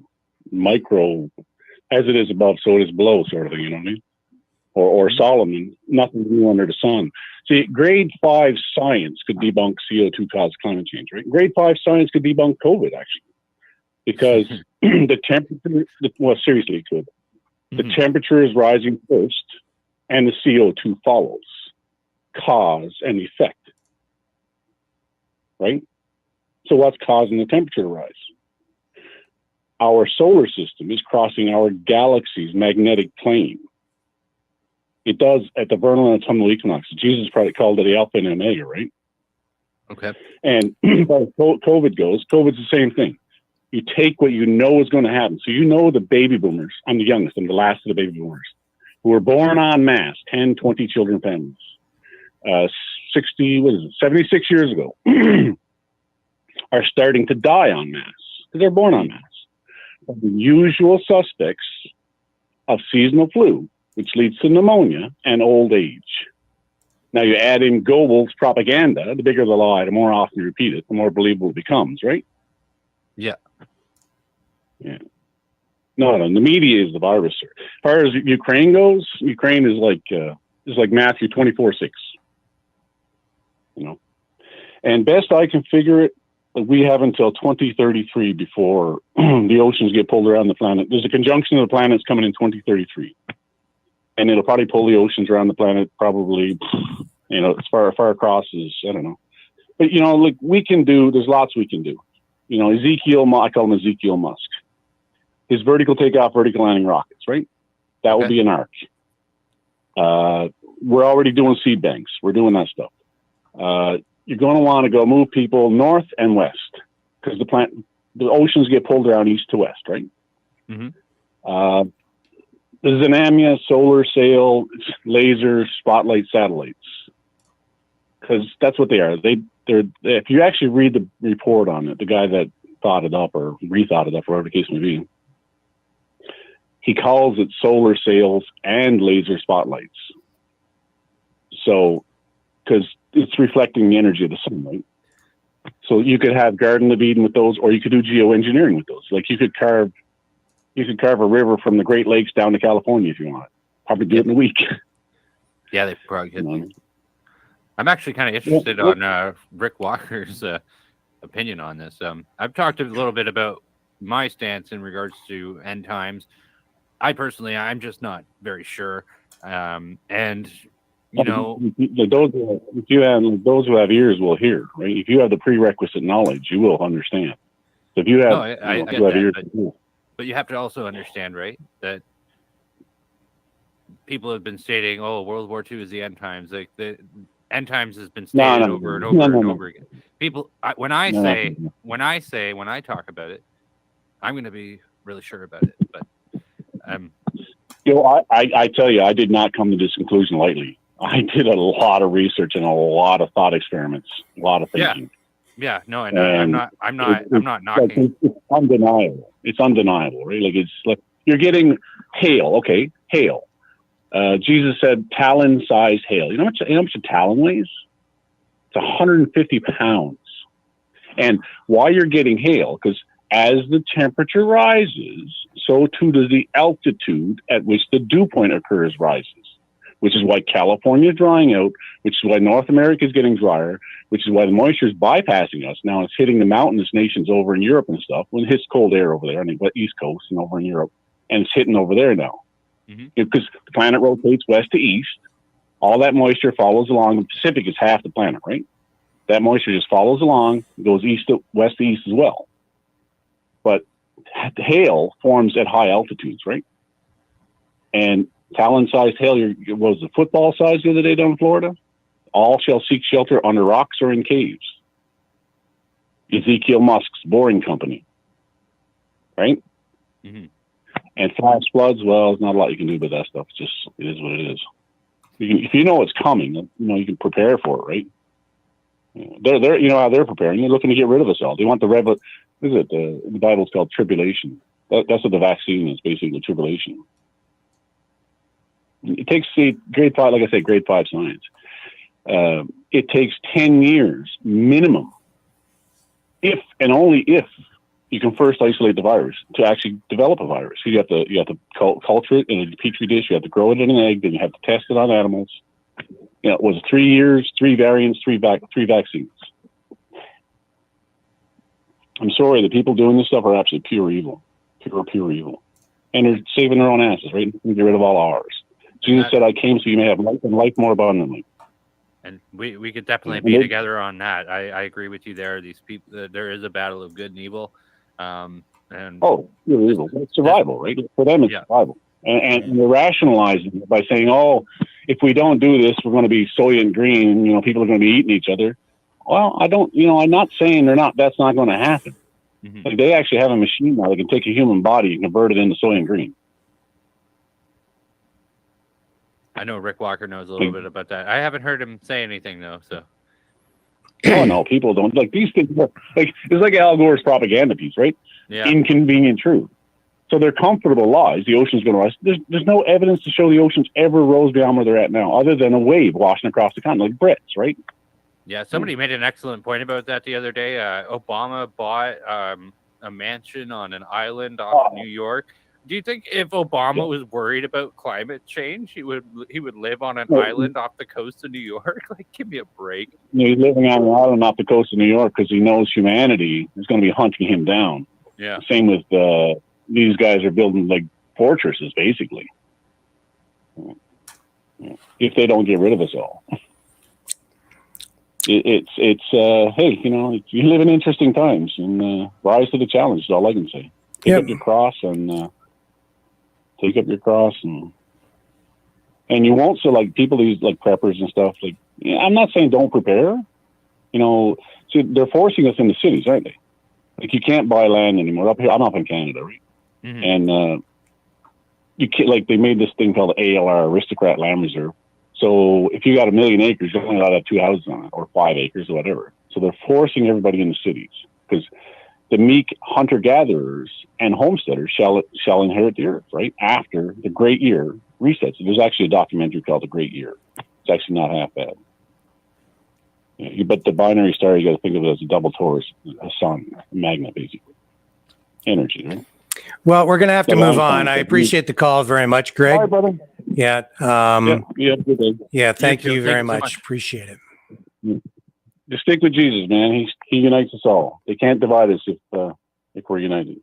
micro, as it is above, so it is below, sort of thing. You know what I mean? Or Solomon, nothing new under the sun. See, grade 5 science could debunk CO2 caused climate change, right? Grade 5 science could debunk COVID, actually, because the temperature. Well, seriously, it could. The temperature is rising first, and the CO2 follows, cause and effect. Right? So what's causing the temperature to rise? Our solar system is crossing our galaxy's magnetic plane. It does at the vernal and autumnal equinox. Jesus probably called it the Alpha and Omega, right? Okay. And as COVID goes, COVID's the same thing. You take what you know is going to happen. So you know the baby boomers, I'm the youngest, I'm the last of the baby boomers, who were born en masse, 10, 20 children families. 76 years ago, are starting to die en masse because they're born en masse. The usual suspects of seasonal flu, which leads to pneumonia and old age. Now you add in Goebbels' propaganda, the bigger the lie, the more often you repeat it, the more believable it becomes, right? Yeah. Yeah. No, the media is the virus, sir. As far as Ukraine goes, Ukraine is like Matthew 24:6. You know, and best I can figure it, we have until 2033 before the oceans get pulled around the planet. There's a conjunction of the planets coming in 2033, and it'll probably pull the oceans around the planet. Probably, as far across as I don't know, but like we can do. There's lots we can do. Ezekiel, I call him Ezekiel Musk. His vertical takeoff, vertical landing rockets, right? That would be an arc. We're already doing seed banks. We're doing that stuff. You're going to want to go move people north and west because the oceans get pulled around east to west, right? Mm-hmm. The Zanamia, solar sail, laser, spotlight satellites, because that's what they are. They're if you actually read the report on it, the guy that thought it up or rethought it up, whatever the case may be, he calls it solar sails and laser spotlights. So, because it's reflecting the energy of the sun, right? So you could have Garden of Eden with those, or you could do geoengineering with those. Like you could carve, You could carve a river from the Great Lakes down to California if you want. Probably do it in a week. Yeah, they probably could. You know? I'm actually kind of interested on Rick Walker's opinion on this. I've talked a little bit about my stance in regards to end times. I'm just not very sure. And you know, those who have ears will hear, right? If you have the prerequisite knowledge, you will understand. So if you have, I get have that, ears, but you have to also understand, right, that people have been stating, "Oh, World War II is the end times." Like the end times has been stated over and over and over again. People, when I talk about it, I'm going to be really sure about it. But I tell you, I did not come to this conclusion lightly. I did a lot of research and a lot of thought experiments, a lot of thinking. Yeah, no, I know. I'm not knocking. It's undeniable. It's undeniable, right? Like it's like you're getting hail. Okay, hail. Jesus said talon-sized hail. You know how much a talon weighs? It's 150 pounds. And why you're getting hail? Because as the temperature rises, so too does the altitude at which the dew point occurs rises. Which is why California is drying out, which is why North America is getting drier, which is why the moisture is bypassing us. Now it's hitting the mountainous nations over in Europe and stuff. When it hits cold air over there on the East Coast and over in Europe, and it's hitting over there now. Because the planet rotates west to east, all that moisture follows along. The Pacific is half the planet, right? That moisture just follows along, goes west to east as well. But hail forms at high altitudes, right? And talon-sized hail, what was the football size the other day down in Florida? All shall seek shelter under rocks or in caves. Ezekiel Musk's Boring Company, right? And flash floods, well, there's not a lot you can do with that stuff. It is what it is. If you know it's coming, you can prepare for it, right? They're you know how they're preparing. They're looking to get rid of us all. They want the Bible's called tribulation. That's what the vaccine is, basically, tribulation. It takes grade 5, like I said, grade 5 science. It takes 10 years minimum, if and only if you can first isolate the virus to actually develop a virus. You have to culture it in a petri dish. You have to grow it in an egg. Then you have to test it on animals. It was 3 years, 3 variants, 3 vaccines. I'm sorry, the people doing this stuff are absolutely pure evil, pure evil, and they're saving their own asses, right? Get rid of all ours. Jesus said, "I came so you may have life and life more abundantly." And we could definitely be together on that. I agree with you there. These people, there is a battle of good and evil. And pure evil. It's survival, right? For them, it's survival. And they're rationalizing it by saying, "Oh, if we don't do this, we're going to be Soylent Green. People are going to be eating each other." Well, I'm not saying that's not going to happen. Like they actually have a machine now that can take a human body and convert it into Soylent Green. I know Rick Walker knows a little bit about that. I haven't heard him say anything though. So. Oh no, people don't like these things. It's like Al Gore's propaganda piece, right? Yeah. Inconvenient truth. So they're comfortable lies. The ocean's going to rise. There's no evidence to show the oceans ever rose beyond where they're at now, other than a wave washing across the continent, like Brits, right? Yeah, somebody made an excellent point about that the other day. Obama bought a mansion on an island off New York. Do you think if Obama was worried about climate change, he would live on an island off the coast of New York? Like, give me a break. He's living on an island off the coast of New York because he knows humanity is going to be hunting him down. Yeah. Same with these guys are building like fortresses, basically. If they don't get rid of us all, it's hey, you live in interesting times and rise to the challenge. Is all I can say. Take up your cross and. Take up your cross and you won't. So like people use like preppers and stuff. Like I'm not saying don't prepare. See, they're forcing us into cities, aren't they? Like you can't buy land anymore up here. I'm up in Canada, right? And you can't. Like they made this thing called ALR, Aristocrat Land Reserve. So if you got 1 million acres, you're only allowed to have 2 houses on it, or 5 acres, or whatever. So they're forcing everybody into cities because. The meek hunter-gatherers and homesteaders shall inherit the earth, right? After the great year resets. There's actually a documentary called The Great Year. It's actually not half bad. But the binary star, you got to think of it as a double torus, a sun, a magnet, basically. Energy, right? Well, we're going to have to It's a move long on. time. I appreciate the call very much, Greg. All right, brother. Yeah. Yeah, good day. Yeah. Thank too. you very Thank you so much. much. Appreciate it. Just stick with Jesus, man. He unites us all. They can't divide us if we're united.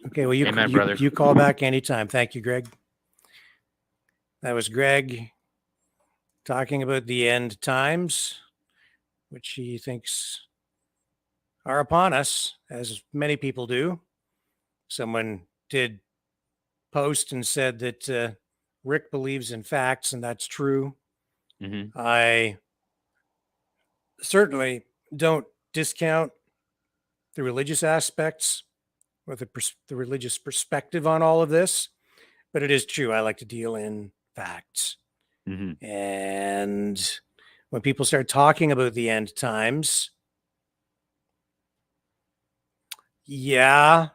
Okay. Well, Amen, brother. you call back anytime. Thank you, Greg. That was Greg talking about the end times, which he thinks are upon us, as many people do. Someone did post and said that Rick believes in facts, and that's true. Mm-hmm. I certainly don't discount the religious aspects or the religious perspective on all of this, but it is true. I like to deal in facts. Mm-hmm. And when people start talking about the end times, yeah,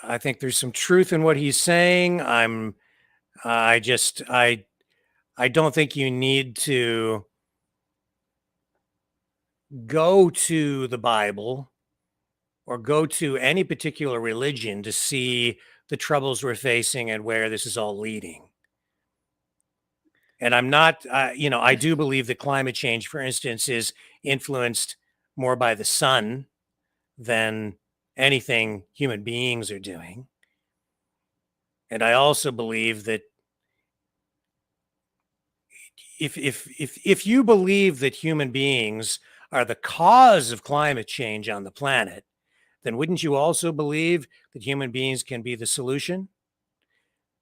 I think there's some truth in what he's saying. I don't think you need to go to the Bible or go to any particular religion to see the troubles we're facing and where this is all leading. And I'm not, I do believe that climate change, for instance, is influenced more by the sun than anything human beings are doing. And I also believe that if you believe that human beings are the cause of climate change on the planet, then wouldn't you also believe that human beings can be the solution?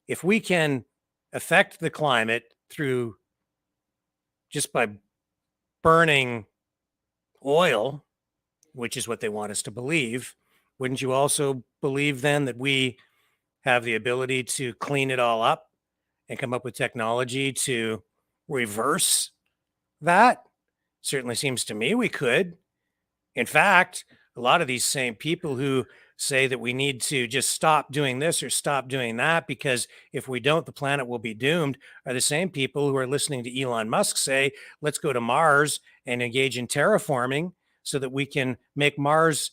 If we can affect the climate through just by burning oil, which is what they want us to believe, wouldn't you also believe then that we have the ability to clean it all up and come up with technology to reverse that? Certainly seems to me we could. In fact, a lot of these same people who say that we need to just stop doing this or stop doing that because if we don't, the planet will be doomed, are the same people who are listening to Elon Musk say, let's go to Mars and engage in terraforming so that we can make Mars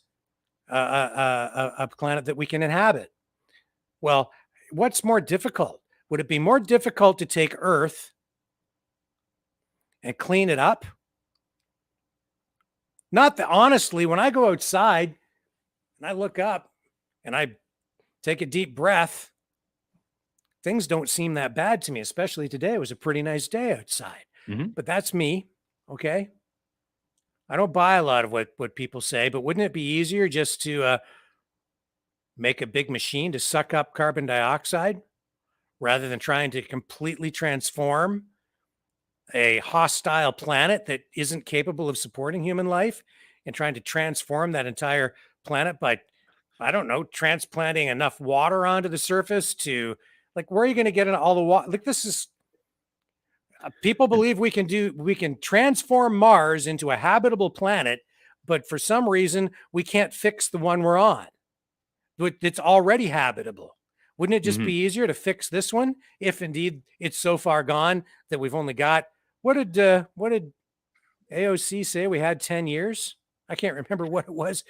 a planet that we can inhabit. Well, what's more difficult? Would it be more difficult to take Earth and clean it up? Not that, honestly, when I go outside and I look up and I take a deep breath, things don't seem that bad to me, especially today. It was a pretty nice day outside. Mm-hmm. But that's me, okay? I don't buy a lot of what people say, but wouldn't it be easier just to make a big machine to suck up carbon dioxide rather than trying to completely transform a hostile planet that isn't capable of supporting human life and trying to transform that entire planet by, I don't know, transplanting enough water onto the surface to, like, where are you going to get all the water? Like, this is, people believe we can transform Mars into a habitable planet, but for some reason we can't fix the one we're on. It's already habitable. Wouldn't it just be easier to fix this one if indeed it's so far gone that we've only got, what did AOC say? We had 10 years. I can't remember what it was.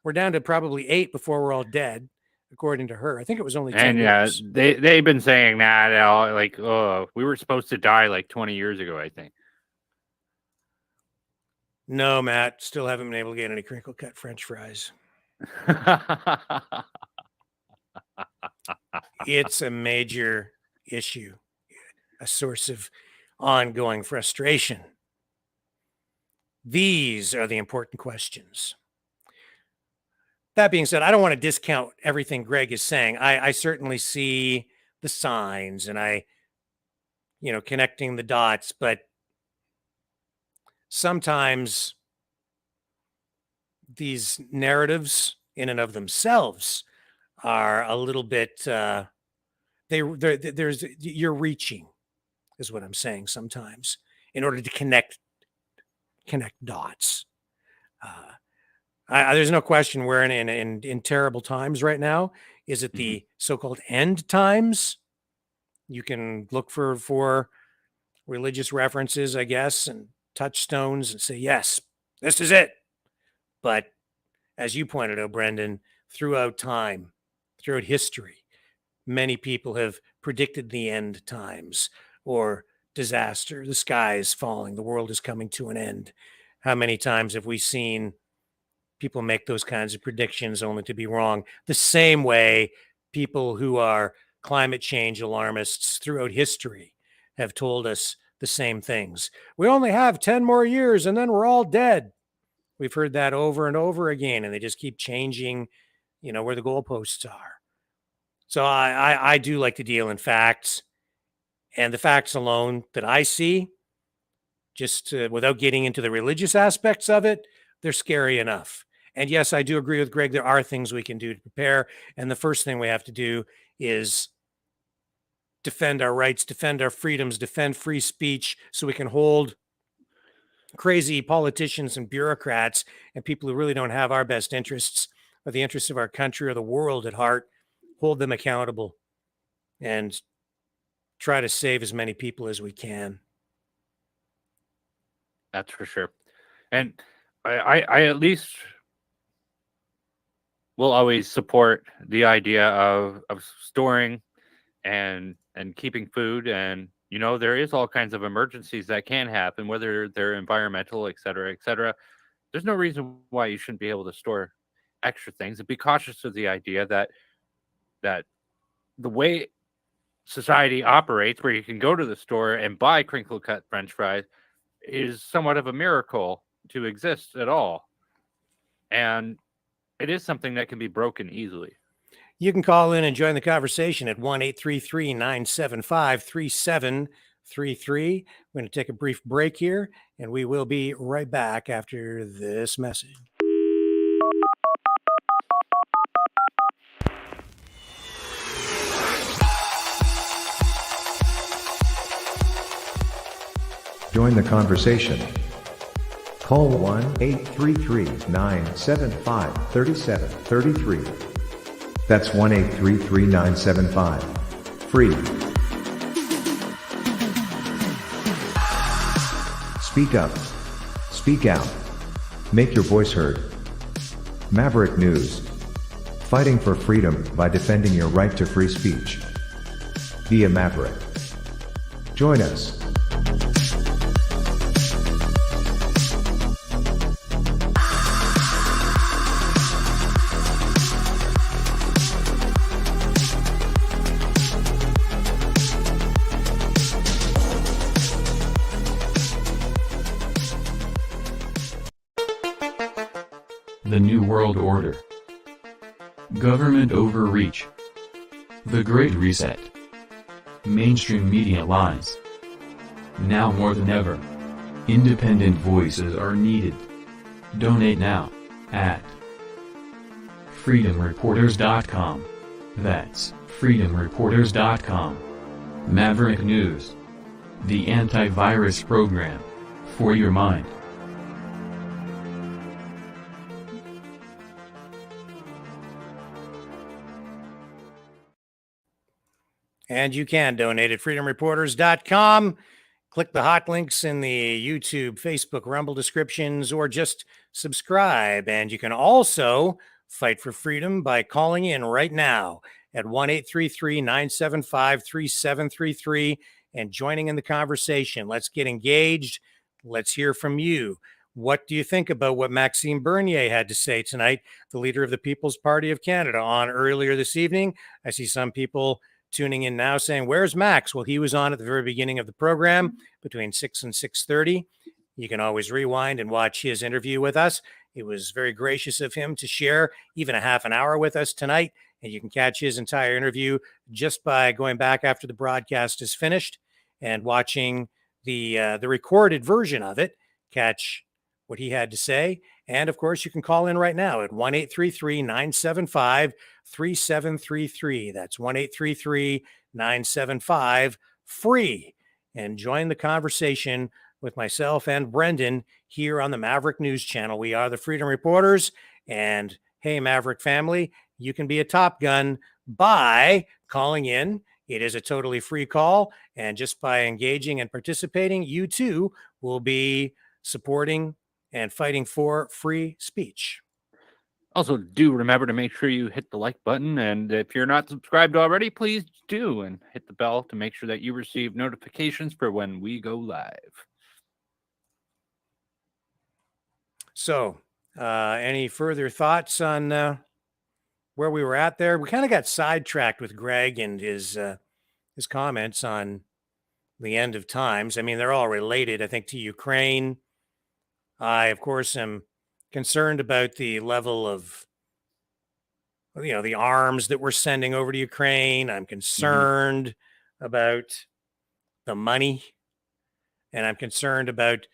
We're down to probably 8 before we're all dead, according to her. I think it was only 10 years. They've been saying that like, oh, we were supposed to die like 20 years ago, I think. No, Matt, still haven't been able to get any crinkle cut French fries. It's a major issue, a source of ongoing frustration. These are the important questions. That being said, I don't want to discount everything Greg is saying. I certainly see the signs and connecting the dots, but sometimes these narratives in and of themselves are a little bit, you're reaching is what I'm saying sometimes in order to connect dots. There's no question we're in terrible times right now. Is it the so-called end times? You can look for religious references, I guess, and touchstones and say, yes, this is it. But as you pointed out, Brendan, throughout time, throughout history, many people have predicted the end times or disaster. The sky is falling. The world is coming to an end. How many times have we seen people make those kinds of predictions only to be wrong? The same way people who are climate change alarmists throughout history have told us the same things. We only have 10 more years and then we're all dead. We've heard that over and over again, and they just keep changing, where the goalposts are. So I do like to deal in facts, and the facts alone that I see, just without getting into the religious aspects of it, they're scary enough. And yes, I do agree with Greg. There are things we can do to prepare. And the first thing we have to do is defend our rights, defend our freedoms, defend free speech so we can hold crazy politicians and bureaucrats and people who really don't have our best interests or the interests of our country or the world at heart, hold them accountable and try to save as many people as we can. That's for sure. And I at least will always support the idea of storing and keeping food. And there is all kinds of emergencies that can happen, whether they're environmental, et cetera, et cetera. There's no reason why you shouldn't be able to store extra things, and be cautious of the idea that the way society operates, where you can go to the store and buy crinkle cut French fries, is somewhat of a miracle to exist at all. And it is something that can be broken easily. You can call in and join the conversation at 1-833-975-3733. We're going to take a brief break here, and we will be right back after this message. Join the conversation. Call 1-833-975-3733. That's 1-833-975-FREE. Speak up. Speak out. Make your voice heard. Maverick News. Fighting for freedom by defending your right to free speech. Be a maverick. Join us. The New World Order. Government overreach. The Great Reset. Mainstream media lies. Now more than ever, independent voices are needed. Donate now at freedomreporters.com. That's freedomreporters.com. Maverick News. The antivirus program for your mind. And you can donate at freedomreporters.com. Click the hot links in the YouTube, Facebook, Rumble descriptions, or just subscribe. And you can also fight for freedom by calling in right now at 1-833-975-3733 and joining in the conversation. Let's get engaged. Let's hear from you. What do you think about what Maxime Bernier had to say tonight, the leader of the People's Party of Canada, on earlier this evening? I see some people tuning in now saying, where's Max? Well, he was on at the very beginning of the program between 6 and 6:30. You can always rewind and watch his interview with us. It was very gracious of him to share even a half an hour with us tonight. And you can catch his entire interview just by going back after the broadcast is finished and watching the recorded version of it. Catch what he had to say. And of course, you can call in right now at 1-833-975-3733. That's 1-833-975-FREE. And join the conversation with myself and Brendan here on the Maverick News Channel. We are the Freedom Reporters. And hey, Maverick family, you can be a Top Gun by calling in. It is a totally free call. And just by engaging and participating, you too will be supporting and fighting for free speech. Also, do remember to make sure you hit the like button, and if you're not subscribed already, please do, and hit the bell to make sure that you receive notifications for when we go live. So, any further thoughts on where we were at there? We kind of got sidetracked with Greg and his comments on the end of times. I mean, they're all related, I think, to Ukraine. I, of course, am concerned about the level of, the arms that we're sending over to Ukraine. I'm concerned about the money, and I'm concerned about,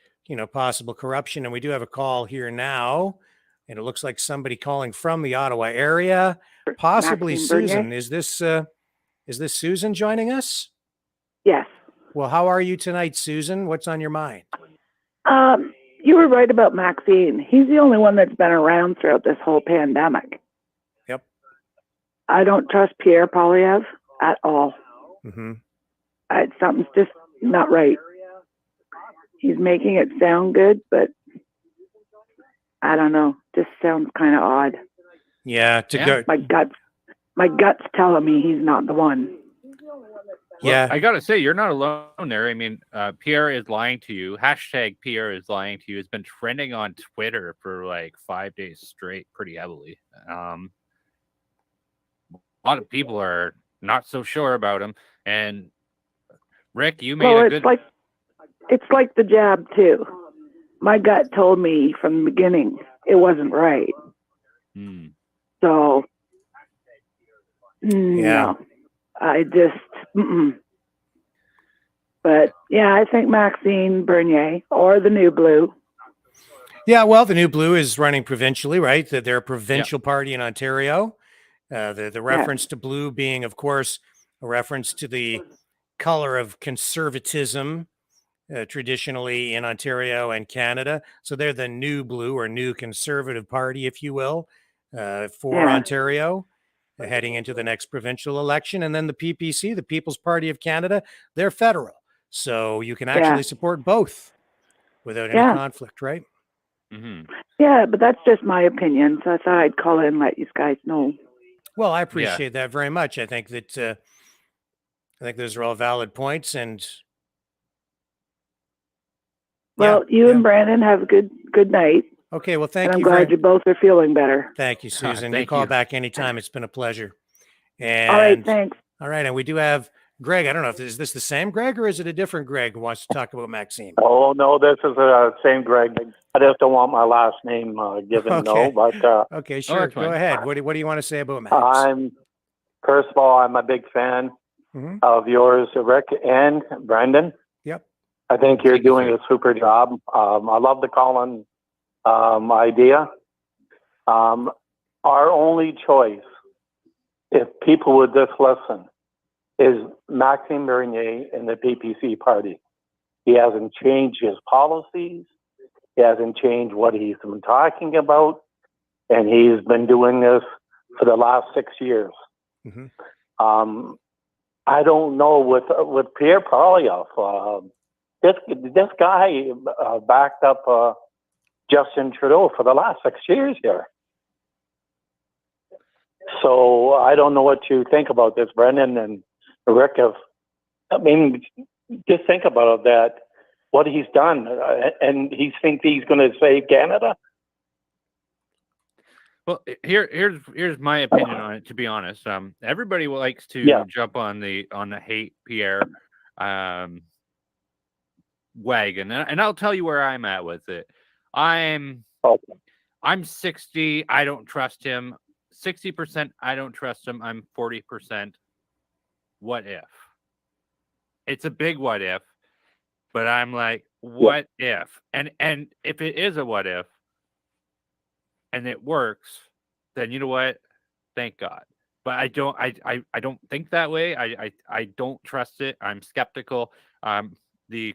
possible corruption. And we do have a call here now, and it looks like somebody calling from the Ottawa area, possibly Maxime Susan. Bernier? Is this Susan joining us? Yes. Well, how are you tonight, Susan? What's on your mind? You were right about Maxime. He's the only one that's been around throughout this whole pandemic. Yep. I don't trust Pierre Poilievre at all. Mm-hmm. Something's just not right. He's making it sound good, but I don't know. Just sounds kind of odd. Yeah. Go. My gut's telling me he's not the one. Yeah, I gotta say, you're not alone there. I mean, Pierre is lying to you. Hashtag Pierre is lying to you. It's been trending on Twitter for like 5 days straight, pretty heavily. A lot of people are not so sure about him. And Rick, you made a good. It's like the jab too. My gut told me from the beginning it wasn't right. So, no. I just, But yeah, I think Maxime Bernier or the New Blue. Yeah, well, the New Blue is running provincially, right? They're a provincial party in Ontario. The reference to blue being, of course, a reference to the color of conservatism traditionally in Ontario and Canada. So they're the New Blue or New Conservative Party, if you will, for Ontario. Heading into the next provincial election. And then the PPC, the People's Party of Canada, they're federal. So you can actually support both without any conflict, right? Mm-hmm. Yeah, but that's just my opinion. So I thought I'd call in and let you guys know. Well, I appreciate that very much. I think that those are all valid points. And you and Brandon have a good night. Okay, well, thank you. I'm glad you both are feeling better. Thank you, Susan. You call back anytime. It's been a pleasure. And, all right, thanks. All right, and we do have Greg. I don't know if is this the same Greg or is it a different Greg who wants to talk about Maxime? Oh, no, this is the same Greg. I just don't want my last name given, no. But okay, sure. Go ahead. What do you want to say about Max? First of all, I'm a big fan of yours, Rick and Brendan. Yep. I think you're doing a super job. I love the call-in idea. Our only choice, if people would just listen, is Maxime Bernier in the PPC party. He hasn't changed his policies. He hasn't changed what he's been talking about. And he's been doing this for the last 6 years. I don't know with Pierre Poilievre. This guy backed up Justin Trudeau for the last 6 years here. So I don't know what you think about this, Brendan and Rick. Just think about that, what he's done, and he thinks he's going to save Canada. Well, here's my opinion on it. To be honest, everybody likes to jump on the hate Pierre wagon, and I'll tell you where I'm at with it. I'm 60. I don't trust him. 60%. I don't trust him. I'm 40%. What if? It's a big what if, but I'm like, what if? And if it is a what if, and it works, then you know what? Thank God. But I don't think that way. I don't trust it. I'm skeptical. The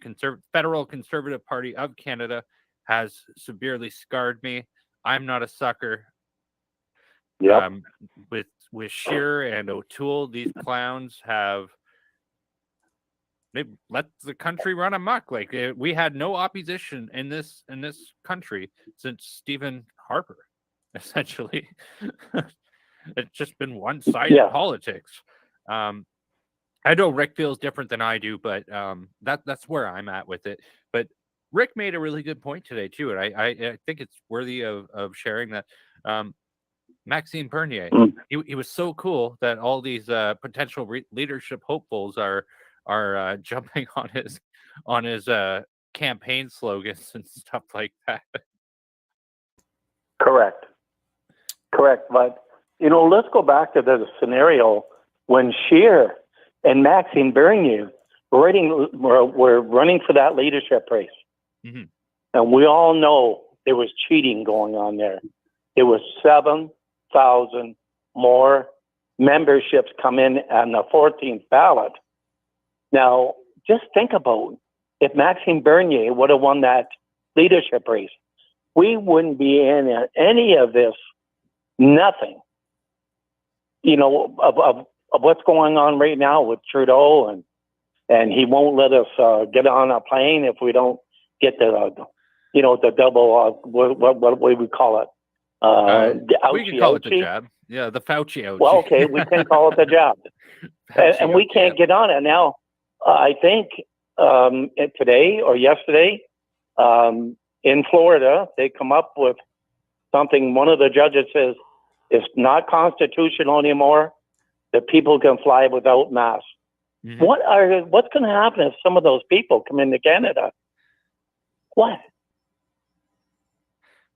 Federal Conservative Party of Canada has severely scarred me. I'm not a sucker. With Scheer and O'Toole, these clowns they let the country run amok. Like we had no opposition in this country since Stephen Harper. essentially. It's just been one-sided politics. I know Rick feels different than I do, but that's where I'm at with it. But Rick made a really good point today too, and I think it's worthy of sharing that. Maxime Bernier, he was so cool that all these potential leadership hopefuls are jumping on his campaign slogans and stuff like that. Correct. But let's go back to the scenario when Scheer and Maxime Bernier were running for that leadership race. Mm-hmm. And we all know there was cheating going on there. There was 7,000 more memberships come in on the 14th ballot. Now, just think about if Maxime Bernier would have won that leadership race, we wouldn't be in any of this, nothing, of what's going on right now with Trudeau, and he won't let us get on a plane if we don't get the double, what we call it? We can call it the jab. Yeah, the Fauci ouchie. Well, okay, we can call it the jab. and we can't get on it. Now, I think today or yesterday, in Florida, they come up with something. One of the judges says it's not constitutional anymore that people can fly without masks. Mm-hmm. What's going to happen if some of those people come into Canada? What?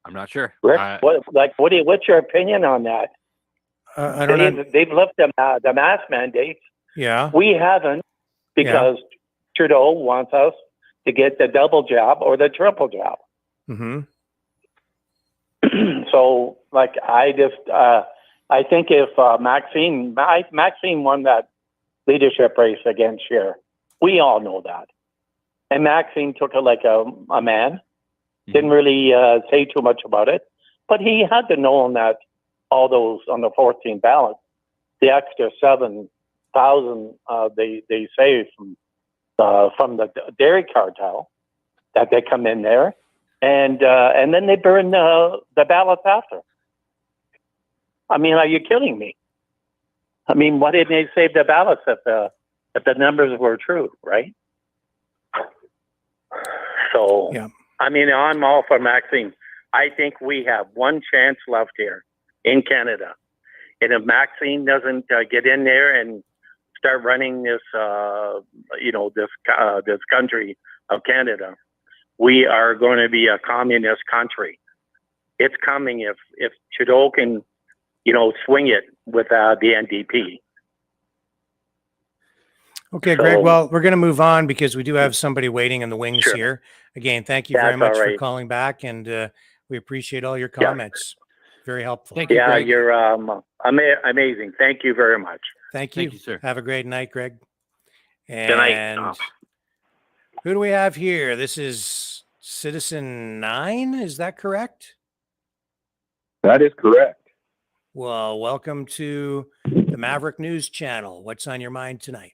I'm not sure. Rick, what's your opinion on that? I don't know. They've lifted the mask mandates. Yeah. We haven't, because Trudeau wants us to get the double jab or the triple jab. Mm-hmm. So, I think if Maxime won that leadership race against Scheer, we all know that. And Maxime took it like a man. Didn't really say too much about it, but he had to know that all those on the 14th ballot, the extra 7,000 they say from the dairy cartel, that they come in there, and then they burn the ballots after. I mean, are you kidding me? I mean, why didn't they save the ballots if the numbers were true, right? So, I mean, I'm all for Maxime. I think we have one chance left here in Canada. And if Maxime doesn't get in there and start running this, this country of Canada, we are going to be a communist country. It's coming if Trudeau can, swing it with the NDP. Okay, Greg. Well, we're going to move on because we do have somebody waiting in the wings here. Again, thank you very much for calling back, and we appreciate all your comments. Very helpful. Thank you, Greg. You're amazing. Thank you very much. Thank you. Thank you, sir. Have a great night, Greg. And good night. Who do we have here? This is Citizen 9. Is that correct? That is correct. Well, welcome to the Maverick News Channel. What's on your mind tonight?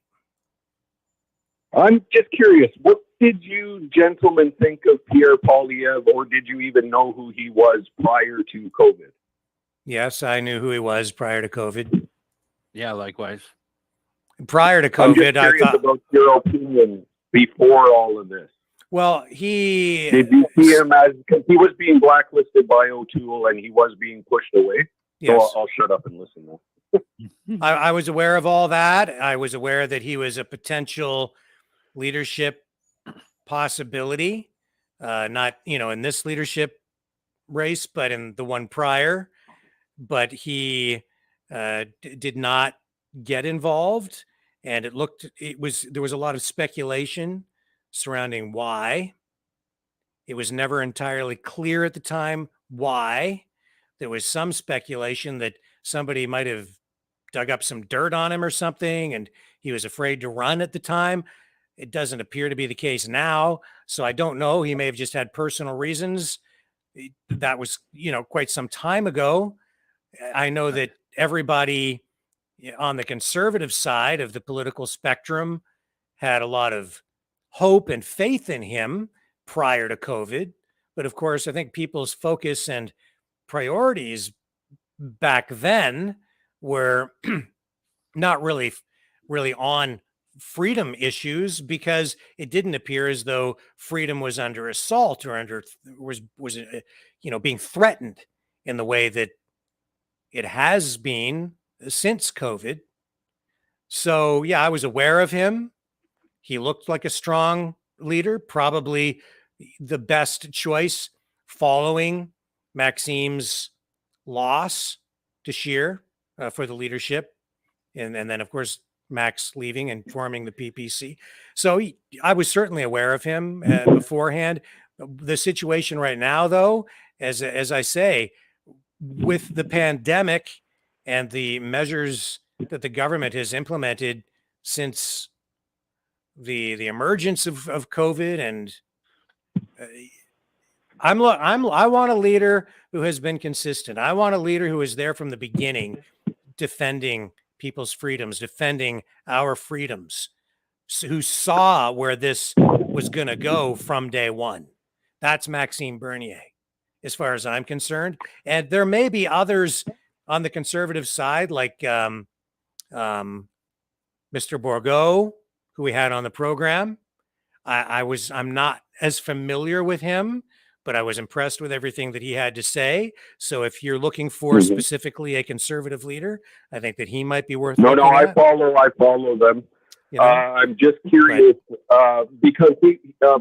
I'm just curious, what did you gentlemen think of Pierre Poilievre, or did you even know who he was prior to COVID? Yes, I knew who he was prior to COVID. Yeah, likewise. Prior to COVID, I thought about your opinion before all of this. Well, did you see him as, because he was being blacklisted by O'Toole and he was being pushed away? Yes. So I'll shut up and listen now. I was aware of all that. I was aware that he was a potential leadership possibility, not, in this leadership race, but in the one prior. But he did not get involved, and there was a lot of speculation surrounding why. It was never entirely clear at the time why. There was some speculation that somebody might have dug up some dirt on him or something, and he was afraid to run at the time. It doesn't appear to be the case now, so I don't know. He may have just had personal reasons. That was, quite some time ago. I know that everybody on the conservative side of the political spectrum had a lot of hope and faith in him prior to COVID. But of course, I think people's focus and priorities back then were not really on freedom issues, because it didn't appear as though freedom was under assault or was being threatened in the way that it has been since COVID. So yeah, I was aware of him. He looked like a strong leader, probably the best choice following Maxime's loss to Scheer for the leadership. And then, of course, Max leaving and forming the PPC. So I was certainly aware of him beforehand. The situation right now, though, as I say, with the pandemic and the measures that the government has implemented since the emergence of COVID, and I want a leader who has been consistent. I want a leader who is there from the beginning, defending people's freedoms, defending our freedoms, who saw where this was going to go from day one. That's Maxime Bernier, as far as I'm concerned. And there may be others on the conservative side, like Mr. Bourgault, who we had on the program. I'm not as familiar with him, but I was impressed with everything that he had to say. So if you're looking for specifically a conservative leader, I think that he might be worth looking I at. follow them. I'm just curious, because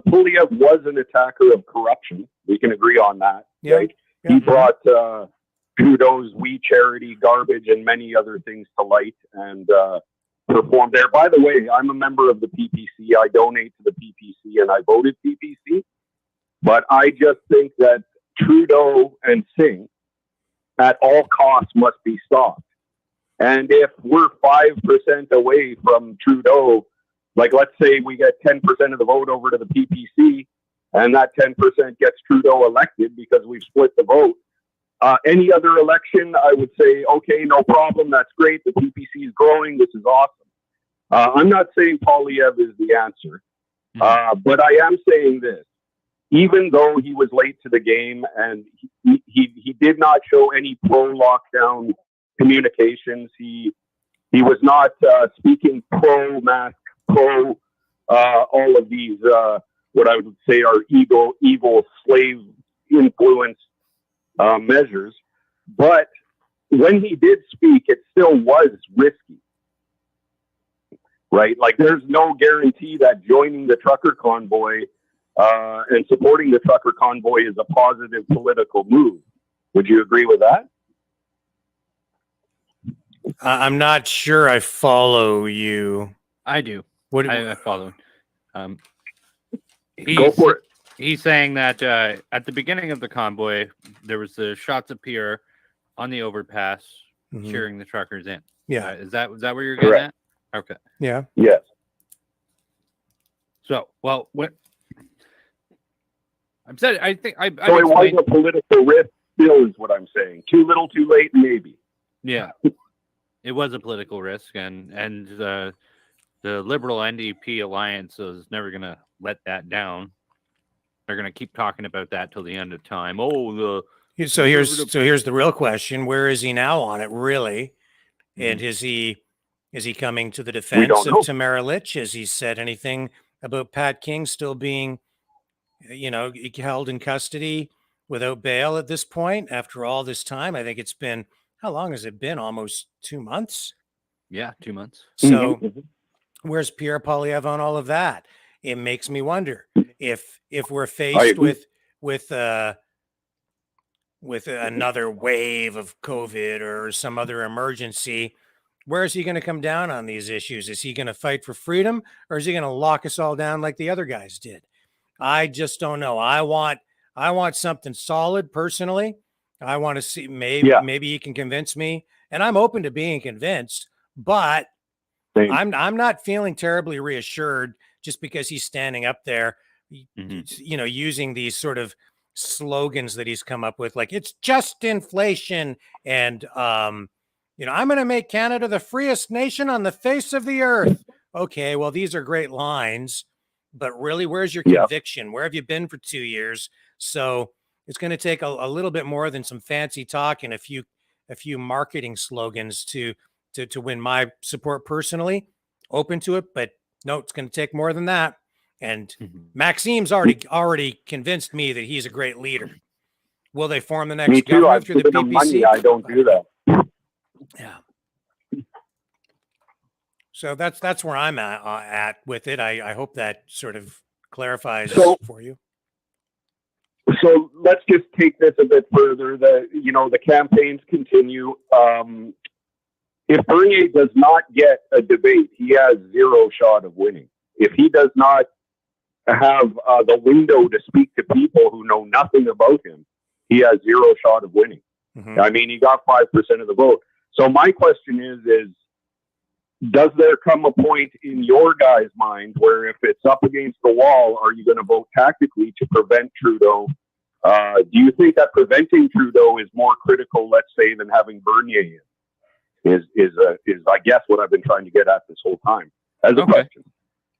Poilievre was an attacker of corruption. We can agree on that. Yeah. Right? He brought Trudeau's We Charity garbage and many other things to light and performed there. By the way, I'm a member of the PPC. I donate to the PPC and I voted PPC. But I just think that Trudeau and Singh at all costs must be stopped. And if we're 5% away from Trudeau, like let's say we get 10% of the vote over to the PPC, and that 10% gets Trudeau elected because we've split the vote. Any other election, I would say, okay, no problem. That's great. The PPC is growing. This is awesome. I'm not saying Poilievre is the answer, but I am saying this. Even though he was late to the game and he did not show any pro-lockdown communications, he was not speaking pro-mask, pro all of these, what I would say are evil slave influence measures. But when he did speak, it still was risky, right? Like there's no guarantee that joining the trucker convoy and supporting the trucker convoy is a positive political move. Would you agree with that? I'm not sure I follow you. I do. I follow. Go for it. He's saying that at the beginning of the convoy, there was the shots of Pierre on the overpass cheering the truckers in. Yeah. Is that where you're getting at? Okay. Yeah. Yes. So, well, what I'm saying, I think I so it was a political risk. Still, is what I'm saying. Too little, too late, maybe. Yeah, it was a political risk, and the Liberal NDP alliance is never going to let that down. They're going to keep talking about that till the end of time. So here's the real question: where is he now on it, really? And is he coming to the defense of Tamara Litch? Has he said anything about Pat King still being, held in custody without bail at this point after all this time? I think it's been, how long has it been? Almost 2 months. Yeah, 2 months. So where's Pierre Poilievre on all of that? It makes me wonder if we're faced with another wave of COVID or some other emergency, where is he going to come down on these issues? Is he going to fight for freedom, or is he going to lock us all down like the other guys did? I just don't know. I want something solid personally. I want to see, maybe he can convince me, and I'm open to being convinced, but I'm not feeling terribly reassured just because he's standing up there, using these sort of slogans that he's come up with, like it's just inflation and I'm going to make Canada the freest nation on the face of the earth. Okay, well, these are great lines, but really, where's your conviction? Where have you been for 2 years? So it's going to take a little bit more than some fancy talk and a few marketing slogans to win my support personally. Open to it, but no, it's going to take more than that. And Maxime's already convinced me that he's a great leader. Will they form the next Me too. government I've through the given them PPC? money. I don't do that. Yeah. So that's where I'm at with it. I hope that sort of clarifies for you. So let's just take this a bit further. The campaigns continue. If Bernier does not get a debate, he has zero shot of winning. If he does not have the window to speak to people who know nothing about him, he has zero shot of winning. I mean, he got 5% of the vote. So my question is does there come a point in your guys' mind where if it's up against the wall, are you going to vote tactically to prevent Trudeau? Do you think that preventing Trudeau is more critical, let's say, than having Bernier in? Is I guess what I've been trying to get at this whole time as a question.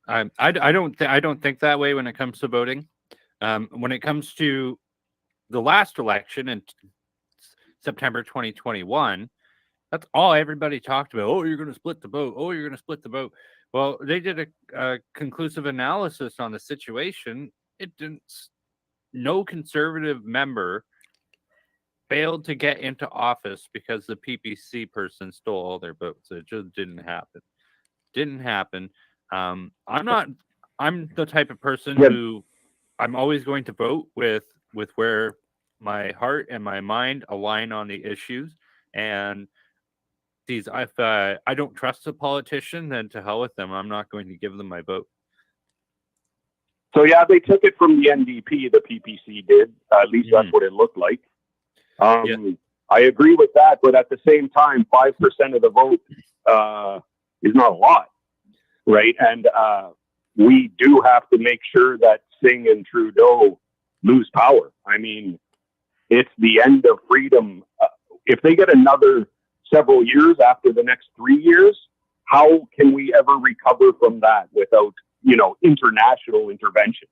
I don't think that way when it comes to voting. When it comes to the last election in September 2021, that's all everybody talked about. Oh, you're going to split the vote. Oh, you're going to split the vote. Well, they did a conclusive analysis on the situation. It didn't. No conservative member failed to get into office because the PPC person stole all their votes. It just didn't happen. Didn't happen. I'm the type of person who I'm always going to vote with where my heart and my mind align on the issues. And if I don't trust a politician, then to hell with them. I'm not going to give them my vote. So yeah, they took it from the NDP. The PPC did. At least that's what it looked like. I agree with that, but at the same time, 5% of the vote is not a lot, right? And we do have to make sure that Singh and Trudeau lose power. I mean, it's the end of freedom. If they get another several years after the next 3 years, how can we ever recover from that without, international intervention?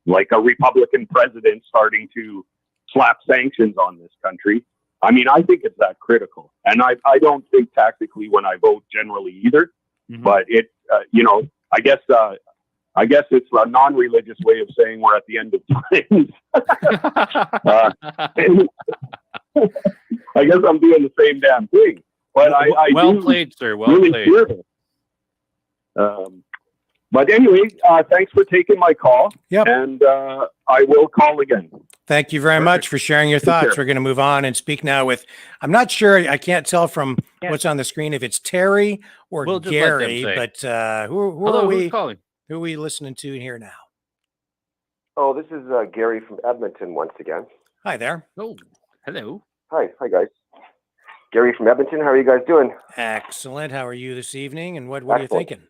Like a Republican president starting to slap sanctions on this country. I mean, I think it's that critical. And I don't think tactically when I vote generally either. But it, I guess it's a non-religious way of saying we're at the end of times. I guess I'm doing the same damn thing. But I well do played, sir. Well really played. fear it. But anyway, thanks for taking my call. Yep. And I will call again. Thank you very much for sharing your thoughts. We're going to move on and speak now with, I'm not sure, I can't tell from what's on the screen if it's Terry or We'll just let them Gary, say. but who Hello, are we? who's calling? Who are we listening to here now? Oh, this is Gary from Edmonton once again. Hi there. Oh, hello. Hi guys. Gary from Edmonton. How are you guys doing? Excellent. How are you this evening? And what are you thinking?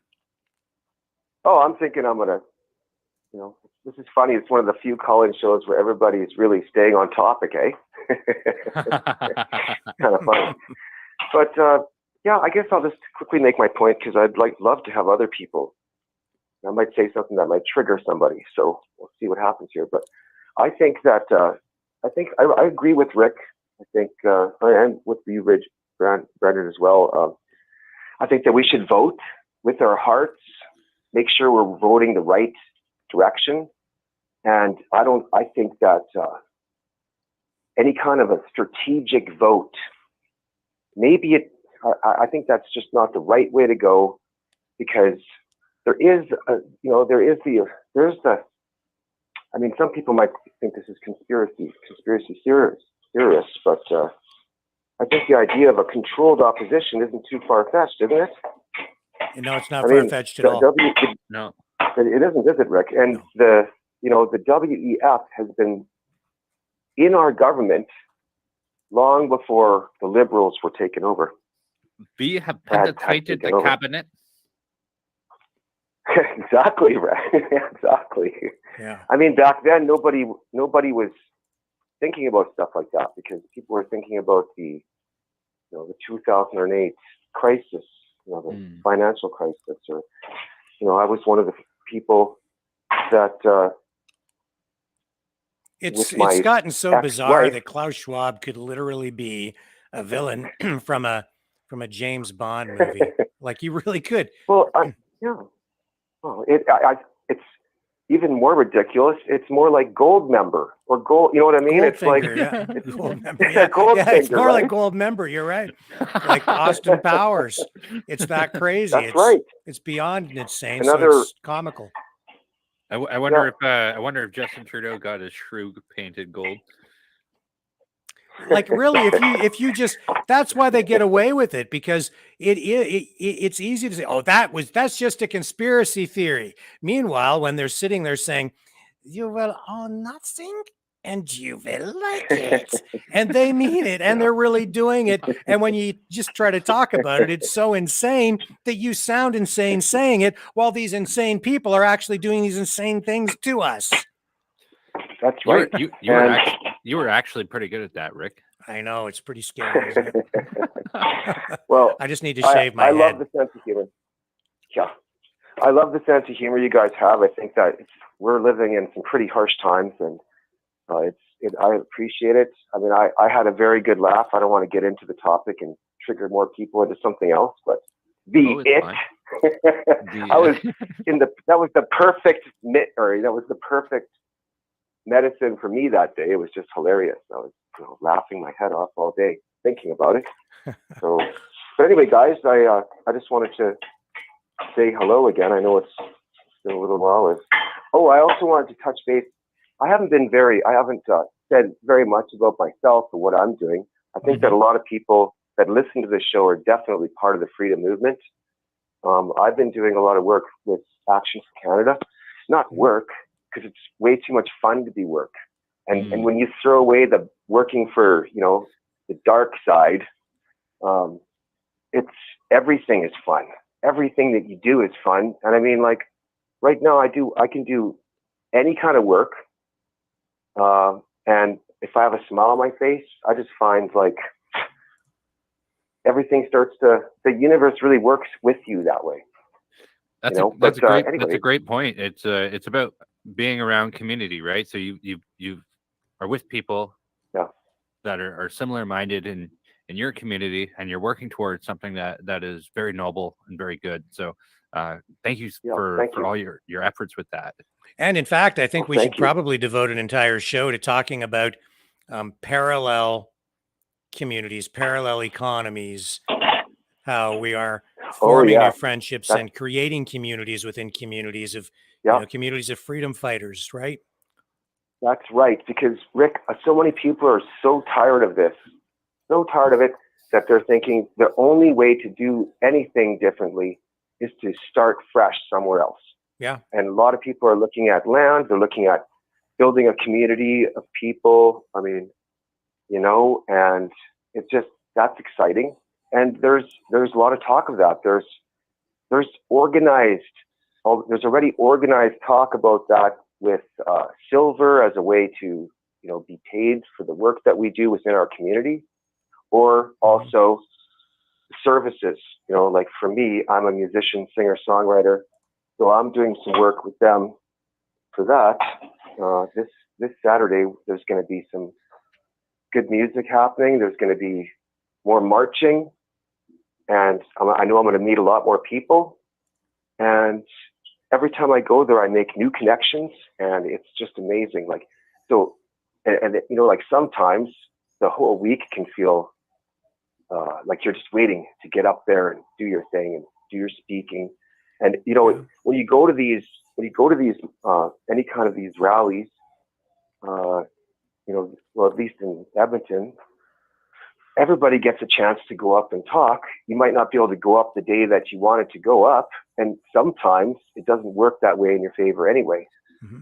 Oh, I'm thinking I'm gonna, this is funny. It's one of the few call-in shows where everybody is really staying on topic, eh? Kind of funny. But yeah, I guess I'll just quickly make my point because I'd love to have other people. I might say something that might trigger somebody, so we'll see what happens here. But I think that I agree with Rick. I think and with you, Brendan, as well. I think that we should vote with our hearts. Make sure we're voting the right direction. And I think that any kind of a strategic vote, I think that's just not the right way to go, because some people might think this is conspiracy theorists, but I think the idea of a controlled opposition isn't too far-fetched, isn't it? No, it's not far-fetched at all. No. It isn't, is it, Rick? And the WEF has been in our government long before the Liberals were taken over. We have penetrated the cabinet. Exactly, right. Exactly. Yeah. I mean, back then, nobody was thinking about stuff like that because people were thinking about the 2008 crisis, the financial crisis, or I was one of the people that It's with my gotten so bizarre ex-wife. that Klaus Schwab could literally be a villain from a James Bond movie. Like he really could. Well, yeah. Well, it's even more ridiculous. It's more like gold member or gold. You know what I mean? It's like Yeah. it's, Gold member. yeah, gold Yeah, finger, it's more right? like gold member. You're right. Like Austin Powers. It's that crazy. That's right. It's beyond insane. Another. So it's comical. I wonder if Justin Trudeau got his shrew painted gold. Like really, if you just, that's why they get away with it, because it's easy to say, oh, that's just a conspiracy theory. Meanwhile, when they're sitting there saying, you will own nothing and you will like it, and they mean it, and they're really doing it. And when you just try to talk about it, it's so insane that you sound insane saying it, while these insane people are actually doing these insane things to us. That's right. You were actually pretty good at that, Rick. I know, it's pretty scary, isn't it? Well, I just need to shave my head. I love the sense of humor. Yeah, I love the sense of humor you guys have. I think that we're living in some pretty harsh times, and I appreciate it. I mean, I had a very good laugh. I don't want to get into the topic and trigger more people into something else, but I was that was the perfect medicine for me that day. It was just hilarious. I was laughing my head off all day thinking about it. So, but anyway, guys, I just wanted to say hello again. I know it's been a little while. I also wanted to touch base. I haven't said very much about myself or what I'm doing. I think that a lot of people that listen to this show are definitely part of the freedom movement. I've been doing a lot of work with Action for Canada, not work, because it's way too much fun to be work. And when you throw away the working for, the dark side, everything is fun. Everything that you do is fun. And I mean, like right now I can do any kind of work. And if I have a smile on my face, I just find like everything the universe really works with you that way. That's a great point. It's about being around community, right? So you are with people that are similar minded in your community, and you're working towards something that is very noble and very good. So thank you for all your efforts with that. And in fact, I think we should probably devote an entire show to talking about parallel communities, parallel economies, how we are forming new friendships and creating communities within communities of communities of freedom fighters, right? That's right, because Rick, so many people are so tired of this, so tired of it, that they're thinking the only way to do anything differently is to start fresh somewhere else. Yeah. And a lot of people are looking at land, they're looking at building a community of people. I mean, and it's just, that's exciting. And there's a lot of talk of that. There's already organized talk about that with silver as a way to, be paid for the work that we do within our community, or also services. Like for me, I'm a musician, singer, songwriter, so I'm doing some work with them for that. This Saturday, there's going to be some good music happening. There's going to be more marching, and I know I'm going to meet a lot more people. And every time I go there, I make new connections, and it's just amazing. Like, so, and like sometimes the whole week can feel like you're just waiting to get up there and do your thing and do your speaking. And when you go to these any kind of these rallies, well, at least in Edmonton, everybody gets a chance to go up and talk. You might not be able to go up the day that you wanted to go up, and sometimes it doesn't work that way in your favor anyway.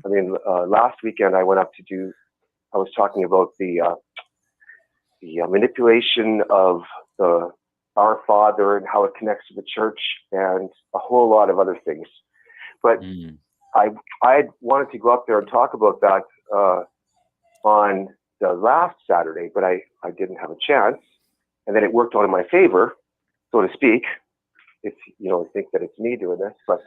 I mean, last weekend I went up I was talking about the manipulation of our Father and how it connects to the church and a whole lot of other things. But I wanted to go up there and talk about that on the last Saturday, but I didn't have a chance. And then it worked out in my favor, so to speak, if you think that it's me doing this. But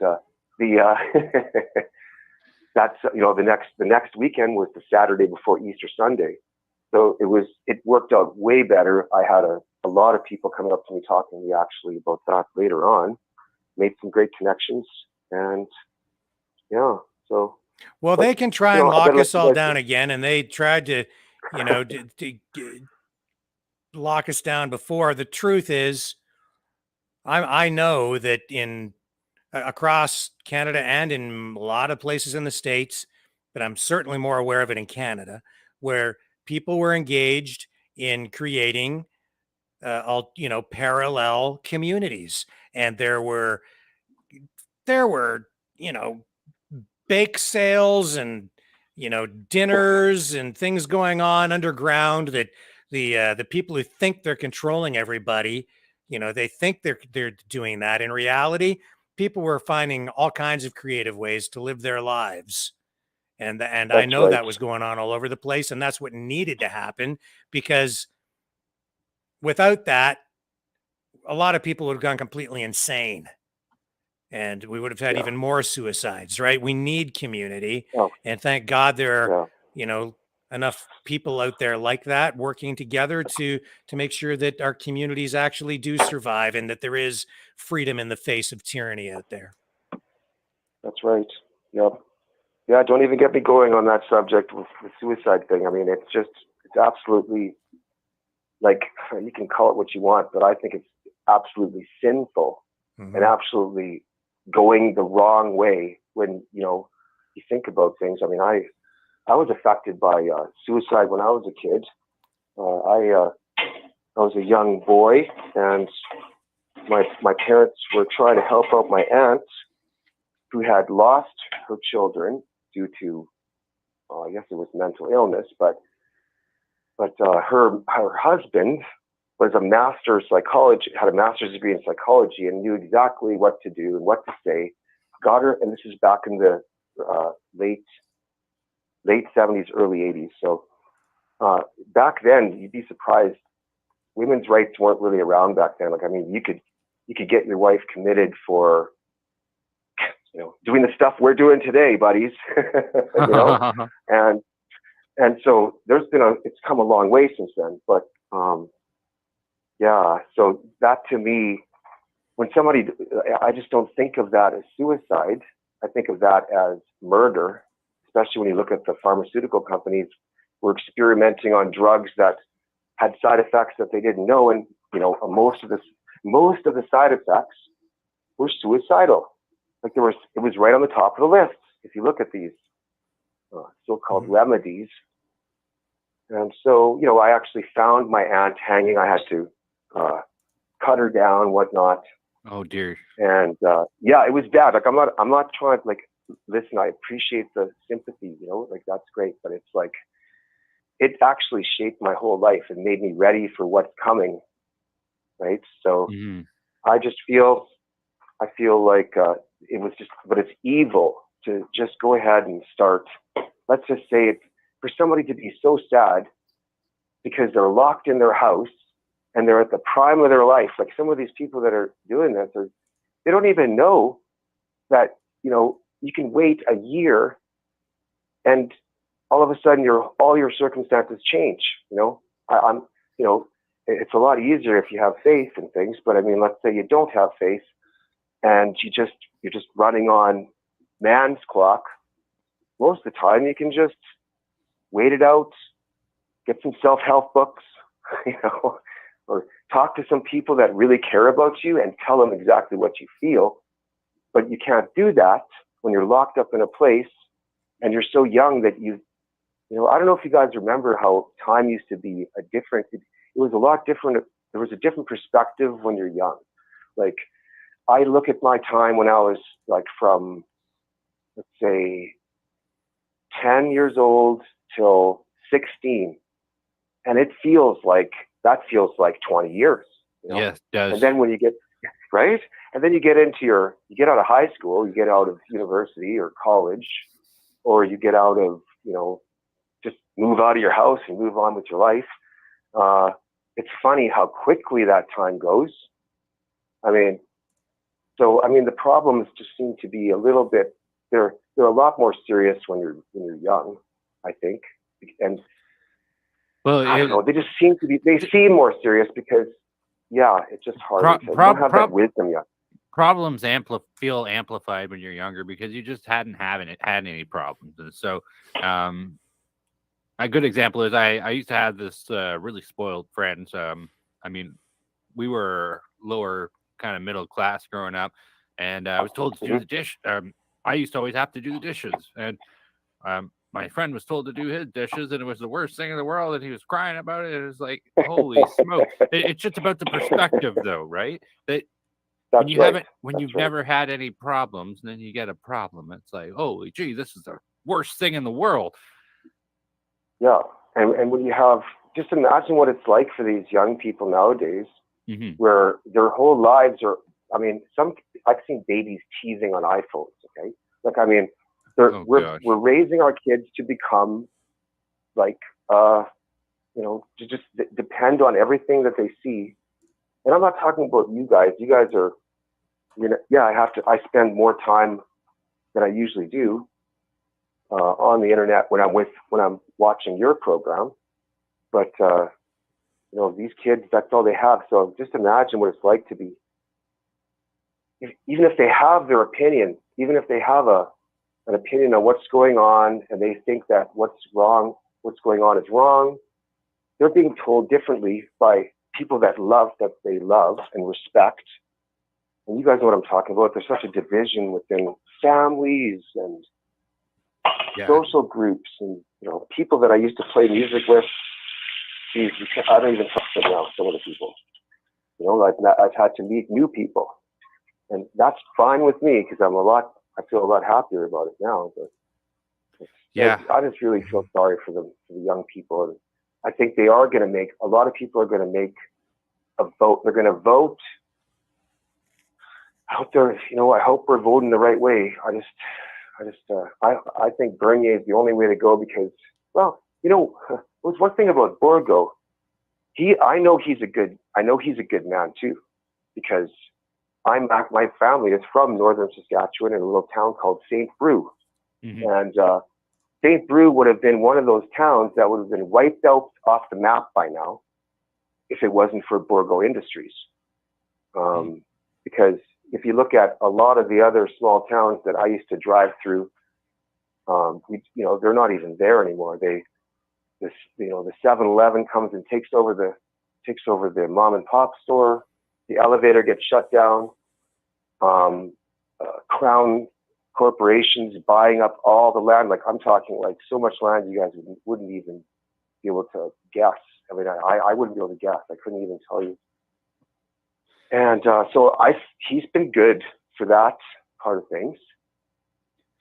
that's, the next weekend was the Saturday before Easter Sunday. So it worked out way better. I had a lot of people coming up to me talking to me actually about that later on, made some great connections, and yeah, so. Well, but, they can try and I lock better us let you all guys down again, and they tried to, lock us down before. The truth is, I know that across Canada and in a lot of places in the States, but I'm certainly more aware of it in Canada, where people were engaged in creating parallel communities, and there were bake sales and dinners and things going on underground that the people who think they're controlling everybody, they think they're doing that. In reality, people were finding all kinds of creative ways to live their lives. And I That's know right. that was going on all over the place, and that's what needed to happen, because without that, a lot of people would have gone completely insane, and we would have had even more suicides, right? We need community. Oh. And thank God there are, enough people out there like that working together to make sure that our communities actually do survive, and that there is freedom in the face of tyranny out there. That's right. Yep. Yeah, don't even get me going on that subject with the suicide thing. I mean, it's absolutely, like, you can call it what you want, but I think it's absolutely sinful and absolutely going the wrong way when, you think about things. I mean, I was affected by suicide when I was a kid. I was a young boy, and my parents were trying to help out my aunt who had lost her children due to, I guess it was mental illness, but her husband was a master's psychology, had a master's degree in psychology, and knew exactly what to do and what to say. Got her, and this is back in the late 70s, early 80s. So back then, you'd be surprised. Women's rights weren't really around back then. Like, I mean, you could get your wife committed for, doing the stuff we're doing today, buddies. And so it's come a long way since then. But so that, to me, when I just don't think of that as suicide. I think of that as murder, especially when you look at the pharmaceutical companies were experimenting on drugs that had side effects that they didn't know. And, most of the side effects were suicidal. Like it was right on the top of the list. If you look at these so-called remedies. And so, I actually found my aunt hanging. I had to cut her down, whatnot. Oh dear. And it was bad. Like, I'm not trying to, listen, I appreciate the sympathy, that's great. But it's like, it actually shaped my whole life and made me ready for what's coming. Right. So I feel like it was but it's evil to just go ahead and start. Let's just say it, for somebody to be so sad because they're locked in their house and they're at the prime of their life. Like some of these people that are doing this, they don't even know that, you can wait a year and all of a sudden all your circumstances change. It's a lot easier if you have faith in things, but I mean, let's say you don't have faith and you're just running on man's clock. Most of the time you can just wait it out, get some self-help books, or talk to some people that really care about you and tell them exactly what you feel. But you can't do that when you're locked up in a place and you're so young that I don't know if you guys remember how time used to be it was a lot different. There was a different perspective when you're young. Like, I look at my time when I was from, let's say, 10 years old till 16. And that feels like 20 years. Yes, it does. And then when you get, right? And then you get out of high school, you get out of university or college, or you get out of, just move out of your house and move on with your life. It's funny how quickly that time goes. The problems just seem to be a little bit, they're they're a lot more serious when you're young, I think. And Well, I don't know, they seem more serious because, yeah, it's just hard. You don't have that wisdom yet. Problems feel amplified when you're younger because you just hadn't had any problems. And so a good example is I used to have this really spoiled friend. I mean, we were lower kind of middle class growing up, and I was told to do the dish. I used to always have to do the dishes, and my friend was told to do his dishes, and it was the worst thing in the world, and he was crying about it. It was like, holy smoke! It's just about the perspective, though, right? That when you've never had any problems, and then you get a problem, it's like, holy gee, this is the worst thing in the world. Yeah, and when you have, just imagine what it's like for these young people nowadays, where their whole lives are. I mean, I've seen babies teasing on iPhones. Okay, like, I mean, we're raising our kids to become like, to just depend on everything that they see. And I'm not talking about you guys. You guys are, I spend more time than I usually do on the internet when I'm watching your program. But these kids, that's all they have. So just imagine what it's like to be, even if they have their opinion, even if they have an opinion on what's going on, and they think that what's going on is wrong, they're being told differently by people that they love and respect. And you guys know what I'm talking about. There's such a division within families and social groups, and people that I used to play music with. Geez, I don't even talk to them now. Some of the people, I've had to meet new people, and that's fine with me because I feel a lot happier about it now. But I just really feel sorry for the young people, and I think they are going to make. A lot of people are going to make a vote. They're going to vote. I hope we're voting the right way. I think Bernier is the only way to go because, there's one thing about Bourgault. I know he's a good man too, because my family is from northern Saskatchewan in a little town called St. Brew. And St. Brew would have been one of those towns that would have been wiped out off the map by now if it wasn't for Bourgault Industries. Because if you look at a lot of the other small towns that I used to drive through, they're not even there anymore. The 7-Eleven comes and takes over the mom and pop store. The elevator gets shut down. Crown corporations buying up all the land. Like, I'm talking like so much land you guys wouldn't even be able to guess. I mean, I wouldn't be able to guess. I couldn't even tell you. And he's been good for that part of things.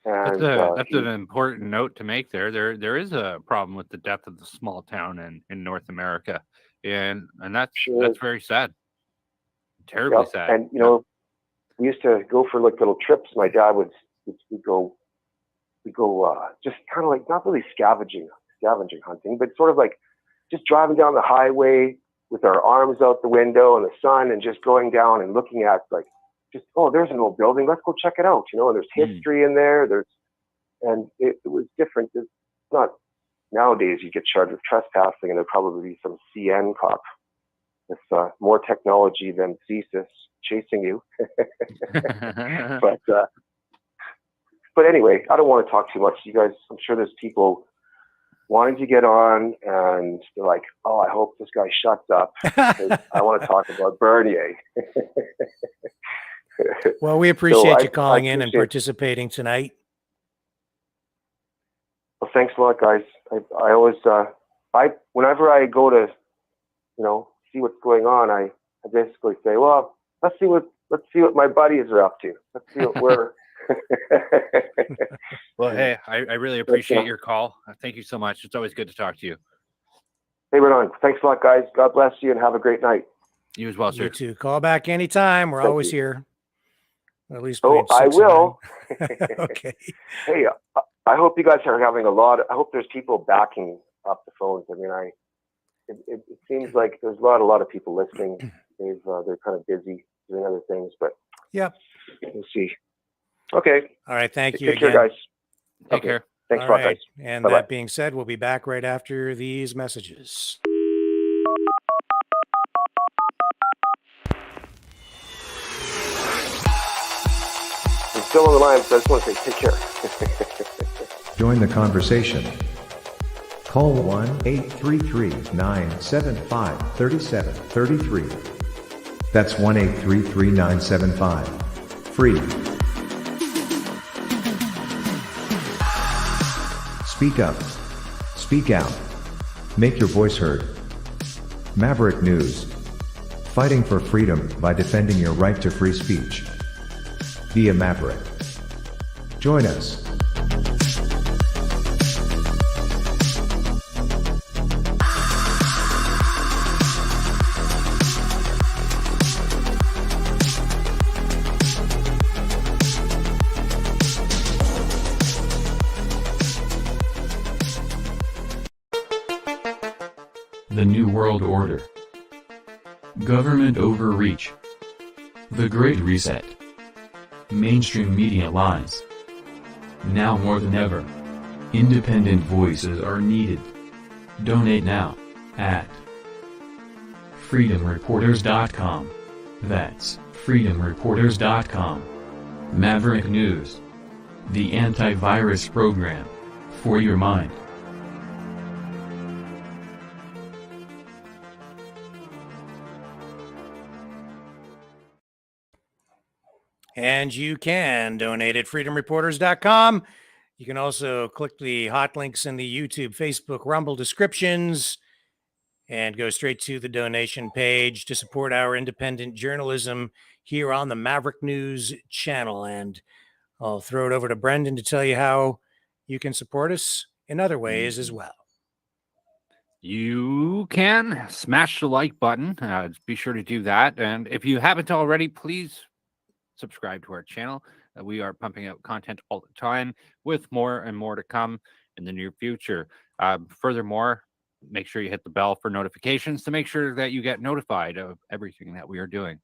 And that's an important note to make there. There is a problem with the death of the small town in North America, and that's very sad. Terribly sad. And we used to go for like little trips. My dad would go just kind of like, not really scavenging hunting, but sort of like just driving down the highway with our arms out the window in the sun and just going down and looking at there's an old building. Let's go check it out. And there's history in there. And it was different. It's not nowadays you get charged with trespassing and there'll probably be some CN cop with more technology than CSIS chasing you. But anyway, I don't want to talk too much. You guys, I'm sure there's people wanting to get on and they're like, oh, I hope this guy shuts up because I want to talk about Bernier. Well, we appreciate you calling in and participating tonight. Well, thanks a lot, guys. I always, whenever I go to, see what's going on, I basically say, well, let's see what my buddies are up to. Let's see what we're. Well, hey, I really appreciate your call. Thank you so much. It's always good to talk to you. Hey, right on. Thanks a lot, guys. God bless you and have a great night. You as well, sir. You too. Call back anytime. We're always here. At least. I will. Okay. Hey, I hope you guys are having I hope there's people backing up the phones. I mean, it seems like there's a lot of people listening. They're kind of busy doing other things, but yep. We'll see. Okay. All right. Thank you again. Take care, guys. Take care. Thanks All a lot, right. guys. And Bye-bye. that being said, we'll be back right after these messages. I'm still on the line, so I just want to say take care. Join the conversation. Call 1-833-975-3733. That's 1-833-975-FREE. Speak up. Speak out. Make your voice heard. Maverick News. Fighting for freedom by defending your right to free speech. Be a Maverick. Join us. The New World Order. Government overreach. The Great Reset. Mainstream media lies. Now more than ever, independent voices are needed. Donate now at freedomreporters.com. That's freedomreporters.com. Maverick News. The antivirus program for your mind. And you can donate at freedomreporters.com. You can also click the hot links in the YouTube, Facebook, Rumble descriptions and go straight to the donation page to support our independent journalism here on the Maverick News channel. And I'll throw it over to Brendan to tell you how you can support us in other ways as well. You can smash the like button. Be sure to do that. And if you haven't already, please subscribe to our channel. We are pumping out content all the time with more and more to come in the near future. Furthermore, make sure you hit the bell for notifications to make sure that you get notified of everything that we are doing.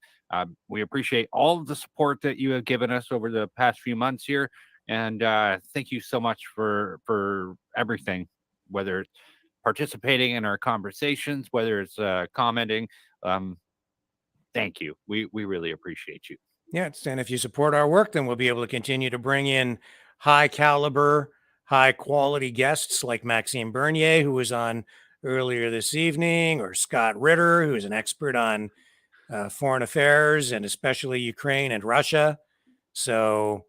We appreciate all of the support that you have given us over the past few months here. And thank you so much for everything, whether it's participating in our conversations, whether it's commenting. Thank you. We really appreciate you. Yes, and if you support our work, then we'll be able to continue to bring in high caliber, high quality guests like Maxime Bernier, who was on earlier this evening, or Scott Ritter, who is an expert on foreign affairs and especially Ukraine and Russia. So,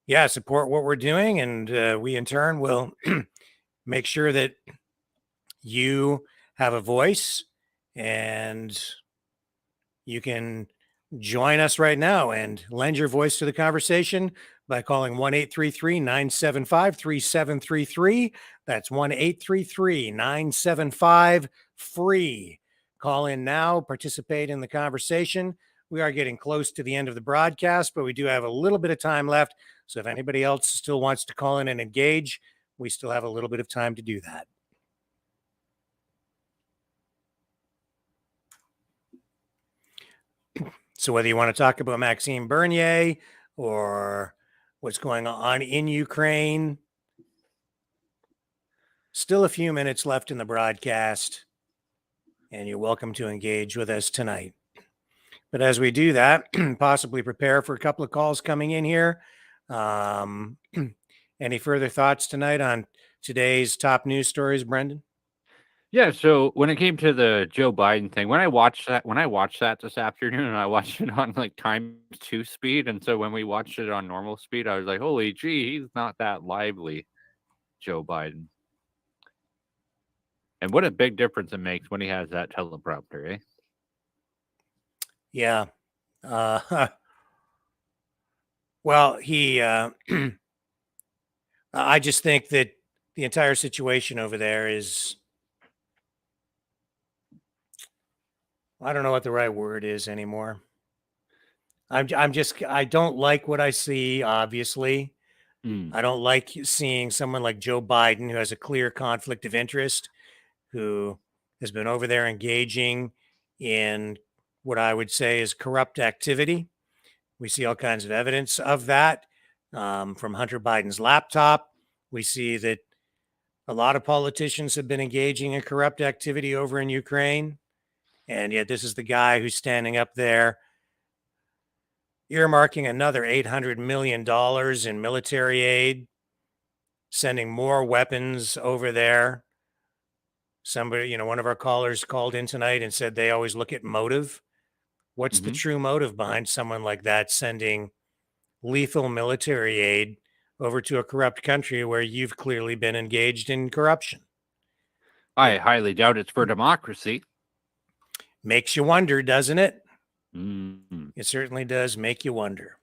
yeah, support what we're doing, and we in turn will make sure that you have a voice, and you can join us right now and lend your voice to the conversation by calling 1-833-975-3733. That's 1-833-975-FREE. Call in now, participate in the conversation. We are getting close to the end of the broadcast, but we do have a little bit of time left. So if anybody else still wants to call in and engage, we still have a little bit of time to do that. So whether you want to talk about Maxime Bernier or what's going on in Ukraine, still a few minutes left in the broadcast, and you're welcome to engage with us tonight. But as we do that, possibly prepare for a couple of calls coming in here. Any further thoughts tonight on today's top news stories, Brendan? Yeah, so when it came to the Joe Biden thing, when I watched that this afternoon, I watched it on like ×2 speed. And so when we watched it on normal speed, I was like, holy gee, he's not that lively, Joe Biden. And what a big difference it makes when he has that teleprompter, eh? Yeah. Well, I just think that the entire situation over there is, I don't know what the right word is anymore. I don't like what I see, obviously. I don't like seeing someone like Joe Biden, who has a clear conflict of interest, who has been over there engaging in what I would say is corrupt activity. We see all kinds of evidence of that, from Hunter Biden's laptop We see that a lot of politicians have been engaging in corrupt activity over in Ukraine. And yet this is the guy who's standing up there earmarking another $800 million in military aid, sending more weapons over there. Somebody, one of our callers called in tonight and said they always look at motive. What's the true motive behind someone like that sending lethal military aid over to a corrupt country where you've clearly been engaged in corruption? I highly doubt it's for democracy. Makes you wonder, doesn't it? Mm-hmm. It certainly does make you wonder.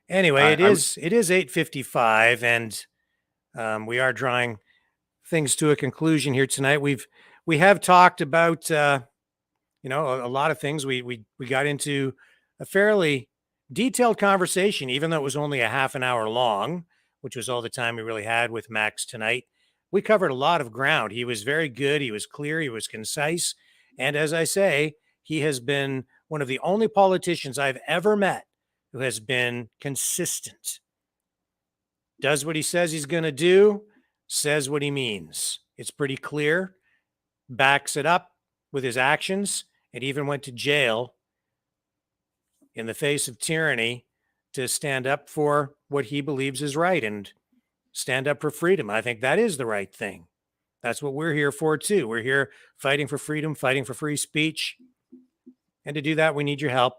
Anyway, it is 8:55, and we are drawing things to a conclusion here tonight. We have talked about a lot of things. We got into a fairly detailed conversation, even though it was only a half an hour long, which was all the time we really had with Max tonight. We covered a lot of ground. He was very good. He was clear. He was concise. And as I say, he has been one of the only politicians I've ever met who has been consistent. Does what he says he's going to do, says what he means. It's pretty clear, backs it up with his actions, and even went to jail in the face of tyranny to stand up for what he believes is right and stand up for freedom. I think that is the right thing. That's what we're here for, too. We're here fighting for freedom, fighting for free speech. And to do that, we need your help.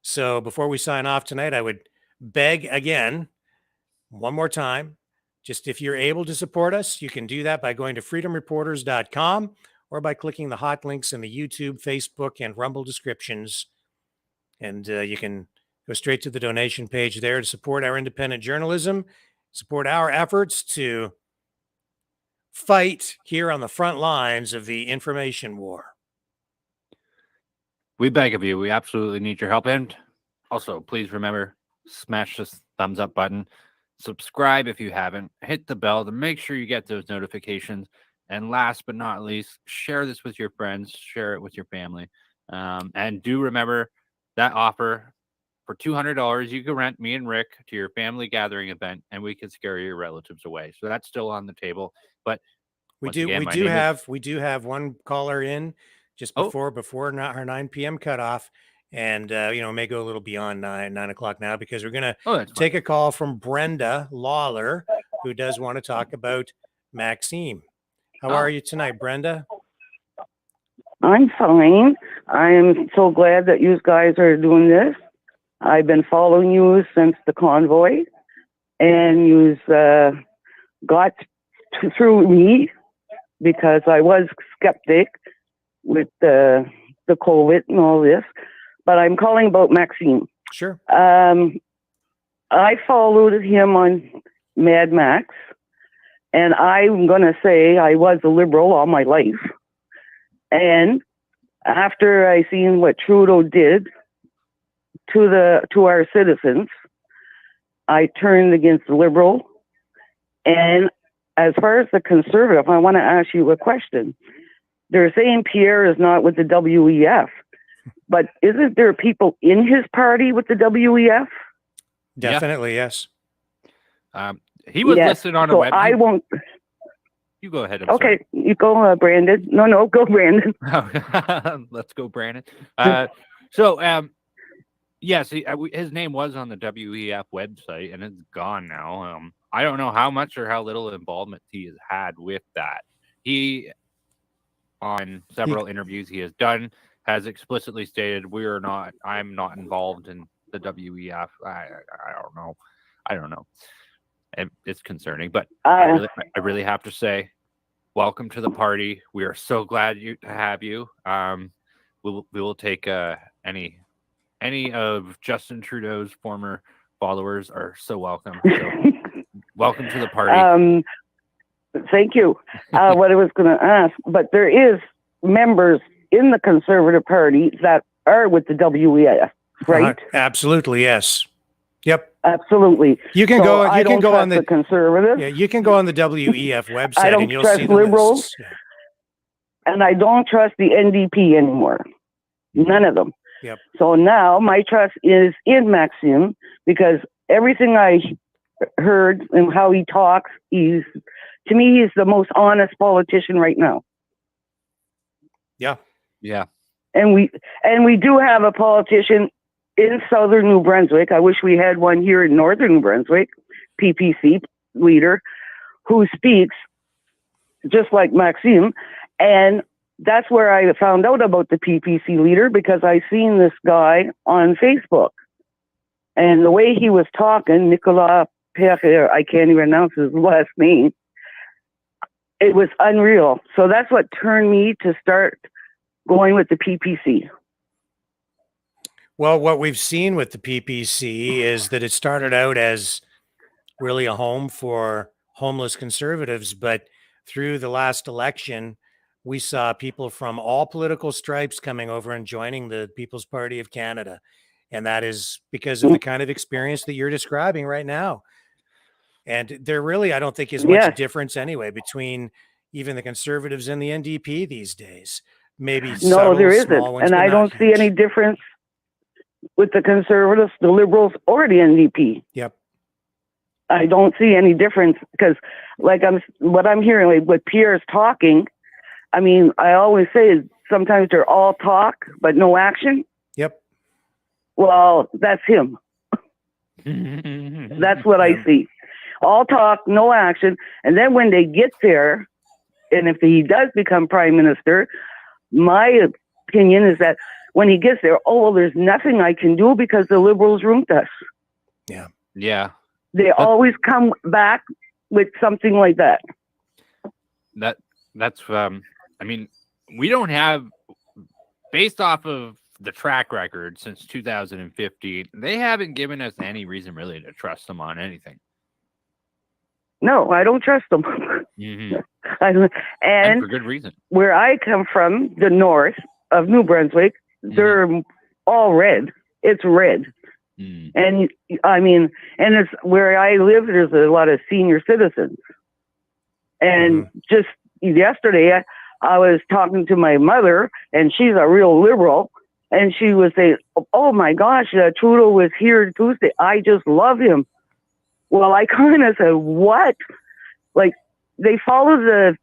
So before we sign off tonight, I would beg again, one more time, just if you're able to support us, you can do that by going to freedomreporters.com or by clicking the hot links in the YouTube, Facebook, and Rumble descriptions. And you can go straight to the donation page there to support our independent journalism, support our efforts to fight here on the front lines of the information war. We beg of you. We absolutely need your help. And also, please remember, smash this thumbs up button. Subscribe if you haven't. Hit the bell to make sure you get those notifications. And last but not least, share this with your friends. Share it with your family. And do remember that offer. For $200, you can rent me and Rick to your family gathering event, and we can scare your relatives away. So that's still on the table. But we do have one caller in just before our 9 p.m. cutoff, and may go a little beyond 9 o'clock now because we're gonna take a call from Brenda Lawler, who does want to talk about Maxime. How are you tonight, Brenda? I'm fine. I'm so glad that you guys are doing this. I've been following you since the Convoy, and you've got through me because I was skeptic with the COVID and all this. But I'm calling about Maxime. Sure. I followed him on Mad Max, and I'm going to say I was a liberal all my life. And after I seen what Trudeau did to our citizens, I turned against the liberal. And as far as the conservative, I want to ask you a question. They're saying Pierre is not with the WEF, but isn't there people in his party with the WEF? Definitely, yes. He was listed on a website. I won't. You go ahead. Okay, you go, Brandon. No, go, Brandon. Let's go, Brandon. Yes, his name was on the WEF website, and it's gone now. I don't know how much or how little involvement he has had with that. He, on several interviews he has done, has explicitly stated, I'm not involved in the WEF. I don't know. It's concerning, but I really have to say, welcome to the party. We are so glad to have you. We will take any of Justin Trudeau's former followers are so welcome. So, welcome to the party. Thank you. What I was going to ask, but there is members in the Conservative Party that are with the WEF, right? Absolutely, yes. Yep. Absolutely. You can go on the Conservative. Yeah, you can go on the WEF website and you'll see the liberals, lists. And I don't trust the NDP anymore. None of them. Yep. So now my trust is in Maxime because everything I heard and how he talks. To me, he's the most honest politician right now. Yeah. Yeah. And we do have a politician in southern New Brunswick. I wish we had one here in northern New Brunswick, PPC leader, who speaks just like Maxime. And that's where I found out about the PPC leader, because I seen this guy on Facebook. And the way he was talking, Nicolas Perret, I can't even announce his last name, it was unreal. So that's what turned me to start going with the PPC. Well, what we've seen with the PPC is that it started out as really a home for homeless conservatives, but through the last election, we saw people from all political stripes coming over and joining the People's Party of Canada. And that is because of the kind of experience that you're describing right now. And there really, I don't think is much difference anyway between even the Conservatives and the NDP these days. Maybe no, there isn't. Ones, and I don't see any difference with the Conservatives, the Liberals, or the NDP. Yep. I don't see any difference because, like, what I'm hearing, like, with Pierre's talking, I mean, I always say sometimes they're all talk but no action. Yep. Well, that's him. That's what I see. All talk, no action. And then when they get there, and if he does become prime minister, my opinion is that when he gets there, oh, well, there's nothing I can do because the Liberals ruined us. Yeah. Yeah. They always come back with something like that. That's I mean, we don't have, based off of the track record since 2015, they haven't given us any reason really to trust them on anything. No, I don't trust them. Mm-hmm. and for good reason. Where I come from, the north of New Brunswick, they're all red. It's red. Mm. And I mean, and it's where I live, there's a lot of senior citizens. And just yesterday, I was talking to my mother, and she's a real liberal, and she was saying, oh my gosh, Trudeau was here Tuesday. I just love him. Well, I kind of said, what? Like, they follow the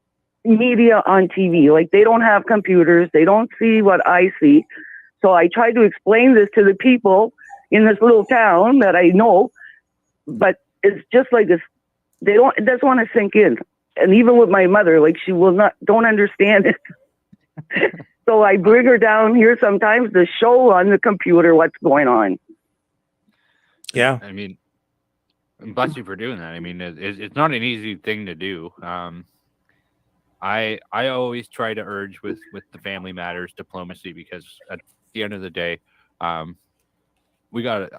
media on TV. Like, they don't have computers. They don't see what I see. So I tried to explain this to the people in this little town that I know, but it's just like this. It doesn't want to sink in. And even with my mother, like, she don't understand it. So I bring her down here sometimes to show on the computer what's going on. Yeah. I mean, bless you for doing that. I mean, it's not an easy thing to do. I always try to urge with the Family Matters diplomacy, because at the end of the day, we got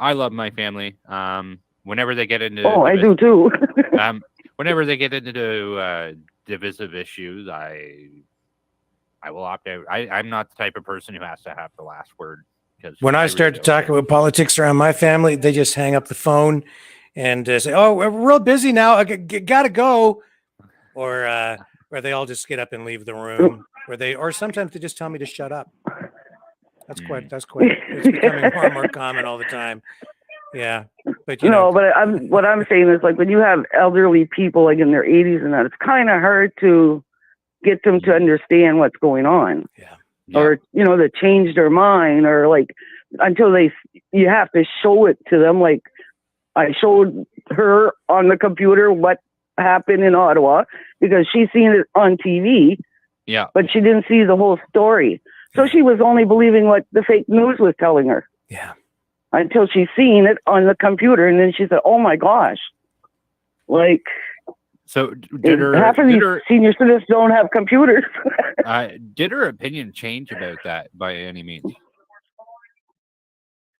I love my family. Whenever they get into I do too. Whenever they get into divisive issues, I will opt out. I'm not the type of person who has to have the last word. When I start to talk about politics around my family, they just hang up the phone and say, "Oh, we're real busy now. I gotta go," or they all just get up and leave the room, or sometimes they just tell me to shut up. That's quite. It's becoming more and more common all the time. Yeah, but what I'm saying is, like, when you have elderly people like in their 80s and that, it's kind of hard to get them to understand what's going on. Yeah. Or, to change their mind, or like until you have to show it to them. Like, I showed her on the computer what happened in Ottawa because she's seen it on TV. Yeah. But she didn't see the whole story. So she was only believing what the fake news was telling her. Yeah. Until she's seen it on the computer. And then she said, oh my gosh. Like, so half of these senior citizens don't have computers. Did her opinion change about that by any means?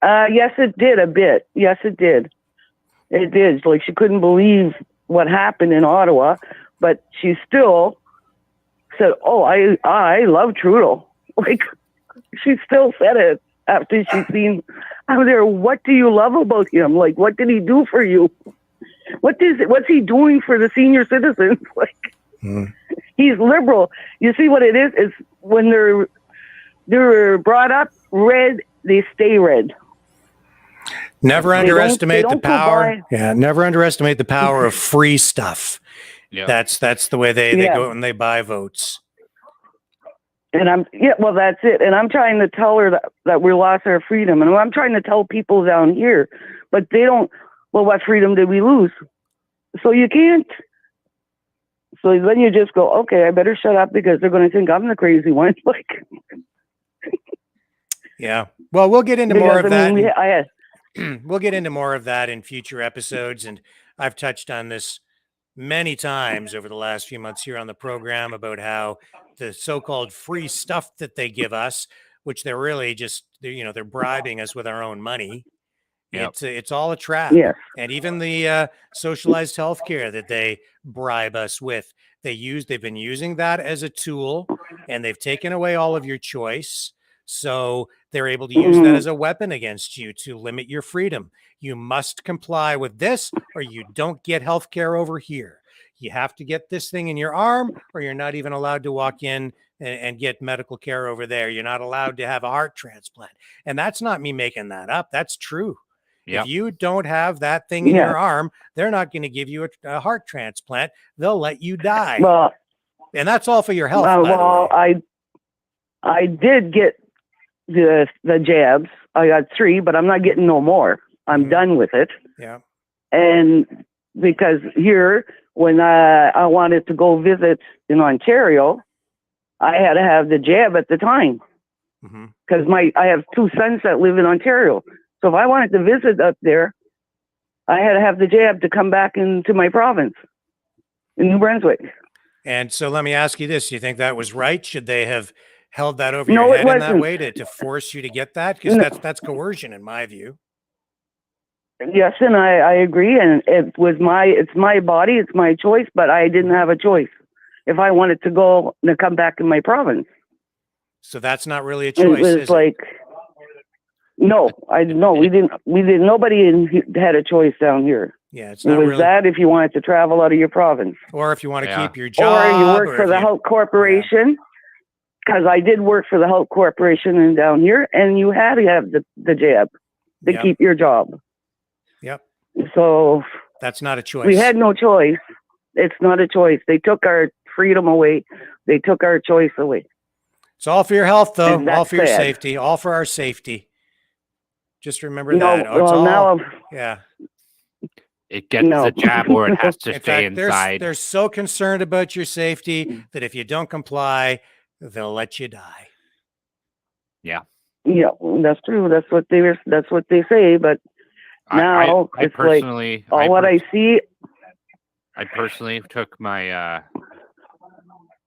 Yes, it did a bit. Yes, it did. It did. Like, she couldn't believe what happened in Ottawa, but she still said, oh, I love Trudeau. Like, she still said it after she's seen, I'm there, what do you love about him? Like, what did he do for you? What's he doing for the senior citizens? Like, he's liberal. You see what it is when they're brought up red, they stay red. Never underestimate the don't power. provide- Yeah, never underestimate the power of free stuff. Yeah. That's the way they go out and they buy votes. And well, that's it. And I'm trying to tell her that we lost our freedom. And I'm trying to tell people down here, but they don't, well, what freedom did we lose? So you can't. So then you just go, okay, I better shut up because they're going to think I'm the crazy one. Like, yeah. Well, we'll get into more of that. I We'll get into more of that in future episodes. And I've touched on this many times over the last few months here on the program about how the so-called free stuff that they give us, which they're really just, they're bribing us with our own money. Yep. It's all a trap. Yes. And even the socialized healthcare that they bribe us with, they've been using that as a tool, and they've taken away all of your choice. So they're able to use that as a weapon against you to limit your freedom. You must comply with this, or you don't get healthcare over here. You have to get this thing in your arm, or you're not even allowed to walk in and get medical care over there. You're not allowed to have a heart transplant. And that's not me making that up. That's true. Yep. If you don't have that thing in your arm, they're not going to give you a heart transplant. They'll let you die. Well, and that's all for your health. I did get the jabs. I got 3, but I'm not getting no more. I'm done with it. Yeah. And because here, when I wanted to go visit in Ontario, I had to have the jab at the time because I have 2 sons that live in Ontario. So if I wanted to visit up there, I had to have the jab to come back into my province in New Brunswick. And so let me ask you this. Do you think that was right? Should they have held that over your head in that way to force you to get that? Because that's coercion in my view. Yes, and I agree. And it's my body, it's my choice, but I didn't have a choice if I wanted to go to come back in my province. So that's not really a choice. It was like, no, we didn't. Nobody had a choice down here. Yeah, it's not not it was really. That if you wanted to travel out of your province, or if you want to keep your job, or you work for the health corporation. Because I did work for the health corporation and down here, and you had to have the jab to keep your job. Yep. So that's not a choice. We had no choice. It's not a choice. They took our freedom away. They took our choice away. It's all for your health, though. All for your sad. safety. All for our safety. Just remember No, that. well, now, yeah. It gets the jab or it has to In stay fact, inside. They're so concerned about your safety that if you don't comply, they'll let you die. Yeah. Yeah, that's true. That's what they say. But now I it's personally, like what I see. I personally took my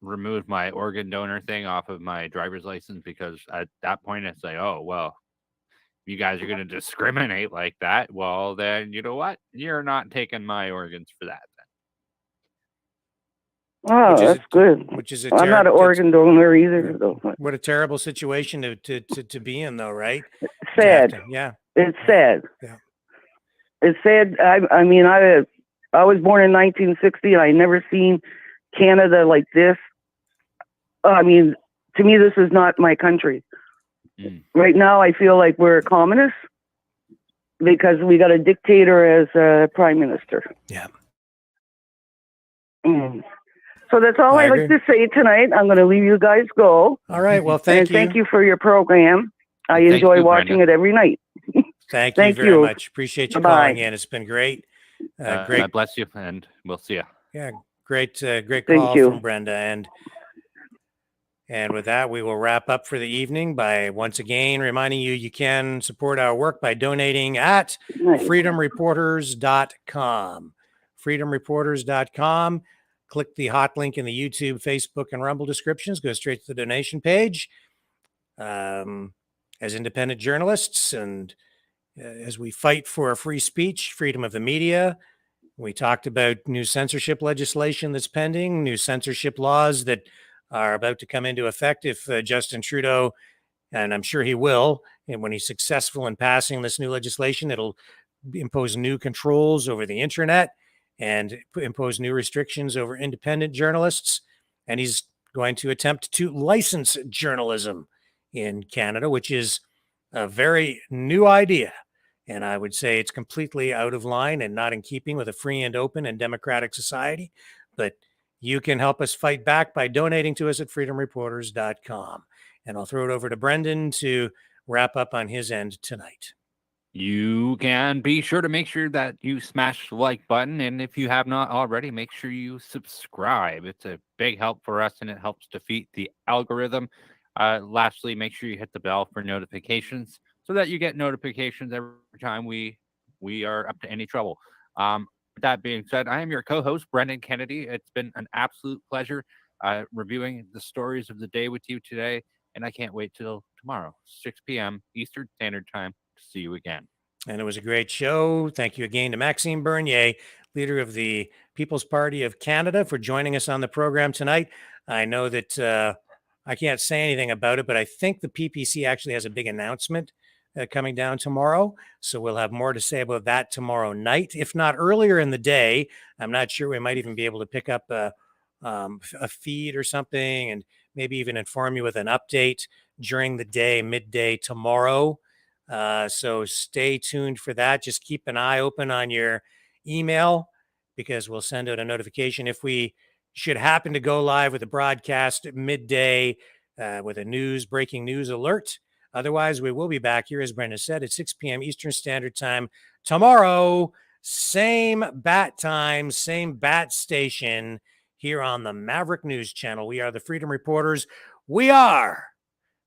removed my organ donor thing off of my driver's license because at that point it's like, oh well, you guys are going to discriminate like that. Well, then you know what? You're not taking my organs for that. Oh, that's good. Which is I'm not an organ donor either, though. What a terrible situation to be in, though, right? Sad. Yeah. It's sad. Yeah. It's sad. I mean, I was born in 1960, and I never seen Canada like this. I mean, to me, this is not my country. Right now, I feel like we're a communist because we got a dictator as a prime minister. Yeah. So that's all I'd like to say tonight. I'm going to leave you guys go. All right. Well, thank you. Thank you for your program. I enjoy watching it every night. Thank you very much. Appreciate you calling in. It's been great. Great. God bless you, and we'll see you. Yeah. Great call from Brenda. And with that, we will wrap up for the evening by once again reminding you can support our work by donating at freedomreporters.com. freedomreporters.com. Click the hot link in the YouTube, Facebook, and Rumble descriptions. Go straight to the donation page. As independent journalists and as we fight for free speech, freedom of the media, we talked about new censorship legislation that's pending, new censorship laws that are about to come into effect if Justin Trudeau, and I'm sure he will, and when he's successful in passing this new legislation, it'll impose new controls over the internet and impose new restrictions over independent journalists. And he's going to attempt to license journalism in Canada, which is a very new idea. And I would say it's completely out of line and not in keeping with a free and open and democratic society. But you can help us fight back by donating to us at freedomreporters.com. And I'll throw it over to Brendan to wrap up on his end tonight. You can be sure to make sure that you smash the like button. And if you have not already, make sure you subscribe. It's a big help for us and it helps defeat the algorithm. Lastly, make sure you hit the bell for notifications so that you get notifications every time we are up to any trouble. With that being said, I am your co-host, Brendan Kennedy. It's been an absolute pleasure reviewing the stories of the day with you today. And I can't wait till tomorrow, 6 p.m. Eastern Standard Time. See you again. And it was a great show. Thank you again to Maxime Bernier, leader of the People's Party of Canada, for joining us on the program tonight. I know that I can't say anything about it, but I think the PPC actually has a big announcement coming down tomorrow. So we'll have more to say about that tomorrow night, if not earlier in the day. I'm not sure. We might even be able to pick up a feed or something and maybe even inform you with an update during the day, midday tomorrow. So stay tuned for that. Just keep an eye open on your email because we'll send out a notification if we should happen to go live with a broadcast at midday with a breaking news alert. Otherwise, we will be back here, as Brenda said, at 6 p.m. Eastern Standard Time tomorrow. Same bat time, same bat station here on the Maverick News Channel. We are the Freedom Reporters. We are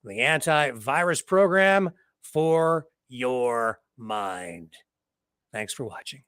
the anti-virus program for your mind. Thanks for watching.